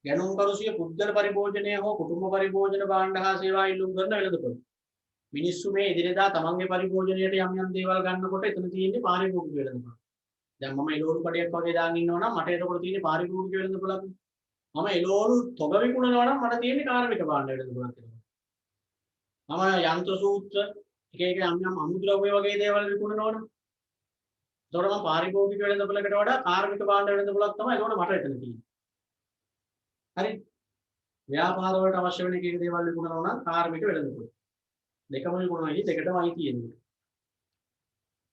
ගැනුම්කරුසිය පුද්ගල පරිභෝජනය හෝ කුටුම්බ පරිභෝජන භාණ්ඩ හා සේවා ඉල්ලුම් කරන වෙළඳපොළ. මිනිස්සු මේ එදිනෙදා තමන්ගේ පරිභෝජනයට යම් දේවල් ගන්නකොට එතන තියෙන්නේ පාරිභෝගික වෙළඳපොළ. දැන් මම එළවලු කඩයක් වගේ දාගෙන ඉන්නවා නම් මට එතකොට තියෙන්නේ පාරිභෝගික වෙළඳපොළක්. මම එළවලු තොග විකුණනවා නම් මට තියෙන්නේ කාර්මික භාණ්ඩ වෙළඳපොළක් කියලා. මම යන්ත්‍ර සූත්‍ර එක යම් අමුද්‍රව්‍ය වගේ දේවල් විකුණනවා නම් එතකොට මම පාරිභෝගික වෙළඳපොළකට වඩා කාර්මික භාණ්ඩ වෙළඳපොළක් තමයි එතකොට මට එතන තියෙන්නේ. හරි. ව්‍යාපාර වලට අවශ්‍ය වෙන කීක දේවල් විකුණනවා නම් කාර්මික වෙළඳපොළ. දෙකම විකුණනවා ඉතින් දෙකටමයි තියෙන්නේ.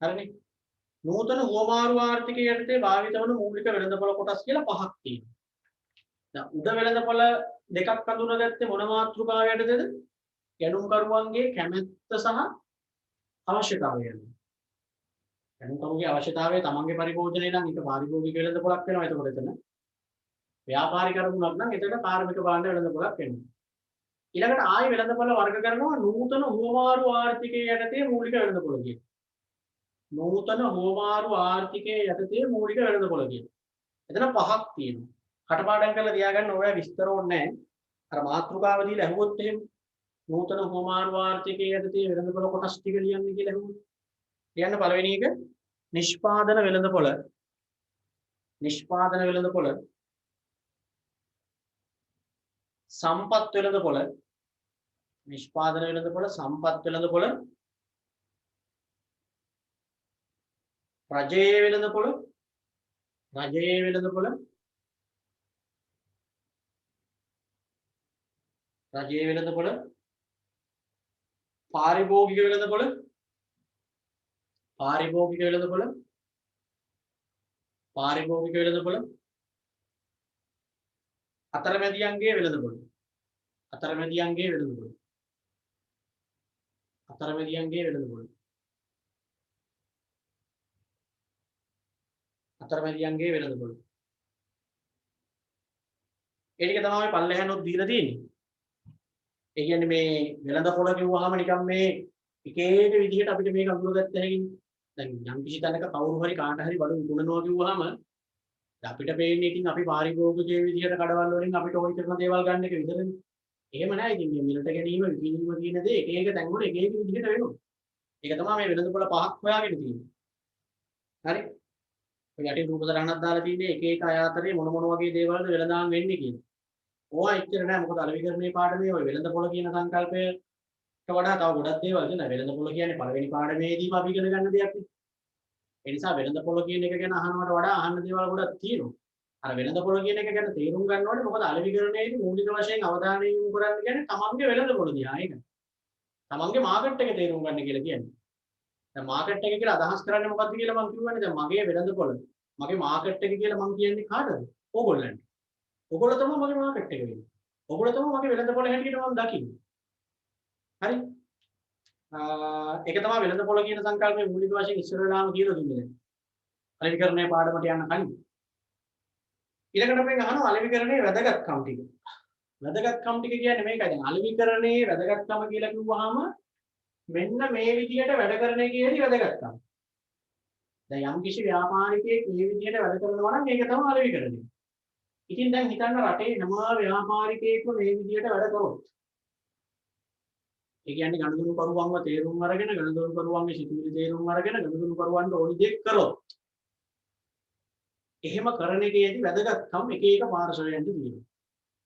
හරිනේ. නූතන හුවමාරු ආර්ථිකය යටතේ භාවිත වන මූලික වෙළඳපොළ කොටස් කියලා පහක් තියෙනවා. දැන් උඩ වෙළඳපොළ දෙකක් අඳුනගත්තේ මොන මාතෘකාව යටතේද? ගැනුම්කරුවන්ගේ කැමැත්ත සහ අවශ්‍යතාවය යන. ගැනුම්කරුවන්ගේ අවශ්‍යතාවය තමන්ගේ පරිභෝජනය නම් ඒක පාරිභෝගික වෙළඳපොළක් වෙනවා. එතකොට එතන ව්‍යාපාරික අරමුණක් නම් එතන කාර්මික භාණ්ඩ වෙළඳපොළක් වෙනවා. ඊළඟට ආයෙ වෙළඳපොළ වර්ග කරනවා නූතන හුවමාරු ආර්ථිකයේ යටතේ මූලික වෙළඳපොළ කියන. නූතන හුවමාරු ආර්ථිකයේ යටතේ මූලික වෙළඳපොළ කියන. එතන පහක් තියෙනවා. කටපාඩම් කරලා තියාගන්න ඔය විස්තර ඕනේ නැහැ. අර මාතෘකාව දීලා අහුවොත් එහෙම නූතන හුවමාරු ආර්ථිකයේ යටතේ වෙළඳපොළ කොටස් ටික ලියන්න කියලා අහුවොත්. ලියන්න පළවෙනි එක නිෂ්පාදන වෙළඳපොළ. නිෂ්පාදන වෙළඳපොළ. සම්පත් වෙළඳපොළ. නිෂ්පාදන වෙළඳපොළ සම්පත් වෙළඳපොළ. රජයේ වෙළඳපොළ. රජයේ වෙළඳපොළ. රජයේ වෙළඳපොළ. පාරිභෝගික වෙළඳපොළ. පාරිභෝගික වෙළඳපොළ. පාරිභෝගික වෙළඳපොළ. අතරමැදියන්ගේ වෙළඳපොළ. අතරමැදියන්ගේ වෙළඳපොළ. අතරමැදියන්ගේ වෙළඳපොළ. අතරමැදියන්ගේ වෙළඳපොළ. ඒ ටික තමයි පල්ලෙහානොත් දීලා තියෙන්නේ. ඒ කියන්නේ මේ වෙළඳපොළ කිව්වහම නිකන් මේ එක එක විදිහට අපිට මේක අඳුරගත්ත හැකිනේ. දැන් යම් කිසි තැනක කවුරු හරි කාට හරි බඩු විකුණනවා කිව්වහම අපිට පේන්නේ ඉතින් අපි පාරිභෝගිකයේ විදිහට කඩවල් වලින් අපිට ඕන කරන දේවල් ගන්න එක විතරනේ. එහෙම නෑ ඉතින් මේ මිලට ගැනීම විකිණීම කියන දේ එක එක තැන් වල එක එක විදිහට වෙනවා. ඒක තමයි මේ වෙළඳපොළ පහක් හොයාගෙන තියෙන්නේ. හරි. ඔය යටින් රූප සටහනක් දාලා තියෙන්නේ එක එක අය අතරේ මොන මොන වගේ දේවල්ද වෙළඳාම් වෙන්නේ කියන. ඕවා එච්චර නෑ මොකද අලෙවිකරණයේ පාඩමේ ඔය වෙළඳපොළ කියන සංකල්පයට වඩා තව ගොඩක් දේවල් තියෙනවා. වෙළඳපොළ කියන්නේ පළවෙනි පාඩමේදීම අපි ඉගෙන ගන්න දෙයක් නේ. ඒ නිසා වෙළඳපොළ කියන එක ගැන අහනවට වඩා අහන්න දේවල් ගොඩක් තියෙනවා. අර වෙළඳපොළ කියන එක ගැන තේරුම් ගන්න ඕනේ මොකද අලෙවිකරණයේදී මූලික වශයෙන් අවධානය යොමු කරන්න කියන්නේ තමන්ගේ වෙළඳපොළ දිහා ඒක. තමන්ගේ මාකට් එක තේරුම් ගන්න කියලා කියන්නේ. දැන් මාකට් එක කියලා අදහස් කරන්නේ මොකක්ද කියලා මම කිව්වනේ දැන් මගේ වෙළඳපොළ මගේ මාකට් එක කියලා මම කියන්නේ කාටද? ඕගොල්ලන්ට. ඕගොල්ලෝ තමයි මගේ මාකට් එක වෙන්නේ. ඕගොල්ලෝ තමයි මගේ වෙළඳපොළ හැටියට මම දකින්නේ. හරි? ඒක තමයි වෙළඳපොළ කියන සංකල්පයේ මූලික වශයෙන් ඉස්සර වෙලාම කියලා දුන්නේ දැන්. අලෙවිකරණයේ පාඩමට යන්න කලින්. ඊළඟට අපි අහනවා අලෙවිකරණයේ වැදගත්කම් ටික. වැදගත්කම් ටික කියන්නේ මේකයි. දැන් අලෙවිකරණයේ වැදගත්කම කියලා කිව්වහම මෙන්න මේ විදිහට වැඩ කරන එකේදී වැදගත්කම. දැන් යම් කිසි ව්‍යාපාරිකයෙක් මේ විදිහට වැඩ කරනවා නම් ඒක තමයි අලෙවිකරණය. ඉතින් දැන් හිතන්න රටේ හැම ව්‍යාපාරිකයෙක්ම මේ විදිහට වැඩ කරොත් ඒ කියන්නේ ගණදුණු කරුවන්ව තේරුම් අරගෙන ගණදුණු කරුවන්ගේ සිතුවිලි තේරුම් අරගෙන ගණදුණු කරුවන්ට ඕනි දේ කරොත් එහෙම කරන එකේදී වැදගත්කම් එක එක පාර්ශවයන්ට තියෙනවා.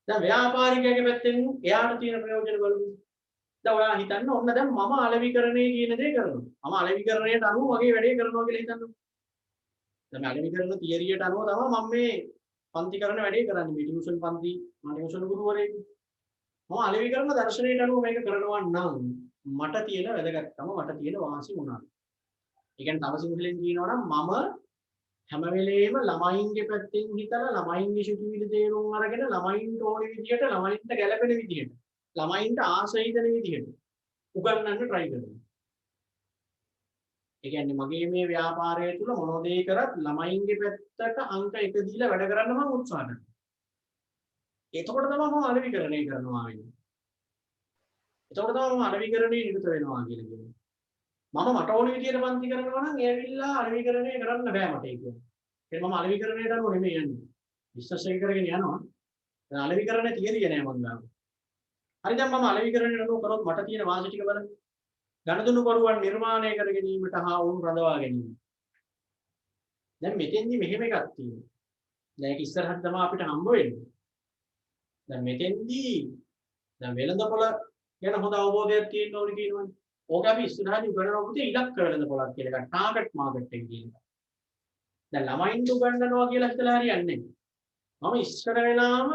දැන් ව්‍යාපාරිකයාගේ පැත්තෙන් එයාට තියෙන ප්‍රයෝජන බලමු. දැන් ඔයා හිතන්න ඔන්න දැන් මම අලෙවිකරණය කියන දේ කරනවා. මම අලෙවිකරණයට අනුව මගේ වැඩේ කරනවා කියලා හිතන්න. දැන් අලෙවිකරණ තියරියට අනුව තමයි මම මේ පන්ති කරන වැඩේ කරන්නේ. මේ ටියුෂන් පන්ති මම ටියුෂන් ගුරුවරයෙක්. මම අලෙවිකරණ දර්ශනයට අනුව මේක කරනවා නම් මට තියෙන වැදගත්කම මට තියෙන වාසි මොනවාද? ඒ කියන්නේ තව සිංහලෙන් කියනවා නම් මම හැම වෙලේම ළමයින්ගේ පැත්තෙන් හිතලා ළමයින්ගේ සිතුවිලි තේරුම් අරගෙන ළමයින්ට ඕන විදියට ළමයින්ට ගැළපෙන විදියට ළමයින්ට ආසයි දෙන විදියට උගන්වන්න try කරනවා. ඒ කියන්නේ මගේ මේ ව්‍යාපාරය තුල මොන දේ කරත් ළමයින්ගේ පැත්තට අංක 1 දීලා වැඩ කරන්න මම උත්සාහ කරනවා. එතකොට තමයි මම අලෙවිකරණය කරනවා වෙන්නේ. එතකොට තමයි මම අලෙවිකරණේ නිරත වෙනවා කියලා කියන්නේ. මම මට ඕන විදියට පන්ති කරනවා නම් ඒ ඇවිල්ලා අලෙවිකරණය කරන්න බෑ මට ඒක. ඒ මම අලෙවිකරණයට අනුව නෙමෙයි යන්නේ. බිස්නස් එක කරගෙන යනවා. දැන් අලෙවිකරණේ තියරිය නෑ මං ගාව. හරි දැන් මම අලෙවිකරණයට අනුව කරොත් මට තියෙන වාසි ටික බලන්න. ගණදුණු කරුවන් නිර්මාණය කර ගැනීමට හා වුන් රඳවා ගැනීම. දැන් මෙතෙන්දි මෙහෙම එකක් තියෙනවා. දැන් ඒක ඉස්සරහට තමයි අපිට හම්බ වෙන්නේ. දැන් මෙතෙන්දි දැන් වෙළඳපොළ ගැන හොඳ අවබෝධයක් තියෙන්න ඕනේ කියනවනේ. ඕක අපි ඉස්සරහදී උගන්වනවා පුතේ ඉලක්ක වෙළඳපොළක් කියලා එකක්. ටාගට් මාකට් එක කියන එක. දැන් ළමයින්ට උගන්වනවා කියලා හිතලා හරියන්නේ නැහැ. මම ඉස්සර වෙලාම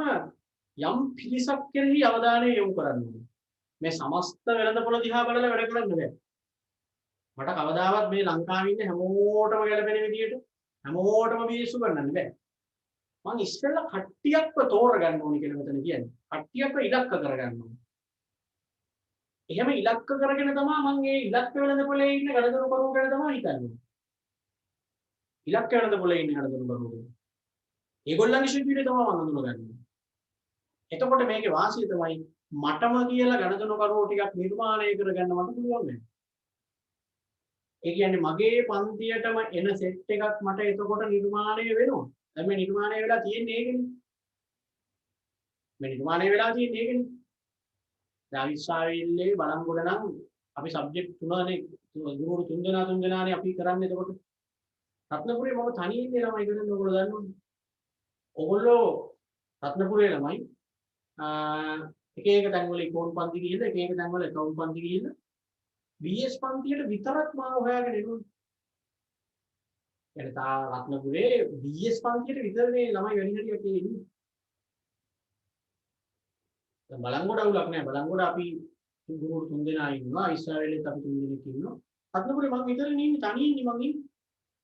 යම් පිරිසක් කෙරෙහි අවධානය යොමු කරන්න ඕනේ. මේ සමස්ත වෙළඳපොළ දිහා බලලා වැඩ කරන්න බෑ. මට කවදාවත් මේ ලංකාවේ ඉන්න හැමෝටම ගැලපෙන විදියට හැමෝටම බීසු ගන්නන්න බෑ. මං ඉස්සෙල්ලා කට්ටියක්ව තෝරගන්න ඕනේ කියලා මෙතන කියන්නේ. කට්ටියක්ව ඉලක්ක කරගන්න ඕනේ. එහෙම ඉලක්ක කරගෙන තමයි මම මේ ඉලක්ක වෙළඳපොලේ ඉන්න ගණදරු කරුවෝ ගැන තමයි හිතන්නේ. ඉලක්ක වෙළඳපොලේ ඉන්න ගණදරු කරුවෝ. ඒගොල්ලන්ගේ ශිල්පීය තමයි මම හඳුනගන්නේ. එතකොට මේකේ වාසිය තමයි මටම කියලා ගණදරු කරුවෝ ටිකක් නිර්මාණය කරගන්න මට පුළුවන් වෙනවා. ඒ කියන්නේ මගේ පන්තියටම එන සෙට් එකක් මට එතකොට නිර්මාණය වෙනවා. දැන් මේ නිර්මාණය වෙලා තියෙන්නේ ඒකනේ. මේ නිර්මාණය වෙලා තියෙන්නේ ඒකනේ. විශ්වවිද්‍යාලයේ බලංගොඩ නම් අපි සබ්ජෙක්ට් තුනනේ ගුරු තුන් දෙනානේ අපි කරන්නේ එතකොට. රත්නපුරේ මම තනියෙන් ඉන්නේ ළමයි ඉගෙනන්නේ ඔයගොල්ලෝ දන්නවනේ. ඔයගොල්ලෝ රත්නපුරේ ළමයි එක එක තැන්වල ඉකෝන් පන්ති ගිහිල්ලා එක එක තැන්වල account පන්ති ගිහිල්ලා BS පන්තියට විතරක් මාව හොයාගෙන එනවා. يعني තා රත්නපුරේ BS පන්තියට විතරනේ ළමයි වැඩි හරියක් ඉන්නේ. බලංගොඩ අවුලක් නෑ. බලංගොඩ අපි ගුරු තුන් දෙනා ඉන්නවා. ඉස්රායලෙත් අපි තුන් දෙනෙක් ඉන්නවා. රත්නපුරේ මම විතරනේ ඉන්නේ තනියෙන් මම ඉන්නේ.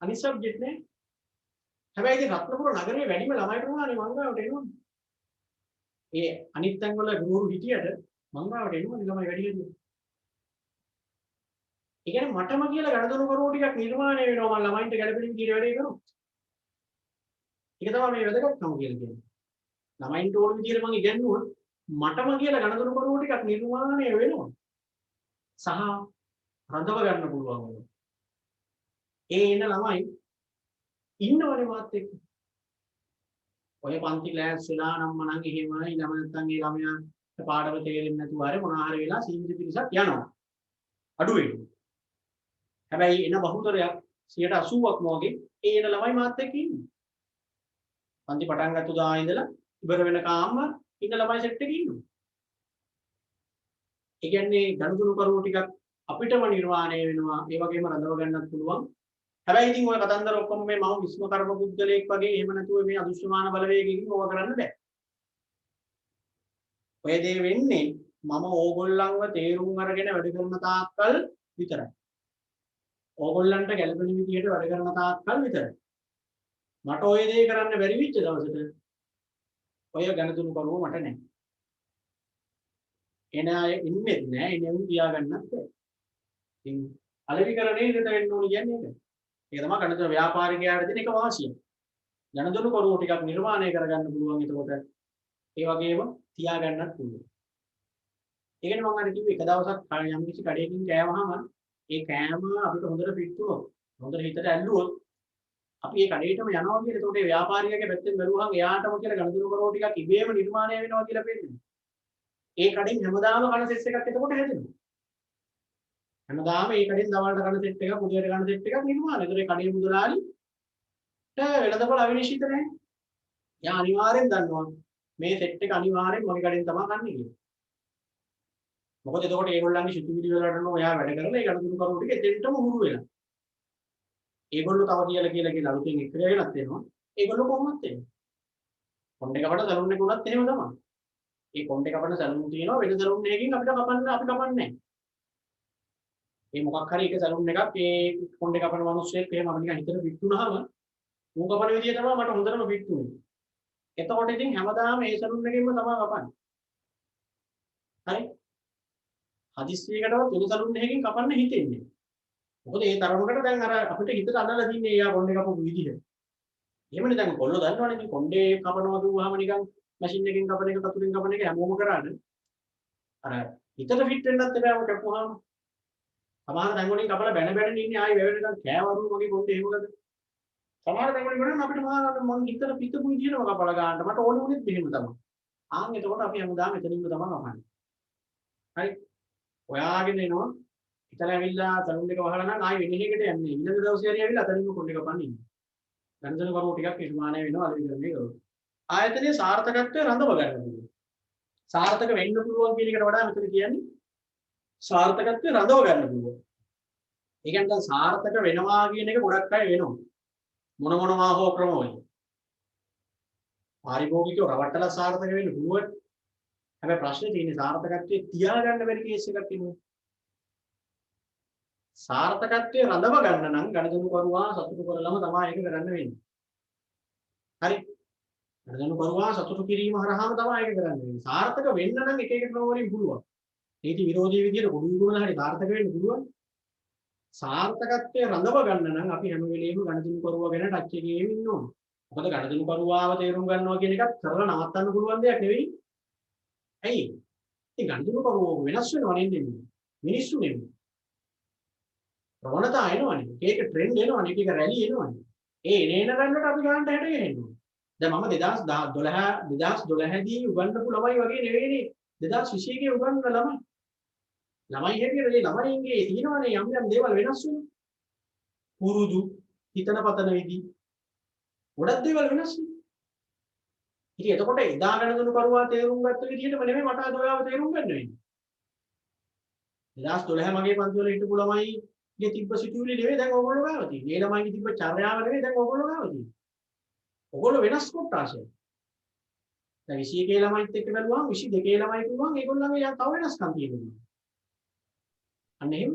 අනිත් සබ්ජෙක්ට් නෑ. හැබැයි ඉතින් රත්නපුර නගරේ වැඩිම ළමයි ප්‍රමාණය මං ගාවට එනවා. ඒ අනිත් තැන් වල ගුරු හිටියට මං ගාවට එනවා ළමයි වැඩි හිටියෝ. ඒ කියන්නේ මටම කියලා ගණදරු කරුවෝ ටිකක් නිර්මාණය වෙනවා මම ළමයින්ට ගැළපෙන විදිහට වැඩේ කරොත්. ඒක තමයි මේ වැදගත්කම කියලා කියන්නේ. ළමයින්ට ඕන විදිහට මම ඉගෙනුවොත් මටම කියලා ගණදරු කරුවෝ ටිකක් නිර්මාණය වෙනවා. සහ රඳව ගන්න පුළුවන් වෙනවා. ඒ එන ළමයි ඉන්නවනේ මාත් එක්ක. ඔය පන්ති ක්ලාස් වෙලා නම් මනම් එහෙමයි ළම නැත්තම් ඒ ළමයාට පාඩම තේරෙන්නේ නැතුව හරි මොනවා හරි වෙලා සීමිත පිරිසක් යනවා. අඩු වෙනවා. හැබැයි එන බහුතරයක් 80%ක්ම වගේ ඒ එන ළමයි මාත් එක්ක ඉන්නේ. පන්ති පටන් ගත්ත උදා ඉඳලා ඉවර වෙනකම්ම ඉන්න ළමයි සෙට් එකේ ඉන්නවා. ඒ කියන්නේ ගණදුණු කරුවෝ ටිකක් අපිටම නිර්මාණය වෙනවා. ඒ වගේම රඳව ගන්නත් පුළුවන්. හැබැයි ඉතින් ඔය කතන්දර ඔක්කොම මේ මම විශ්වකර්ම පුද්ගලයෙක් වගේ එහෙම නැතුව මේ අදෘශ්‍යමාන බලවේගයකින් ඕවා කරන්න බෑ. ඔය දේ වෙන්නේ මම ඕගොල්ලන්ව තේරුම් අරගෙන වැඩ කරන තාක්කල් විතරයි. ඕගොල්ලන්ට ගැළපෙන විදිහට වැඩ කරන තාක්කල් විතරයි. මට ඔය දේ කරන්න බැරි වෙච්ච දවසට ඔය ගණතුණු කරුවෝ මට නැහැ. එන අය ඉන්නේ නැහැ. එනේ තියා ගන්නත් බැහැ. ඉතින් අලෙවිකරණේ ඉඳ වෙන්න ඕනේ කියන්නේ ඒක. ඒක තමයි ගණිත ව්‍යාපාරිකයාට දෙන එක වාසිය. ගණදොළු කරුවෝ ටිකක් නිර්මාණය කරගන්න පුළුවන් එතකොට. ඒ වගේම තියාගන්නත් පුළුවන්. ඒකනේ මම අර කිව්වේ එක දවසක් යම් කිසි කඩේකින් කෑවහම ඒ කෑම අපිට හොඳට ෆිට වුණොත් හොඳට හිතට ඇල්ලුවොත් අපි ඒ කඩේටම යනවා කියන එතකොට ඒ ව්‍යාපාරිකයාගේ පැත්තෙන් බැලුවහම එයාටම කියලා ගණදොළු කරුවෝ ටිකක් ඉබේම නිර්මාණය වෙනවා කියලා පේන්නේ. ඒ කඩෙන් හැමදාම කන සෙස් එකක් එතකොට හැදෙනවා. හැමදාම මේ කඩෙන් දවල්ට ගන්න සෙට් එකක් උදේට ගන්න සෙට් එකක් නිර්මාණය. ඒතර ඒ කඩේ මුදලාලිට වෙළඳපොළ අවිනිශ්චිත නැහැ. එයා අනිවාර්යෙන් දන්නවා මේ සෙට් එක අනිවාර්යෙන් මගේ කඩෙන් තමයි ගන්න කියලා. මොකද එතකොට ඒගොල්ලන්ගේ සිතුවිලි වලට නෝ එයා වැඩ කරලා ඒ ගණතුරු කරුණු ටික එතෙන්ටම හුරු වෙනවා. ඒගොල්ලෝ තව කියලා අලුතෙන් එක්කරගෙනත් එනවා. ඒගොල්ලෝ කොහොමද එන්නේ? කොණ්ඩේ කපන සලූන් එක උනත් එහෙම තමයි. ඒ කොණ්ඩේ කපන සලූන් තියෙනවා වෙන සලූන් එකකින් අපිට කපන්න අපි කපන්නේ නැහැ. මේ මොකක් හරි එක සලූන් එකක් ඒ කොණ්ඩේ කපන මිනිස්සෙක් එහෙම අපි නිකන් හිතට පිටුනහම ඌ කපන විදිය තමයි මට හොඳටම පිටුනේ. එතකොට ඉතින් හැමදාම මේ සලූන් එකෙන්ම තමයි කපන්නේ. හරි? හදිස්සියකටවත් වෙන සලූන් එකකින් කපන්න හිතෙන්නේ. මොකද ඒ තරමකට දැන් අර අපිට හිතට අදලා තින්නේ එයා කොණ්ඩේ කපපු විදිහ. එහෙමනේ දැන් කොල්ලෝ දන්නවනේ මේ කොණ්ඩේ කපනවා කිව්වහම නිකන් මැෂින් එකකින් කපන එක කතුරින් කපන එක හැමෝම කරානේ. අර හිතට ෆිට වෙන්නත් එපා ඔක කපුවාම. සමහර තැන් වලින් කපලා බැන බැන ඉන්නේ ආයි වැවෙ නිකන් කෑවරු වගේ කොණ්ඩේ එහෙමකද. සමහර තැන් වලින් කරන්නේ අපිට මම හිතට පිටපු විදිහටම කපලා ගන්න මට ඕනේ උනේත් එහෙම තමයි. ආන් එතකොට අපි හැමදාම එතනින්ම තමයි කපන්නේ. හරි. ඔයාගෙන එනවා. ඉතල ඇවිල්ලා සලූන් එක වහලා නම් ආයි වෙන එකකට යන්නේ. ඊළඟ දවසේ හරි ඇවිල්ලා අතනින්ම කොණ්ඩේ කපන්න ඉන්නේ. ගණදන කරුණු ටිකක් නිර්මාණය වෙනවා අද විතරනේ කරුණු. ආයතනයේ සාර්ථකත්වය රඳව ගන්න පුළුවන්. සාර්ථක වෙන්න පුළුවන් කියන එකට වඩා මෙතන කියන්නේ සාර්ථකත්වය රඳව ගන්න පුළුවන්. ඒ කියන්නේ දැන් සාර්ථක වෙනවා කියන එක ගොඩක් අය වෙනවා. මොනවා හෝ ක්‍රම වලින්. පාරිභෝගිකව රවට්ටලා සාර්ථක වෙන්න පුළුවන්. හැබැයි ප්‍රශ්නේ තියෙන්නේ සාර්ථකත්වයේ තියාගන්න බැරි කේස් එකක් තියෙනවා. සාර්ථකත්වයේ රඳව ගන්න නම් ගණදෙනු කරුවා සතුටු කරලම තමයි ඒක කරන්න වෙන්නේ. හරි. ගණදෙනු කරුවා සතුටු කිරීම හරහාම තමයි ඒක කරන්න වෙන්නේ. සාර්ථක වෙන්න නම් එක එක ක්‍රම වලින් පුළුවන්. නීති විරෝධී විදියට කුඩු විකුණන හැටි සාර්ථක වෙන්න පුළුවන්. සාර්ථකත්වයේ රඳව ගන්න නම් අපි හැම වෙලෙම ගණදෙනු කරුවා ගැන ටච් එකේ ඉන්න ඕන. මොකද ගණදෙනු කරුවාව තේරුම් ගන්නවා කියන එකත් කරලා නවත්තන්න පුළුවන් දෙයක් නෙවෙයි. ඇයි? ඒ ගණදෙනු කරුවා වෙනස් වෙනව නේද? මිනිස්සු නෙමෙයි. ප්‍රවණතා එනවනේ. ඒක ට්‍රෙන්ඩ් එනවනේ. ඒක රැලි එනවනේ. ඒ එන රැල්ලට අපි ගන්නට හැට ගහනවා. දැන් මම 2012 දී උගන්වපු ළමයි වගේ නෙවෙයිනේ 2021 ගේ උගන්වන ළමයි. ළමයි හැටියට මේ ළමයින්ගේ තියෙනවනේ යම් යම් දේවල් වෙනස් වෙනවා. පුරුදු හිතන පතන විදි ගොඩක් දේවල් වෙනස් වෙනවා. ඉතින් එතකොට එදා ගණදෙනු කරුවා තේරුම් ගත්ත විදිහටම නෙමෙයි මට අද ඔයාව තේරුම් ගන්න වෙන්නේ. 2012 මගේ පන්ති වල හිටපු ළමයි ගේ තිබ්බ සිතුවිලි නෙවෙයි දැන් ඕගොල්ලෝ ගාව තියෙන්නේ. ඒ ළමයිගේ තිබ්බ චර්යාව නෙවෙයි දැන් ඕගොල්ලෝ ගාව තියෙන්නේ. ඕගොල්ලෝ වෙනස් කොටාශය. දැන් 21 ළමයිත් එක්ක බැලුවම 22 ළමයි කිව්වම ඒගොල්ලන්ගේ යා තව වෙනස්කම් තියෙනවා. අන්න එහෙම.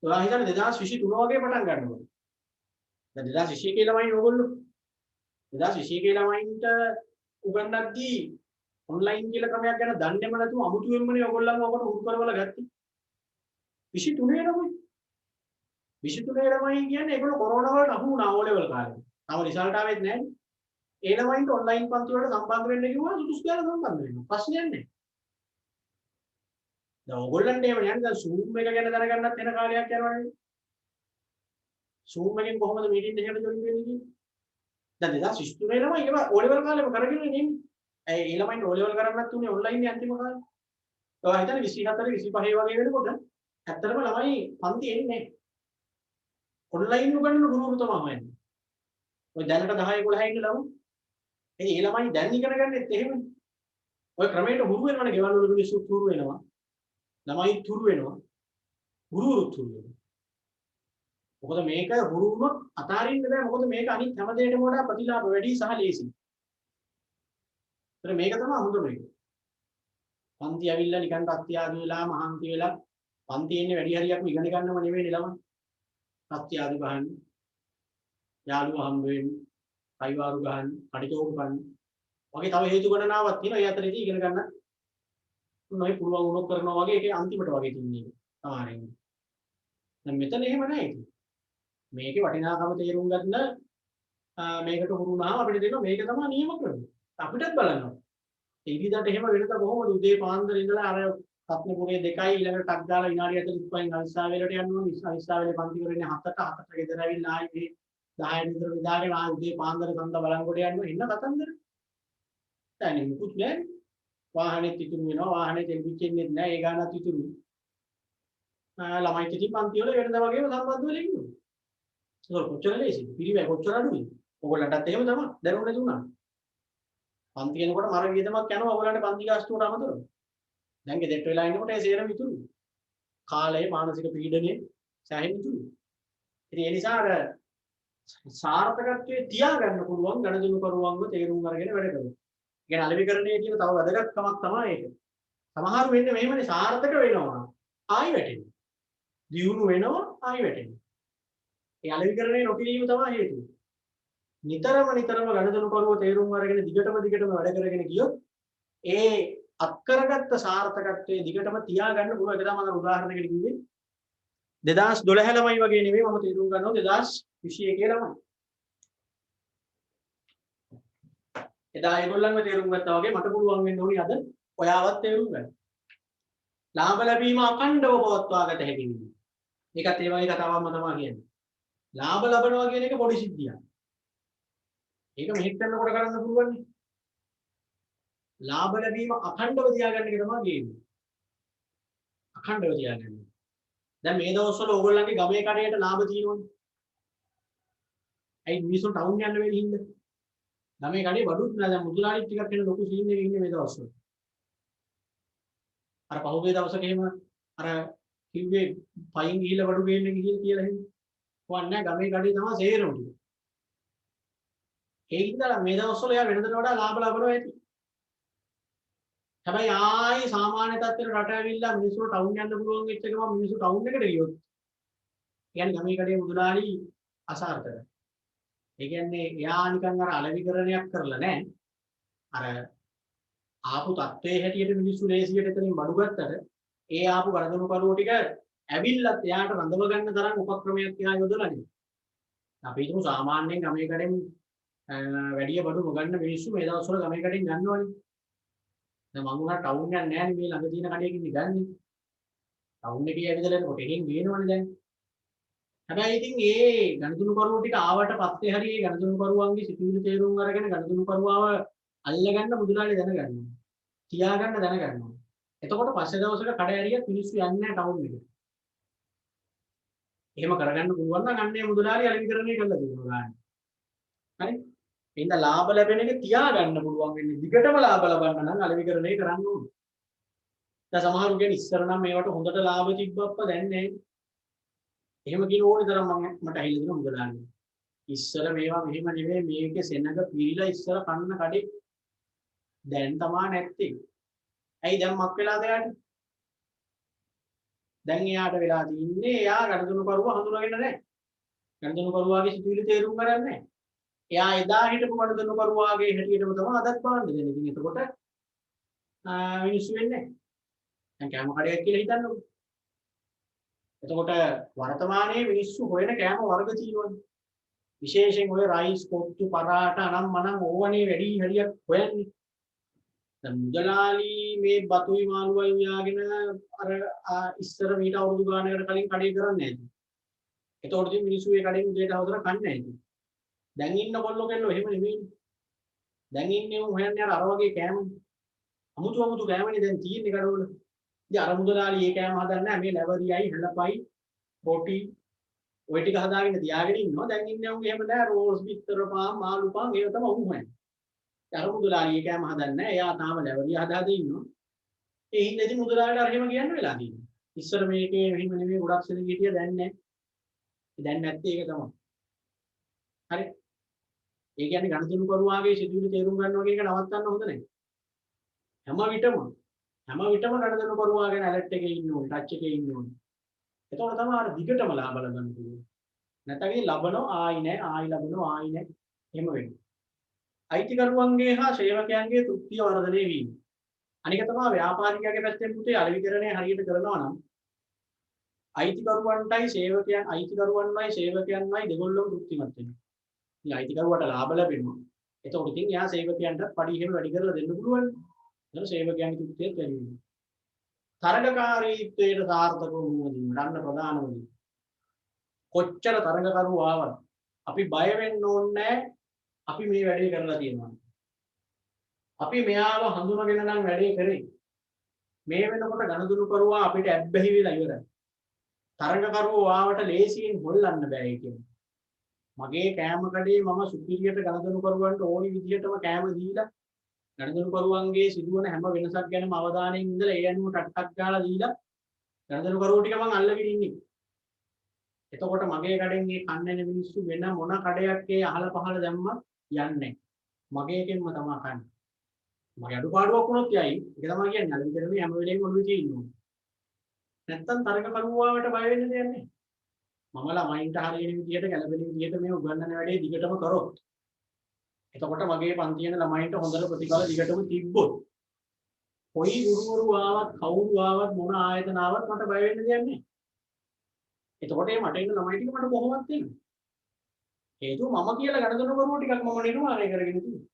ඔයා හිතන්නේ 2023 වගේ පටන් ගන්නවා. දැන් 2021 ළමයි ඕගොල්ලෝ 2021 ළමයින්ට උගන්වද්දී ඔන්ලයින් කියලා ක්‍රමයක් ගැන දන්නේම නැතුව අමුතුවෙන්මනේ ඕගොල්ලන්ව ඔකට උරු කරවලා ගත්තේ. 23 ළමයි 23 ළමයි කියන්නේ ඒගොල්ලෝ කොරෝනා වලට අහු වුණා ඕ ලෙවල් කාලේ. තාම රිසල්ට් ආවෙත් නැහැ. ඒ ළමයින්ට ඔන්ලයින් පන්ති වලට සම්බන්ධ වෙන්න කිව්වා සුදුසු කියලා සම්බන්ධ වෙනවා. ප්‍රශ්නයක් නැහැ. දැන් ඕගොල්ලන්ට එහෙම නෑ. දැන් Zoom එක ගැන දැනගන්නත් වෙන කාලයක් යනවනේ. Zoom එකෙන් කොහොමද මීටින් එකකට ජොයින් වෙන්නේ කියන්නේ? දැන් 2023 ළමයි ඒවා ඕ ලෙවල් කාලේම කරගෙන ඉන්නේ. ඒ ළමයින්ට ඕ ලෙවල් කරන්නත් උනේ ඔන්ලයින් අන්තිම කාලේ. ඔයා හිතන්නේ 24 25 වගේ වෙනකොට ඇත්තටම ළමයි පන්ති එන්නේ නැහැ. ඔන්ලයින් උගන්වන ගුරුවරු තමයි වෙන්නේ. ඔය දැනට 10 11 ඉන්න ළමයි. ඉතින් ඒ ළමයි දැන් ඉගෙන ගන්නෙත් එහෙමනේ. ඔය ක්‍රමයට හුරු වෙනවනේ ගෙවල් වල මිනිස්සුත් හුරු වෙනවා. ළමයිත් හුරු වෙනවා. ගුරුවරුත් හුරු වෙනවා. මොකද මේක හුරු වුණොත් අතාරින්න බෑ. මොකද මේක අනිත් හැම දෙයකටම වඩා ප්‍රතිලාභ වැඩි සහ ලේසි. ඒතර මේක තමයි හොඳ මේක. පන්ති ඇවිල්ලා නිකන් තත්ත්‍යාදි වෙලා මහන්ති වෙලා පන්ති එන්නේ වැඩි හරියක්ම ඉගෙන ගන්නව නෙවෙයි ළමයි. තත්ත්‍යාදි බහන්නේ. යාළුවා හම්බ වෙන්නේ. අයිවාරු ගන්න, කඩිතෝක ගන්න. වගේ තව හේතු ගණනාවක් තියෙනවා. ඒ අතරේදී ඉගෙන ගන්න නොයි පුළුවන් වුණොත් කරනවා වගේ ඒකේ අන්තිමට වගේ තින්නේ. සමහරින්. දැන් මෙතන එහෙම නැහැ ඉතින්. මේකේ වටිනාකම තේරුම් ගන්න මේකට හුරු වුණාම අපිට දෙනවා මේක තමයි නියම ක්‍රමය. අපිටත් බලන්න. ඒ ඉරිදාට එහෙම වෙනද කොහොමද උදේ පාන්දර ඉඳලා අර රත්නපුරේ 2යි ඊළඟට ටක් ගාලා විනාඩි 45න් අවිස්සාවේලට යන්න ඕනේ. අවිස්සාවේලේ පන්ති කරන්නේ 7ට ගෙදර ඇවිල්ලා ආයි 10 විතර විදාගෙන ආ උදේ පාන්දර සඳ බලංගොඩ යන්න එන්න කතන්දර. දැන් මුකුත් නැහැ. වාහනේ ඉතුරු වෙනවා. වාහනේ තෙල් පිච්චෙන්නේ නැහැ. ඒ ගානත් ඉතුරු. ළමයි ඉතින් පන්ති වල වෙනද වගේම සම්බන්ධ වෙලා ඉන්නවා. ඒක කොච්චර ලේසිද? පිරිවැය කොච්චර අඩුයි. ඔයගොල්ලන්ටත් එහෙම තමයි. දැනුනේ දුන්නා. පන්ති කෙනකොට මර වියදමක් යනවා ඔයගොල්ලන්ට පන්ති ගාස්තුවට අමතරව. දැන් ගෙදරට වෙලා ඉන්නකොට ඒ සේරම ඉතුරු. කාලය මානසික පීඩනයේ සෑහෙන ඉතුරු. ඉතින් ඒ නිසා අර සාර්ථකත්වයේ තියාගන්න පුළුවන් ගණදෙනු කරුවන්ව තේරුම් අරගෙන වැඩ කරනවා. කියන්නේ අලෙවිකරණයේ තියෙන තව වැදගත්කමක් තමයි ඒක. සමහර වෙන්නේ මෙහෙමනේ සාර්ථක වෙනවා. ආයි වැටෙනවා. දියුණු වෙනවා ආයි වැටෙනවා. ඒ අලෙවිකරණයේ නොකිරීම තමයි හේතුව. නිතරම ගණදෙනු කරුව තේරුම් අරගෙන දිගටම වැඩ කරගෙන ගියොත් ඒ අත්කරගත්ත සාර්ථකත්වයේ දිගටම තියාගන්න පුළුවන්. ඒක තමයි මම උදාහරණයකට කිව්වේ. 2012 ළමයි වගේ නෙමෙයි මම තේරුම් ගන්නවා 2021 ළමයි. එදා ඒගොල්ලන්ව තේරුම් ගත්තා වගේ මට පුළුවන් වෙන්න ඕනි අද ඔයාවත් තේරුම් ගන්න. ලාභ ලැබීම අඛණ්ඩව පවත්වා ගත හැකි වෙනවා. ඒකත් ඒ වගේ කතාවක්ම තමයි කියන්නේ. ලාභ ලබනවා කියන එක පොඩි සිද්ධියක්. ඒක මෙහෙත් කරනකොට කරන්න පුළුවන් නේ. ලාභ ලැබීම අඛණ්ඩව තියාගන්න එක තමයි කියන්නේ. අඛණ්ඩව තියාගන්න. දැන් මේ දවස්වල ඕගොල්ලන්ගේ ගමේ කඩේට ලාභ තියෙනවනේ. ඇයි මිනිස්සු ටවුන් යන්න වෙන්නේ හින්දා? ගමේ කඩේ බඩුත් නෑ දැන් මුදලාලි ටිකක් වෙන ලොකු සීන් එකක ඉන්නේ මේ දවස්වල. අර පහුගිය දවසක එහෙම අර කිව්වේ පයින් ගිහිල්ලා බඩු ගේන්න කියලා එහෙම. කොහොන්නේ ගමේ කඩේ තමයි සේරම ටික. ඒ හින්දා මේ දවස්වල යා වෙනදට වඩා ලාභ ලබනවා ඇති. හැබැයි ආයි සාමාන්‍ය තත්ත්වෙට රට ඇවිල්ලා මිනිස්සු ටවුන් යන්න පුළුවන් වෙච්ච එකම මිනිස්සු ටවුන් එකට ගියොත් කියන්නේ ගමේ කඩේ මුදලාලි අසාර්ථකයි. ඒ කියන්නේ එයා නිකන් අර අලෙවිකරණයක් කරලා නැහැ. අර ආපු තත්ත්වයේ හැටියට මිනිස්සු ලේසියට එතනින් බඩු ගත්තට ඒ ආපු ගණදෙනු කරුවෝ ටික ඇවිල්ලත් එයාට රඳව ගන්න තරම් උපක්‍රමයක් එයා යොදලා නේ. අපි හිතමු සාමාන්‍යයෙන් ගමේ කඩෙන් වැඩි බඩු නොගන්න මිනිස්සු මේ දවස්වල ගමේ කඩෙන් ගන්නවනේ. දැන් මම උනා ටවුන් යන්නේ නැහැ නේ මේ ළඟ තියෙන කඩේකින් ගන්නේ. ටවුන් එකේ ඇවිදලා එනකොට එකෙන් ගේනවනේ දැන්. හැබැයි ඉතින් ඒ ගණදෙනු කරුවෝ ටික ආවට පස්සේ හරි ඒ ගණදෙනු කරුවන්ගේ සිතුවිලි තේරුම් අරගෙන ගණදෙනු කරුවාව අල්ලගන්න මුදලාලි දැනගන්නවා. තියාගන්න දැනගන්නවා. එතකොට පස්සේ දවසක කඩ ඇරියත් මිනිස්සු යන්නේ නැහැ ටවුන් එකට. එහෙම කරගන්න පුළුවන් නම් අන්නේ මුදලාලි අලෙවිකරණය කරලා දෙනවා ගන්න. හරි? එහෙනම් ලාභ ලැබෙන එක තියාගන්න පුළුවන් වෙන්නේ. දිගටම ලාභ ලබන්න නම් අලෙවිකරණය කරන්න ඕනේ. දැන් සමහරු කියන්නේ ඉස්සර නම් මේවට හොඳට ලාභ තිබ්බප්ප දැන් නැහැ. එහෙම කියන ඕනේ තරම් මට ඇහිලා දෙන මුදලාලි. ඉස්සර මේවා මෙහෙම නෙවෙයි මේකේ සෙනඟ පිරීලා ඉස්සර කන්න කඩේ. දැන් තමා නැත්තේ. ඇයි දැන් මක් වෙලාද යාට? දැන් එයාට වෙලා තින්නේ එයා ගණදෙනු කරුව හඳුනාගෙන නැහැ. ගණදෙනු කරුවාගේ සිතුවිලි තේරුම් ගන්න නැහැ. එයා එදා හිටපු ගණදෙනු කරුවාගේ හැටියටම තමයි අදත් බලන්න දෙන්නේ. ඉතින් එතකොට මිනිස්සු වෙන්නේ නැහැ. දැන් කෑම කඩයක් කියලා හිතන්නකෝ. එතකොට වර්තමානයේ මිනිස්සු හොයන කෑම වර්ග තියෙනවනේ. විශේෂයෙන් ඔය රයිස්, කොත්තු, පරාට අනම් මනම් ඕවනේ වැඩි හරියක් හොයන්නේ. දැන් මුදලාලි මේ බතුයි මාළුවයි උයාගෙන අර ඉස්සර මීට අවුරුදු ගානකට කලින් කඩේ කරන්නේ නැහැ. එතකොට ඉතින් මිනිස්සු ඒ කඩෙන් උදේට හවසට කන්නේ නැහැ. දැන් ඉන්න කොල්ලෝ කෙල්ලෝ එහෙම නෙමෙයි. දැන් ඉන්නේ උන් හොයන්නේ අර වගේ කෑමනේ. අමුතු කෑමනේ දැන් තියෙන්නේ කඩවල. ඉතින් අර මුදලාලි ඒ කෑම හදන්නේ නැහැ. මේ ලැබරියයි, හෙළපයි, රොටි ඔය ටික හදාගෙන තියාගෙන ඉන්නවා. දැන් ඉන්නේ උන් එහෙම නැහැ. රෝස්, බිත්තර පාන්, මාළු පාන් ඒව තමයි උන් හොයන්නේ. අර මුදලාලි ඒ කෑම හදන්නේ නැහැ. එයා තාම ලැබරිය හදාගෙන ඉන්නවා. ඒ හින්දා ඉතින් මුදලාලිට අර එහෙම කියන්න වෙලා තියෙනවා. ඉස්සර මේකේ මෙහෙම නෙමෙයි ගොඩක් සෙනග හිටිය දැන් නැහැ. දැන් නැත්තේ ඒක තමයි. හරි. ඒ කියන්නේ ගණදෙනු කරුවාගේ සිතුවිලි තේරුම් ගන්නවා කියන එක නවත්තන්න හොඳ නැහැ. හැම විටම ගණදෙනු කරුවා ගැන ඇලර්ට් එකේ ඉන්න ඕනේ, ටච් එකේ ඉන්න ඕනේ. එතකොට තමයි අර දිගටම ලාභ ලබන්න පුළුවන්. නැත්නම් ලබනවා ආයි නැහැ, ආයි ලබනවා ආයි නැහැ. එහෙම වෙන්නේ. අයිතිකරුවන්ගේ හා සේවකයන්ගේ තෘප්තිය වර්ධනය වීම. අනික තමයි ව්‍යාපාරිකයාගේ පැත්තෙන් පුතේ අලෙවිකරණය හරියට කරනවා නම් අයිතිකරුවන්ටයි සේවකයන්මයි දෙගොල්ලෝ තෘප්තිමත් වෙනවා. ඉතින් අයිතිකරුවට ලාභ ලැබෙනවා. එතකොට ඉතින් එයා සේවකයන්ට පඩි එහෙම වැඩි කරලා දෙන්න පුළුවන්. එතන සේවකයන්ගේ තෘප්තිය වැඩි වෙනවා. තරගකාරීත්වයට සාර්ථක වුණොත් ගන්න ප්‍රධානම දේ. කොච්චර තරගකරු ආවත් අපි බය වෙන්න ඕනේ අපි මේ වැඩේ කරලා තියෙනවා. අපි මෙයාව හඳුනගෙන නම් වැඩේ කරේ. මේ වෙනකොට ගණදුරු කරුවා අපිට ඇබ්බැහි වෙලා ඉවරයි. තරඟකරුවෝ ආවට ලේසියෙන් හොල්ලන්න බෑ ඒකෙන්. මගේ කෑම කඩේ මම සුපිරියට ගණදෙනුකරුවන්ට ඕනි විදිහටම කෑම දීලා ගණදෙනුකරුවන්ගේ සිදුවන හැම වෙනසක් ගැනම අවධානයෙන් ඉඳලා ඒ අනුව ටක් ගාලා දීලා ගණදෙනුකරුවෝ ටික මං අල්ලගෙන ඉන්නේ. එතකොට මගේ කඩෙන් මේ කන්නේ මිනිස්සු වෙන මොන කඩයක් ඒ අහල පහල දැම්මත් යන්නේ මගේ එකෙන්ම තමයි කන්නේ. මගේ අඩුපාඩුවක් වුණොත් යයි. ඒක තමයි කියන්නේ. අර විතරනේ හැම වෙලේම ඔළුවේ තියෙන්නේ. නැත්තම් තරඟකරුවාවට බය වෙන්න දෙයක් නැහැ. මම ළමයින්ට හරියන විදියට ගැළපෙන විදියට මේ උගන්වන වැඩේ දිගටම කරොත් එතකොට මගේ පන්තියේ ළමයින්ට හොඳට ප්‍රතිඵල දිගටම තිබ්බොත් කොයි ගුරුවරු ආවත් කවුරු ආවත් මොන ආයතන ආවත් මට බය වෙන්න දෙයක් නැහැ. එතකොට මේ මට ඉන්න ළමයි ටික මට කොහොමවත් එන්නේ. හේතුව මම කියලා ගණදෙනු කරුවෝ ටිකක් මම නිර්මාණය කරගෙන තියෙනවා.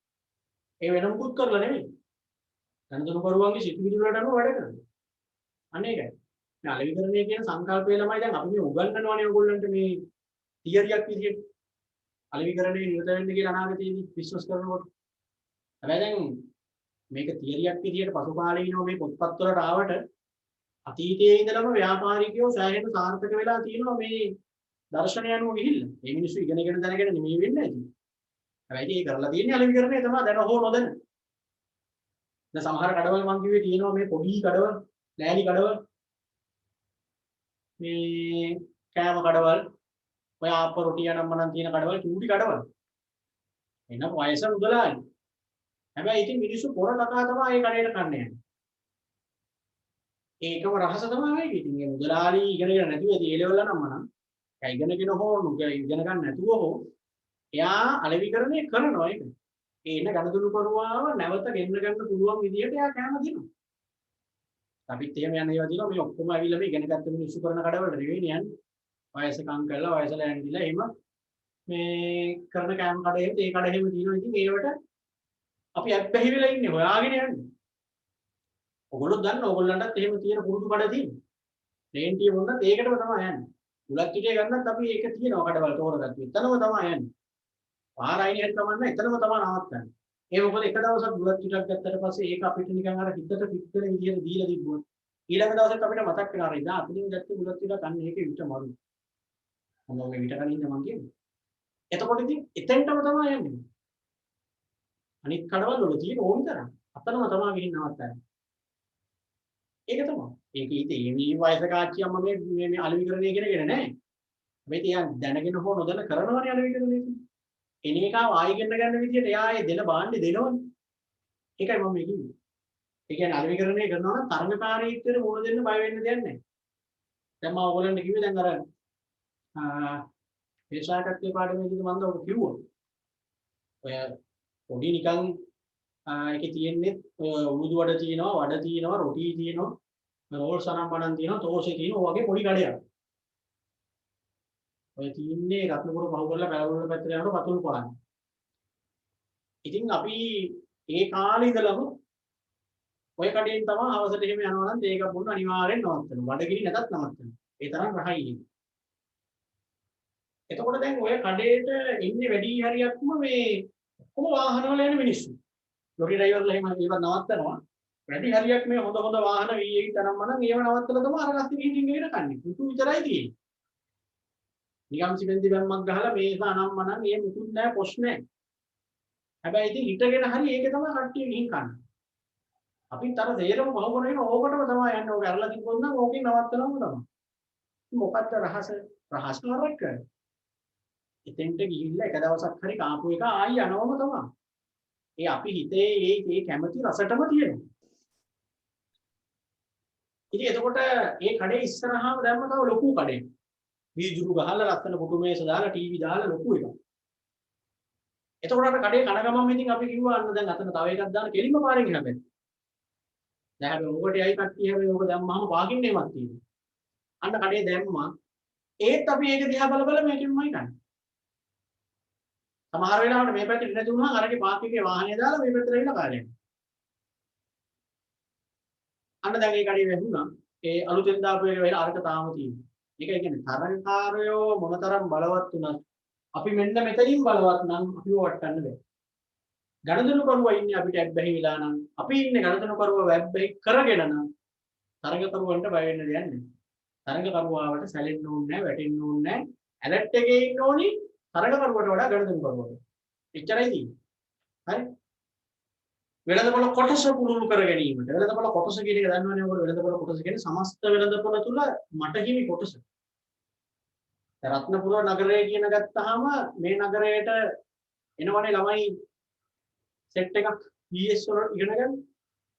ඒ වෙන මුකුත් කරලා නෙමෙයි. ගණදෙනු කරුවන්ගේ සිතුවිලි වලට අනුව වැඩ කරනවා. අනේ ඒකයි. මේ අලෙවිකරණය කියන සංකල්පය ළමයි දැන් අපි මේ උගන්වනවානේ ඔයගොල්ලන්ට මේ තියරියක් විදිහට අලෙවිකරණය නිරත වෙන්න කියලා අනාගතයේදී විශ්වාස කරනකොට. හැබැයි දැන් මේක තියරියක් විදිහට පසුකාලීනව මේ පොත්පත් වලට ආවට අතීතයේ ඉඳලම ව්‍යාපාරිකයෝ සෑහෙන සාර්ථක වෙලා තියෙනවා මේ දර්ශනය අනුව ගිහිල්ලා. මේ මිනිස්සු ඉගෙනගෙන දැනගෙන නෙමෙයි වෙන්නේ ඇති. හැබැයි ඒක කරලා තියෙන්නේ අලෙවිකරණය තමයි දැන හෝ නොදැන. දැන් සමහර කඩවල මං කිව්වේ තියෙනවා මේ පොඩි කඩවල, ලෑලි කඩවල මේ කෑම කඩවල් ඔය ආප්ප රොටිය නම් මනම් තියෙන කඩවල් චූටි කඩවල් එන වයස උදලායි. හැබැයි ඉතින් මිනිස්සු පොර කතා තමයි ඒ කඩේට කන්නේ යන්නේ. ඒකම රහස තමයි වෙන්නේ. ඉතින් මේ මුදලාලි ඉගෙනගෙන නැතුව ඉතින් ඒ ලෙවල් නම් මනම් ඒ ඉගෙනගෙන හෝ ඉගෙන ගන්න නැතුව හෝ එයා අලෙවිකරණය කරනවා ඒක. ඒ එන ගණදුණු කරුවාව නැවත ගෙන්න ගන්න පුළුවන් විදිහට එයා කෑම දෙනවා. අපිත් එහෙම යන ඒවා දිනවා මේ ඔක්කොම ඇවිල්ලා මේ ඉගෙන ගත්ත මිනිස්සු කරන කඩවලට නෙවෙයි යන්නේ. වයසකම් කරලා වයසල ඇඳිලා එහෙම මේ කරන කෑම කඩේට ඒ කඩ එහෙම දිනවා. ඉතින් ඒවට අපි ඇබ්බැහි වෙලා ඉන්නේ හොයාගෙන යන්නේ. ඔයගොල්ලෝ දන්න ඕගොල්ලන්ටත් එහෙම තියෙන පුරුදු කඩ තියෙනවා. ලේන්ටිය වුණත් ඒකටම තමයි යන්නේ. උලක් පිටේ ගන්නත් අපි ඒක තියෙනවා කඩවල තෝරගත්තා. එතනම තමයි යන්නේ. පාරයිනේ හිට තමන්න එතනම තමයි නවත්තන්නේ. ඒ මොකද එක දවසක් බුලත් ටිකක් ගත්තට පස්සේ ඒක අපිට නිකන් අර හිතට පිට වෙන විදිහට දීලා තිබ්බොත් ඊළඟ දවසට අපිට මතක් වෙනවා ඉතින් අපිටින් ගත්ත බුලත් ටික අන්න ඒකේ විතර මරු. මොනවා මේ විතර කලින්ද මං කියන්නේ. එතකොට ඉතින් එතෙන්ටම තමයි යන්නේ. අනිත් කඩවල වල තියෙන ඕන තරම් අතනම තමයි ගිහින් නවත්තන්නේ. ඒක තමයි. ඒක ඉතින් මේ වයසක ආච්චියම්ම මේ අලෙවිකරණය කරගෙන නැහැ. හැබැයි තියන් දැනගෙන හෝ නොදැන කරනවනේ අලෙවිකරණය. එන එක ආයෙ ගන්න විදිහට එයා ඒ දෙන බාණ්ඩේ දෙනවනේ. ඒකයි මම මේ කිව්වේ. ඒ කියන්නේ අලෙවිකරණය කරනවා නම් තරඟකාරීත්වයට මුහුණ දෙන්න බය වෙන්න දෙයක් නැහැ. දැන් මම ඔයගොල්ලන්ට කිව්වේ දැන් අර පේශාකත්වයේ පාඩමේදී මම ඔබ කිව්වා. ඔය පොඩි නිකන් ඒකේ තියෙන්නේ උරුදු වඩ තියෙනවා, වඩ තියෙනවා, රොටි තියෙනවා, රෝල් සනම්බනන් තියෙනවා, තෝෂේ තියෙනවා වගේ පොඩි කඩයක්. ඔය තින්නේ රත්නපුර පහු කරලා බැලවුල පැත්තට යනකොට පතුල් පාන. ඉතින් අපි ඒ කාලේ ඉඳලම ඔය කඩේන් තමයි හවසට එහෙම යනවා නම් ඒක බොන්න අනිවාර්යෙන් නවත්තනවා. බඩගිනි නැතත් නවත්තනවා. ඒ තරම් රහයි. එතකොට දැන් ඔය කඩේට ඉන්නේ වැඩි හරියක්ම මේ ඔක්කොම වාහන වල යන මිනිස්සු. ලොරි ඩ්‍රයිවර්ලා එහෙම ඒව නවත්තනවා. වැඩි හරියක් මේ හොඳ හොඳ වාහන V8 තරම්ම නම් ඒව නවත්තලා තමයි අර රස්ති ගිහින් ඉගෙන කන්නේ. පුතු විතරයි තියෙන්නේ. නිකම් සිමෙන්ති බැම්මක් ගහලා මේක අනම්මනම් ඒ මුකුත් නැහැ පොස් නැහැ. හැබැයි ඉතින් හිටගෙන හරි ඒකේ තමයි කට්ටිය ගිහින් කන්නේ. අපිත් අර තේරම බහු කරගෙන ඕකටම තමයි යන්නේ. ඕක ඇරලා තිබ්බොත් නම් ඕකෙන් නවත්තනවම තමයි. මොකක්ද රහස? රහස නරක. එතෙන්ට ගිහිල්ලා එක දවසක් හරි කාපු එක ආයි යනවම තමයි. ඒ අපි හිතේ ඒ කැමැති රසටම තියෙනවා. ඉතින් එතකොට ඒ කඩේ ඉස්සරහාම දැම්ම තව ලොකු කඩේ. වීදුරු ගහලා ලස්සන පුටු මේස දාලා ටීවී දාලා ලොකු එකක්. එතකොට අර කඩේ කන ගමන් ඉතින් අපි කිව්වා අන්න දැන් අතන තව එකක් දාලා කෙලින්ම පාරෙන් එහා පැත්ත. දැන් හැබැයි ඔකට යයි කට්ටිය හැබැයි ඔක දැම්මම වාගින් නේමක් තියෙනවා. අන්න කඩේ දැම්මා. ඒත් අපි ඒක දිහා බල බල මේකෙන්මයි කන්නේ. සමහර වෙලාවට මේ පැත්තේ ඉන්න දුන්නා අරගේ පාක් එකේ වාහනේ දාලා මේ පැත්තට ඇවිල්ලා කාලේ. අන්න දැන් ඒ කඩේ වැහුණා. ඒ අලුතෙන් දාපු එක වෙලා අරක තාම තියෙනවා. ඒකයි කියන්නේ තරංකාරයෝ මොනතරම් බලවත් වුණත් අපි මෙන්න මෙතනින් බලවත් නම් අපිව වටන්න බෑ. ගණදෙනු කරුවා ඉන්නේ අපිට ඇබ්බැහි වෙලා නම් අපි ඉන්නේ ගණදෙනු කරුවා ඇබ්බැහි කරගෙන නම් තරඟකරුවන්ට බය වෙන්න දෙයක් නැහැ. තරඟකරුවාවට සැලෙන්න ඕනේ නැහැ, වැටෙන්න ඕනේ නැහැ. ඇලර්ට් එකේ ඉන්න ඕනි තරඟකරුවට වඩා ගණදෙනුකරුවට. එච්චරයි තියෙන්නේ. හරි? වෙළඳපොළ කොටස පුරුදු කර ගැනීමට. වෙළඳපොළ කොටස කියන එක දන්නවනේ ඔයගොල්ලෝ. වෙළඳපොළ කොටස කියන්නේ සමස්ත වෙළඳපොළ තුල මට හිමි කොටස. රත්නපුර නගරය කියන ගත්තාම මේ නගරයට එනවනේ ළමයි සෙට් එකක් BS වල ඉගෙන ගන්න.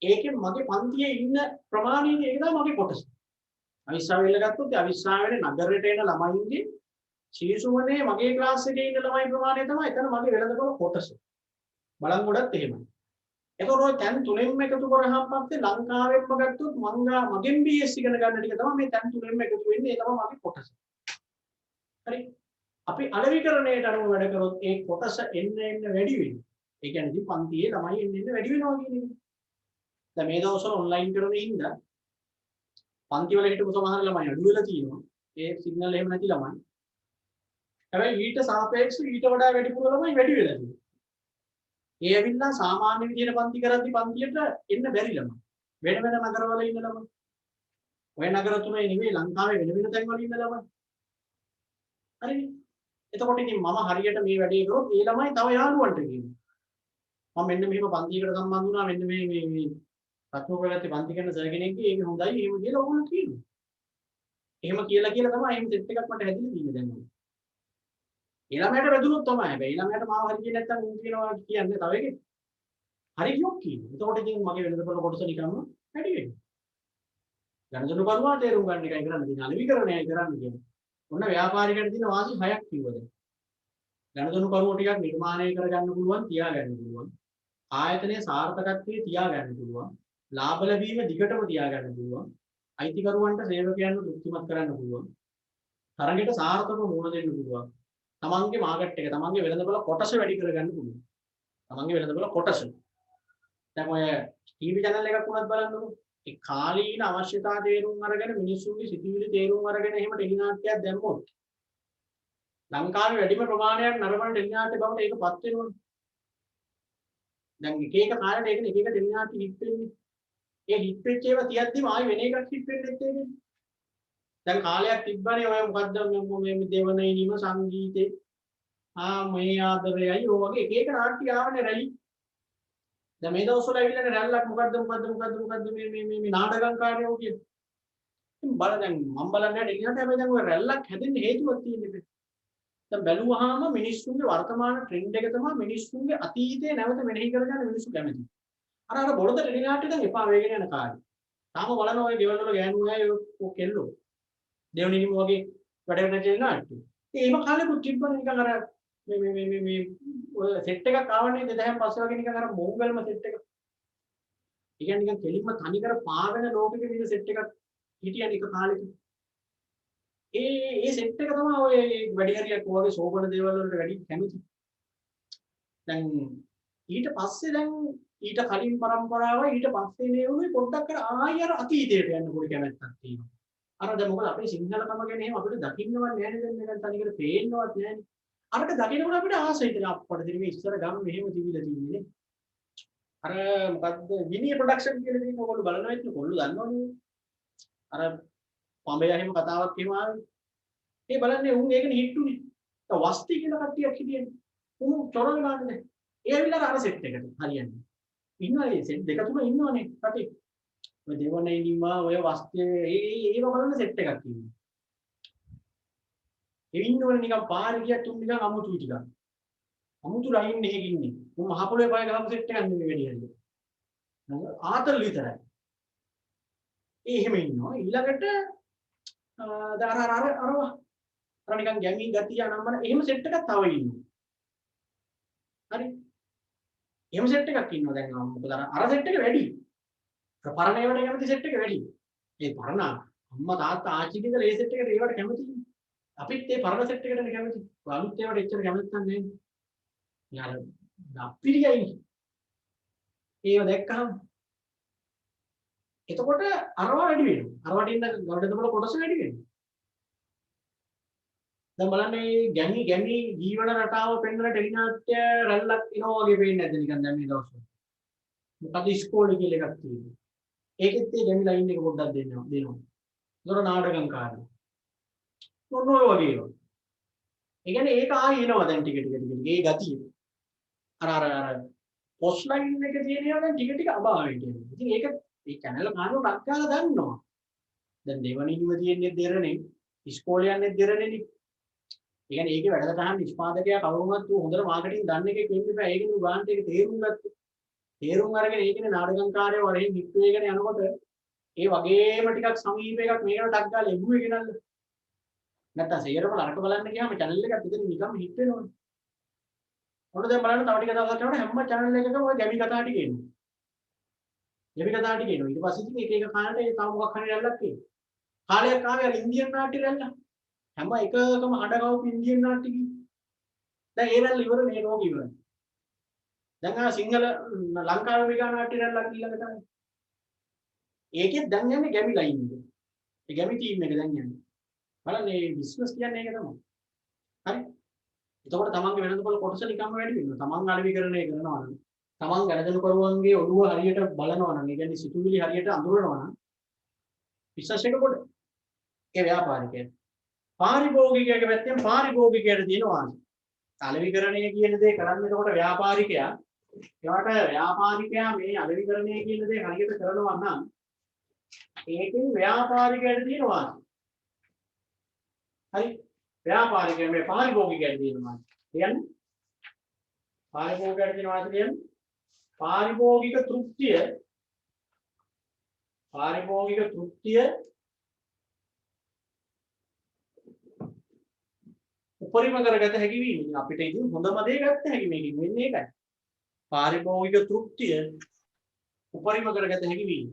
ඒකෙන් මගේ පන්තියේ ඉන්න ප්‍රමාණය ඒක තමයි මගේ කොටස. අවිස්සාවෙල්ල ගත්තොත් අවිස්සාවෙන්නේ නගරයට එන ළමයින්ගේ ශීසුමනේ මගේ ක්ලාස් එකේ ඉන්න ළමයි ප්‍රමාණය තමයි එතන මගේ වෙළඳපොළ කොටස. බලංගොඩත් එහෙමයි. එතකොට ඔය තැන් තුනෙන්ම එකතු කරාම පස්සේ ලංකාවෙන්ම ගත්තොත් මගෙන් BS ඉගෙන ගන්න ටික තමයි මේ තැන් තුනෙන්ම එකතු වෙන්නේ. ඒ තමයි මගේ කොටස. හරි. අපි අලෙවිකරණයට අනුව වැඩ කරොත් ඒ කොටස එන්න වැඩි වෙනවා. ඒ කියන්නේ ඉතින් පන්තියේ ළමයි එන්න වැඩි වෙනවා කියන එක. දැන් මේ දවස්වල ඔන්ලයින් කරන ඉඳලා පන්ති වල හිටපු සමහර ළමයි අඩු වෙලා තියෙනවා. ඒ සිග්නල් එහෙම නැති ළමයි. හැබැයි ඊට සාපේක්ෂව ඊට වඩා වැඩිපුර ළමයි වැඩි වෙලා තියෙනවා. ඒ ඇවිල්ලා සාමාන්‍ය විදියට පන්ති කරද්දි පන්තියට එන්න බැරි ළමයි. වෙන වෙන නගරවල ඉන්න ළමයි. ඔය නගර තුනේ නෙවෙයි ලංකාවේ වෙන වෙන තැන්වල ඉන්න ළමයි. හරිනේ. එතකොට ඉතින් මම හරියට මේ වැඩේ කරොත් ඒ ළමයි තව යාළුවන්ට කියනවා. මම මෙන්න මෙහෙම පන්තියකට සම්බන්ධ වුණා මෙන්න මේ රත්නපුරේ පන්ති කරන සර් කෙනෙක්ගේ ඒක හොඳයි එහෙම කියලා ඕගොල්ලෝ කියනවා. එහෙම කියලා තමයි එහෙම සෙට් එකක් මට හැදිලා තියෙන්නේ දැන්. ඊළඟට වැදුනොත් තමයි. හැබැයි ඊළඟට මාව හරි කියන්නේ නැත්තම් උන් කියනවා කියන්නේ තව එකෙක්. හරි කියොක් කියනවා. එතකොට ඉතින් මගේ වෙළඳපොළ කොටස නිකම්ම වැඩි වෙනවා. ගණදොන කරුවා තේරුම් ගන්න එකයි කරන්න තියෙන්නේ. අලෙවිකරණයයි කරන්න කියන්නේ. ඔන්න ව්‍යාපාරිකයට තියෙන වාසි 6ක් කිව්වද. ගණදොන කරුවෝ ටිකක් නිර්මාණය කරගන්න පුළුවන්, තියාගන්න පුළුවන්. ආයතනයේ සාර්ථකත්වයේ තියාගන්න පුළුවන්. ලාභ ලැබීම දිගටම තියාගන්න පුළුවන්. අයිතිකරුවන්ට සේවකයන්ව තෘප්තිමත් කරන්න පුළුවන්. තරගෙට සාර්ථකව මුහුණ දෙන්න පුළුවන්. තමන්ගේ මාකට් එක තමන්ගේ වෙළඳපොළ කොටස වැඩි කරගන්න පුළුවන්. තමන්ගේ වෙළඳපොළ කොටස. දැන් ඔය ටීවී channel එකක් වුණත් බලන්නකෝ. ඒ කාලීන අවශ්‍යතා තේරුම් අරගෙන මිනිස්සුන්ගේ සිතුවිලි තේරුම් අරගෙන එහෙම ටෙලිනාට්‍යයක් දැම්මොත් ලංකාවේ වැඩිම ප්‍රමාණයක් නරඹන ටෙලිනාට්‍ය බවට ඒකපත් වෙනවනේ. දැන් එක එක කාලෙට ඒක එක එක ටෙලිනාට්‍ය හිට් වෙන්නේ. ඒ හිට් වෙච්ච ඒවා තියද්දිම ආයි වෙන එකක් හිට් වෙන්නේ ඒකනේ. දැන් කාලයක් තිබ්බනේ ඔය මොකද්ද මේ දෙවනයිනිම සංගීතේ මේ ආදරයයි ඔය වගේ එක එක නාට්‍ය ආවනේ රැලි. දැන් මේ දවස්වල ඇවිල්ලානේ රැල්ලක් මොකද්ද මේ නාටකංකාරයෝ කියන්නේ. ඉතින් දැන් මම බලන්නේ ටෙලිනාට්‍ය හැබැයි දැන් ඔය රැල්ලක් හැදෙන්න හේතුවක් තියෙන්නේ. දැන් බැලුවාම මිනිස්සුන්ගේ වර්තමාන ට්‍රෙන්ඩ් එක තමයි මිනිස්සුන්ගේ අතීතේ නැවත මෙනෙහි කරගන්න මිනිස්සු කැමති. අර බොළඳ ටෙලිනාට්‍ය දැන් එපා වෙගෙන යන කාලේ. තාම බලන ඔය ගෙවල් වල ගෑනු අය ඔය කෙල්ලෝ. දෙවනිනිම වගේ වැඩ කරන ටෙලිනාට්‍ය. ඉතින් ඒව කාලෙකුත් තිබ්බනේ නිකන් අර මේ ඔය සෙට් එකක් ආවනේ 2000 පස්සේ වගේ නිකන් අර මොංගල්ම සෙට් එකක්. ඒ කියන්නේ නිකන් කෙලින්ම තනිකර පාවෙන ලෝකෙක විදිහ සෙට් එකක් හිටියනේ එක කාලෙක. ඒ සෙට් එක තමයි ඔය වැඩි හරියක් වගේ සෝබන දේවල් වලට වැඩි කැමති. දැන් ඊට පස්සේ දැන් ඊට කලින් પરම්පරාව ඊට පස්සේ මේ වුණේ පොඩ්ඩක් අර ආයෙ අර අතීතයට යන්න පොඩි කැමැත්තක් තියෙනවා. අර දැන් මොකද අපේ සිංහලකම ගැන එහෙම අපිට දකින්නවත් නැහැ නේද දැන් තනිකර පේන්නවත් නැහැ. අරක දකිනකොට අපිට ආසයි හිතෙනවා අප්පට දෙන මේ ඉස්සර ගම මෙහෙම තිබිලා තියෙන්නේ නේ. අර මොකද්ද විනී ප්‍රොඩක්ෂන් කියලා තියෙන ඔයගොල්ලෝ බලනවා ඉතින් කොල්ලෝ දන්නවනේ. අර පඹය එහෙම කතාවක් එහෙම ආවේ. ඒ බලන්නේ උන් ඒකනේ හිටුනේ. වස්ති කියලා කට්ටියක් හිටියනේ. උන් චොරගලානේ. ඒ ඇවිල්ලා අර සෙට් එකට හරියන්නේ. ඉන්නවා ඒ සෙට් දෙක තුන ඉන්නවනේ රටේ. ඔය දෙවනේ ඉන්නවා ඔය වස්තියේ ඒව බලන සෙට් එකක් ඉන්නවා. ඒ ඉන්නවනේ නිකන් පාරේ ගියත් උන් නිකන් අමුතුයි ටිකක්. අමුතු ලයින් එකක ඉන්නේ. උන් මහ පොළේ පය ගහපු සෙට් එකක් නෙමෙයි වෙඩි හරියට. ආතල් විතරයි. ඒ එහෙම ඉන්නවා. ඊළඟට අර නිකන් ගැමි ගතිය නම්බන එහෙම සෙට් එකක් තව ඉන්නවා. හරි. එහෙම සෙට් එකක් ඉන්නවා දැන් මොකද අර සෙට් එක වැඩි. පරණ ඒවාට කැමති සෙට් එක වැඩි. ඒ පරණ අම්මා තාත්තා ආච්චි කියලා ඒ සෙට් එකට ඒවට කැමති. අපිත් ඒ පරණ සෙට් එකටනේ කැමති. අලුත් ඒවාට එච්චර කැමති නැහැ. යාර අපිරියයි. ඒව දැක්කහම එතකොට අරවා වැඩි වෙනවා. අරවට ඉන්න ගොඩදබල කොටස වැඩි වෙනවා. දැන් බලන්න මේ ගැමි ජීවන රටාව පෙන්වන ටෙලිනාට්‍ය රැල්ලක් එනවා වගේ පේන්නේ නැද්ද නිකන් දැන් මේ දවස්වල. මොකද ඉස්කෝලේ කියලා එකක් තියෙනවා. ඒකෙත් ඒ ගැමි ලයින් එක පොඩ්ඩක් දෙනවා. දොර නාටකම් කාරණා. මොන ඔය වගේ ඒවා. ඒ කියන්නේ ඒක ආයෙ එනවා දැන් ටික ටික ටික ටික ඒ ගතිය. අර පොස්ට් ලයින් එක තියෙන ඒවා දැන් ටික ටික අභාවයට එනවා. ඉතින් ඒක මේ channel කාරණා රක්කාලා දන්නවා. දැන් දෙවනින්ම තියෙන්නේ දෙරනේ ඉස්කෝලේ යන්නේ දෙරනේනේ. ඒ කියන්නේ ඒකේ වැඩසටහන් නිෂ්පාදකයා කවුරුණත් ඌ හොඳට මාකටිං දන්න එකෙක් වෙන්න බෑ. ඒකනේ ඌ ගාන්ට ඒක තේරුම් ගත්තේ. තේරුම් අරගෙන ඒකනේ නාටකම්කාරයෝ වරෙන් හිට වෙගෙන යනකොට ඒ වගේම ටිකක් සමීප එකක් මේකට ටක් ගාලා එබුවේ ගෙනල්ල. නැත්තම් සේරම නරක බලන්න ගියාම channel එකත් ඉතින් නිකම්ම හිට වෙනවනේ. මොකද දැන් බලන්න තව ටික දවසක් යනකොට හැම channel එකකම ඔය ගැමි කතා ටික එනවා. ගැමි කතා ටික එනවා. ඊට පස්සේ ඉතින් එක එක කාලේ ඒ තව මොකක් හරි රැල්ලක් තියෙනවා. කාලයක් ආවේ අර ඉන්දියන් නාට්‍ය රැල්ල. හැම එකකම අඬගවපු ඉන්දියන් නාට්‍ය කි. දැන් ඒ රැල්ල ඉවරනේ ඒ රෝගී ඉවරනේ. දැන් ආ සිංහල ලංකාවේ විගා නාට්‍ය රැල්ලක් ඊළඟට ආවේ. ඒකෙත් දැන් යන්නේ ගැමි ලයින් එක. ඒ ගැමි ටීම් එක දැන් යන්නේ. බලන්න මේ බිස්නස් කියන්නේ ඒක තමයි. හරි. එතකොට තමන්ගේ වෙළඳපොළ කොටස නිකම්ම වැඩි වෙනවා. තමන් අලෙවිකරණය කරනවා නම්, තමන් ගණදෙනුකරුවන්ගේ ඔළුව හරියට බලනවා නම්, ඒ කියන්නේ සිතුවිලි හරියට අඳුරනවා නම් බිස්නස් එක කොට. ඒ ව්‍යාපාරිකය. පාරිභෝගිකයෙක් පැත්තෙන් පාරිභෝගිකයට තියෙනවා. අලෙවිකරණය කියන දේ කරන්නේ එතකොට ව්‍යාපාරිකයා. ඒවට ව්‍යාපාරිකයා මේ අලෙවිකරණය කියන දේ හරියට කරනවා නම් ඒකෙන් ව්‍යාපාරිකයට තියෙනවා. හරි. ව්‍යාපාරිකයා මේ පාරිභෝගිකයට තියෙනවා. කියන්නේ පාරිභෝගිකයට තියෙනවා කියන්නේ පාරිභෝගික තෘප්තිය උපරිම කරගත හැකි වීම. අපිට ඉතින් හොඳම දේ ගන්න හැකි මේකෙන් වෙන්නේ ඒකයි. පාරිභෝගික තෘප්තිය උපරිම කරගත හැකි වීම.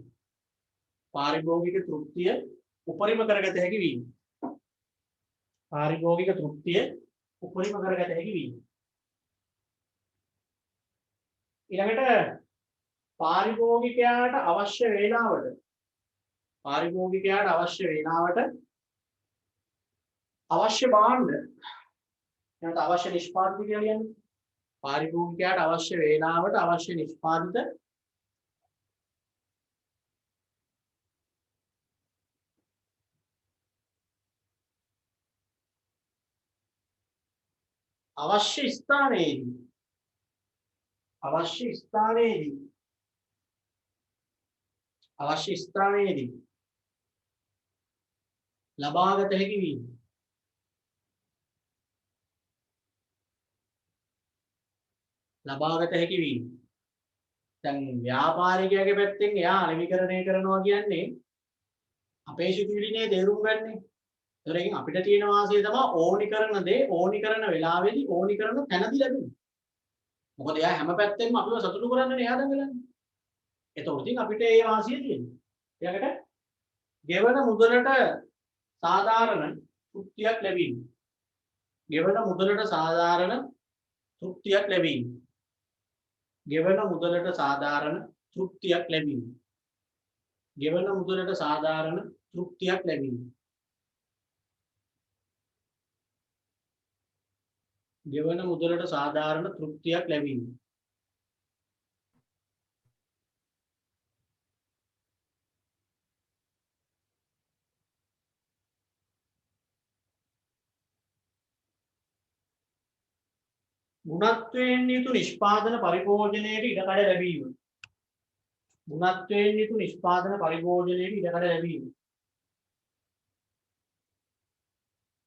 පාරිභෝගික තෘප්තිය උපරිම කරගත හැකි වීම. පාරිභෝගික තෘප්තිය උපරිම කරගත හැකි වීම. ඊළඟට පාරිභෝගිකයාට අවශ්‍ය වේලාවට අවශ්‍ය භාණ්ඩ නැත්නම් අවශ්‍ය නිෂ්පාදිත කියලා කියන්නේ පාරිභෝගිකයාට අවශ්‍ය වේලාවට අවශ්‍ය නිෂ්පාදිත අවශ්‍ය ස්ථානයේදී ලබාගත හැකි වීම. දැන් ව්‍යාපාරිකයාගේ පැත්තෙන් එයා අලෙවිකරණය කරනවා කියන්නේ අපේ සිතුවිලිනේ තේරුම් ගන්නනේ. ඒතරකින් අපිට තියෙන වාසිය තමයි ඕනි කරන දේ ඕනි කරන වෙලාවෙදී ඕනි කරන තැනදී ලැබෙන්නේ. මොකද එයා හැම පැත්තෙම අපිව සතුටු කරන්නනේ එයා දඟලන්නේ. එතකොට ඉතින් අපිට ඒ වාසිය තියෙනවා. ඊළඟට ගෙවන මුදලට සාධාරණ තෘප්තියක් ලැබීම. ගෙවන මුදලට සාධාරණ තෘප්තියක් ලැබීම. ගෙවන මුදලට සාධාරණ තෘප්තියක් ලැබීම. ගෙවන මුදලට සාධාරණ තෘප්තියක් ලැබීම. ගෙවන මුදලට සාධාරණ තෘප්තියක් ලැබීම. ගුණත්වයෙන් යුතු නිෂ්පාදන පරිභෝජනයේ ඉඩකඩ ලැබීම. ගුණත්වයෙන් යුතු නිෂ්පාදන පරිභෝජනයේ ඉඩකඩ ලැබීම.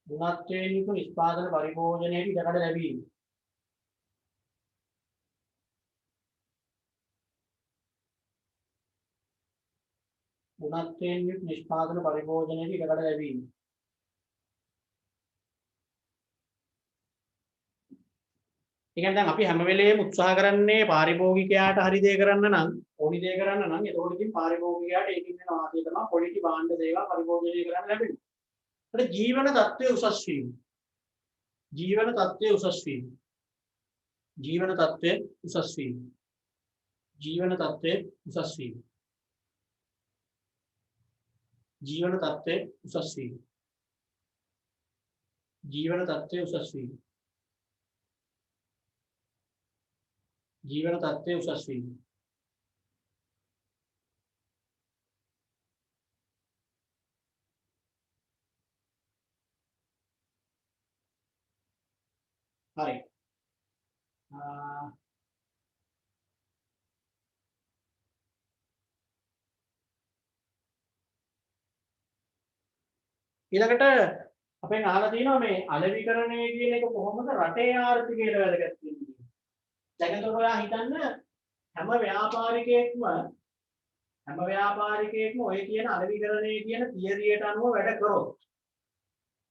ගුණත්වයෙන් යුතු නිෂ්පාදන පරිභෝජනයේ ඉඩකඩ ලැබීම. ගුණත්වයෙන් යුතු නිෂ්පාදන පරිභෝජනයේ ඉඩකඩ ලැබීම. ඒ කියන්නේ දැන් අපි හැම වෙලේම උත්සාහ කරන්නේ පාරිභෝගිකයාට හරි දේ කරන්න නම් ඕනි දේ කරන්න නම් එතකොට ඉතින් පාරිභෝගිකයාට ඒකින් වෙන වාසිය තමයි ක්වොලිටි භාණ්ඩ සේවා පරිභෝජනය කරන්න ලැබෙන්නේ. ඒත් ජීවන තත්ත්වයේ උසස් වීම. ජීවන තත්ත්වයේ උසස් වීම. ජීවන තත්ත්වයේ උසස් වීම. ජීවන තත්ත්වයේ උසස් වීම. ජීවන තත්ත්වයේ උසස් වීම. ජීවන තත්ත්වයේ උසස් වීම. ජීවන තත්ත්වයේ උසස් වීම. හරි. ඊළඟට අපෙන් අහලා තියෙනවා මේ අලෙවිකරණය කියන එක කොහොමද රටේ ආර්ථිකයට වැදගත් වෙන්නේ. දැන් එතකොට ඔයා හිතන්න හැම ව්‍යාපාරිකයෙක්ම ඔය කියන අලෙවිකරණය කියන තියරියට අනුව වැඩ කරොත්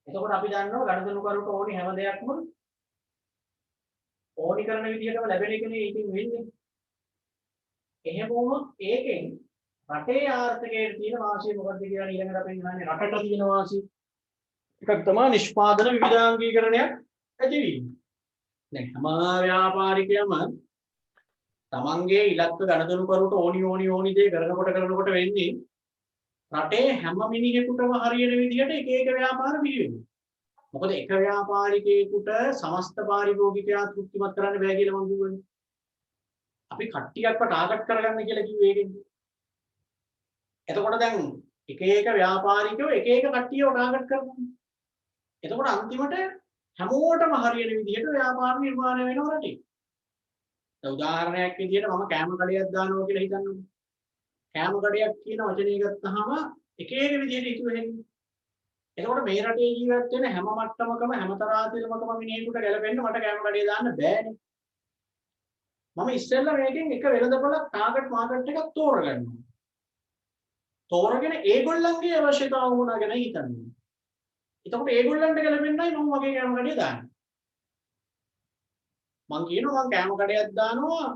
එතකොට අපි දන්නවා ගණදෙනු කරුට ඕනි හැම දෙයක්ම ඕනි කරන විදිහටම ලැබෙන එකනේ ඉතින් වෙන්නේ. එහෙම වුණොත් ඒකෙන් රටේ ආර්ථිකයේ තියෙන වාසිය මොකක්ද කියලා ඊළඟට අපි හිතන්නේ රටට තියෙන වාසිය. එකක් තමයි නිෂ්පාදන විවිධාංගීකරණයක් ඇතිවීම. දැන් හැම ව්‍යාපාරිකයම තමන්ගේ ඉලක්ක ගණදෙනු කරුට ඕනි දේ කරනකොට වෙන්නේ රටේ හැම මිනිහෙකුටම හරියන විදිහට එක එක ව්‍යාපාර බිහි වෙනවා. මොකද එක ව්‍යාපාරිකයෙකුට සමස්ත පාරිභෝගිකයා තෘප්තිමත් කරන්න බෑ කියලා මම කිව්වනේ. අපි කට්ටියක්ව ටාගට් කරගන්න කියලා කිව්වේ ඒකෙන්. එතකොට දැන් එක එක ව්‍යාපාරිකයෝ එක එක කට්ටියව ටාගට් කරනවා. එතකොට අන්තිමට හැමෝටම හරියන විදිහට ව්‍යාපාර නිර්මාණය වෙනවා රටේ. දැන් උදාහරණයක් විදිහට මම කෑම කඩයක් දානවා කියලා හිතන්නකෝ. කෑම කඩයක් කියන වචනේ ගත්තාම එක එක විදිහට ඉතුරු වෙන්නේ. එතකොට මේ රටේ ජීවත් වෙන හැම මට්ටමකම හැම තරාතිරමකම මිනිහෙකුට ගැලපෙන්න මට කෑම කඩේ දාන්න බෑනේ. මම ඉස්සෙල්ලා මේකෙන් එක වෙළඳපොළ ටාගට් මාකට් එකක් තෝරගන්නවා. තෝරගෙන ඒගොල්ලන්ගේ අවශ්‍යතාව මොනවා ගැන හිතන්නේ. එතකොට ඒගොල්ලන්ට ගැලපෙන්නයි මම වගේ කෑම කඩේ දාන්නේ. මං කියනවා මං කෑම කඩයක් දානවා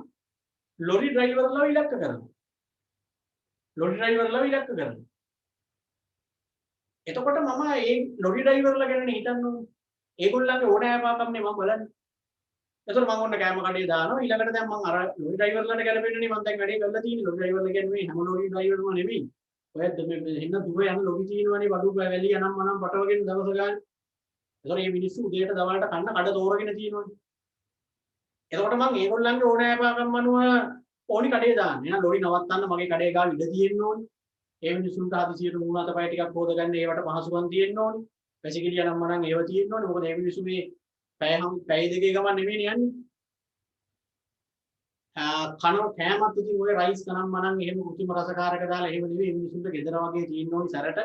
ලොරි ඩ්‍රයිවර්ලා ඉලක්ක කරනවා. ලොරි ඩ්‍රයිවර්ලා ඉලක්ක කරනවා. එතකොට මම ඒ ලොරි ඩ්‍රයිවර්ලා ගැන හිතන්න ඕනේ. ඒගොල්ලන්ගේ ඕනෑකමක්නේ මම බලන්නේ. එතකොට මම ඔන්න කෑම කඩේ දානවා. ඊළඟට දැන් මම අර ලොරි ඩ්‍රයිවර්ලාට ගැලපෙන්නනේ මම දැන් වැඩේ කරලා තියෙන්නේ. ලොරි ඩ්‍රයිවර්ලා කියන්නේ හැම ලොරි ඩ්‍රයිවර්ම නෙමෙයි. ඔයත් මේ හින්න දුර යන ලොරි තියෙනවනේ බඩු වැලි යනම් මනම් පටවගෙන දවස ගන්න. එතකොට මේ මිනිස්සු උදේට දවල්ට කන්න කඩ තෝරගෙන තියෙනවනේ. එතකොට මම ඒගොල්ලන්ගේ ඕනෑකම් අනුව ඕනි කඩේ දාන්නේ. එහෙනම් ලොරි නවත්තන්න මගේ කඩේ ගාව ඉඩ තියෙන්න ඕනේ. ඒ මිනිස්සුන්ට හදිසියට මූණ අතපය ටිකක් හොදගන්න ඒවට පහසුකම් තියෙන්න ඕනේ. වැසිකිළිය නම් මනම් ඒව තියෙන්න ඕනේ. මොකද මේ මිනිස්සු මේ පැය දෙකේ ගමන් නෙමෙයි යන්නේ. කන කෑමත් ඉතින් ඔය රයිස් කනම් මනම් එහෙම කෘත්‍රිම රසකාරක දාලා එහෙම නෙමෙයි මිනිස්සුන්ට ගෙදර වගේ තියෙන්න ඕනේ සැරට.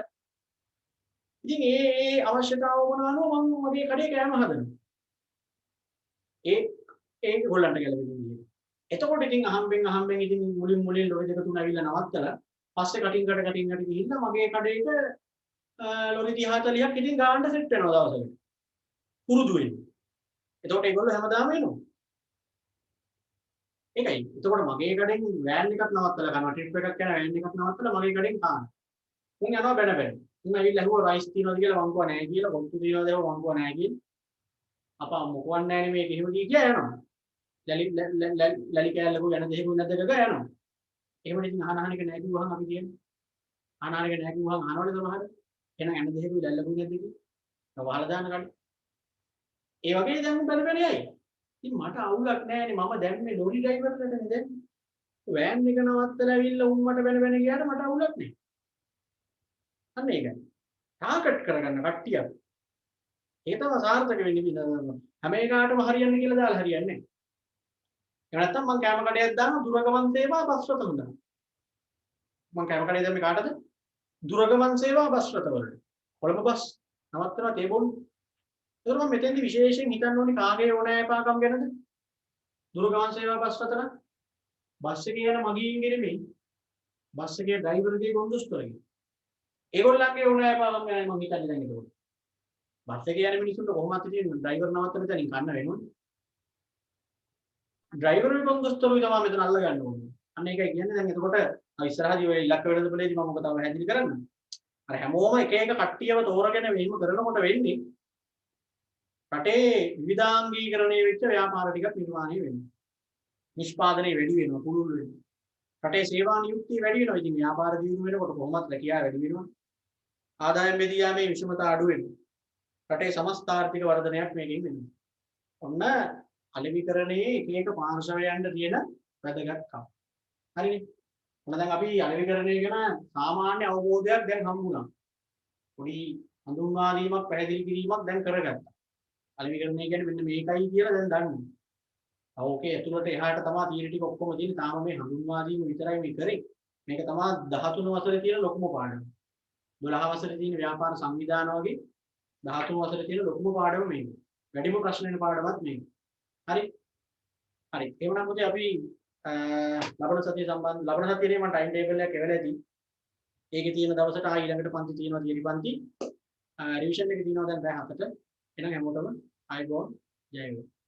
ඉතින් ඒ අවශ්‍යතාව මොනවානෝ මම මගේ කඩේ කෑම හදනවා. ඒක ගොල්ලන්ට ගැලපෙන විදියට. එතකොට ඉතින් අහම්බෙන් ඉතින් මුලින් ලොරි දෙක තුන ඇවිල්ලා නවත්තලා පස්සේ කටින් ගිහිල්ලා මගේ කඩේට ලොරි 30 40ක් ඉතින් ගාන්න සෙට් වෙනවා දවසකට. පුරුදු වෙන්නේ. එතකොට ඒගොල්ලෝ හැමදාම එනවා. ඒකයි. එතකොට මගේ කඩෙන් වෑන් එකක් නවත්තලා කරනවා ට්‍රිප් එකක් යන වෑන් එකක් නවත්තලා මගේ කඩෙන් කානවා. උන් යනවා බැන. උන් ඇවිල්ලා අහුවා රයිස් තියනවද කියලා මං කිව්වා නැහැ කියලා, කොත්තු තියනවද කියලා මං කිව්වා නැහැ කියලා. අපා මොකවත් නැහැ නේ මේක එහෙම කියලා යනවා. ලලි කෑල්ලකෝ යන දෙහෙම නැද්ද ගගා යනවා. එහෙම ඉතින් අහන එක නැහැ කිව්වහම අපි කියන්නේ. අහන එක නැහැ කිව්වහම අහනවලු සමහර. එහෙනම් යන දෙහෙම ලැල්ලකෝ නැද්ද කියලා. වහලා දාන කඩ. ඒ වගේ දැන් බැලුවනේ යයි. ඉතින් මට අවුලක් නැහැනේ මම දැම්මේ ලොරි ඩ්‍රයිවර්ලටනේ දැන්. වෑන් එක නවත්තලා ඇවිල්ලා උන් මට බැන ගියාට මට අවුලක් නැහැ. අන්න ඒකයි. ටාගට් කරගන්න කට්ටියක්. ඒක තමයි සාර්ථක වෙන්නේ. හැම එකකටම හරියන්නේ කියලා දාලා හරියන්නේ නැහැ. එහෙම නැත්නම් මම කැම කඩයක් දානවා දුරගමන් සේවා බස් රථ හොඳයි. මම කැම කඩේ දැම්මේ කාටද? දුරගමන් සේවා බස් රථ වලට. කොළඹ බස් නවත්තනවා තේබොල්. ඒතර මම මෙතෙන්දි විශේෂයෙන් හිතන්න ඕනේ කාගේ ඕනෑකම් ගැනද? දුරගමන් සේවා බස් රථ නම් බස් එකේ යන මගීන්ගේ නෙමෙයි. බස් එකේ ඩ්‍රයිවර්ගේ කොන්දොස්තරගේ. ඒගොල්ලන්ගේ ඕනෑකම් ගැන මම හිතන්නේ දැන් ඒක. බස් එකේ යන මිනිස්සුන්ට කොහොමද තියෙන්නේ ඩ්‍රයිවර් නවත්තන තැනින් කන්න වෙනවනේ. ඩ්‍රයිවර් කොන්දොස්තරුයි තමයි මෙතන අල්ල ගන්න ඕනේ. අන්න ඒකයි කියන්නේ දැන් එතකොට ඉස්සරහදී ඔය ඉලක්ක වෙළඳපොලේදී මම මොකද පැහැදිලි කරන්නේ. අර හැමෝම එක එක කට්ටියව තෝරගෙන මෙහෙම කරනකොට වෙන්නේ රටේ විවිධාංගීකරණය වෙච්ච ව්‍යාපාර ටිකක් නිර්මාණය වෙනවා. නිෂ්පාදනය වැඩි වෙනවා පුළුල් වෙනවා. රටේ සේවා නියුක්තිය වැඩි වෙනවා. ඉතින් ව්‍යාපාර දියුණු වෙනකොට කොහොමත් රැකියාව වැඩි වෙනවා. ආදායම් බෙදී යාමේ විෂමතා අඩු වෙනවා. රටේ සමස්ත ආර්ථික වර්ධනයක් මේකෙන් වෙනවා. ඔන්න අලෙවිකරණයේ එක එක පාර්ශවයන්ට තියෙන වැදගත්කම. හරිනේ. ඔන්න දැන් අපි අලෙවිකරණය ගැන සාමාන්‍ය අවබෝධයක් දැන් හම්බුණා. පොඩි හඳුන්වා දීමක් පැහැදිලි කිරීමක් දැන් කරගත්තා. අලෙවිකරණය කියන්නේ මෙන්න මේකයි කියලා දැන් දන්නේ. ඕකේ ඇතුළට එහාට තමයි තියරි ටික ඔක්කොම තියෙන්නේ. තාම මේ හඳුන්වා දීම විතරයි මේ කරේ. මේක තමයි 13 වසරේ තියෙන ලොකුම පාඩම. 12 වසරේ තියෙන ව්‍යාපාර සංවිධාන වගේ 13 වසරේ තියෙන ලොකුම පාඩම මේක. වැඩිම ප්‍රශ්න වෙන පාඩමත් මේක. හරි. හරි. එහෙනම් මොකද අපි ලබන සතිය සම්බන්ධ ලබන සතියේ මම ටයිම් ටේබල් එකක් එවලා ඇති. ඒකේ තියෙන දවසට ආ ඊළඟට පන්ති තියෙනවා තියරි පන්ති. රිවිෂන් එක තියෙනවා දැන් රෑ 7ට. එහෙනම් හැමෝටම ආයිබෝන් ජය වේවා.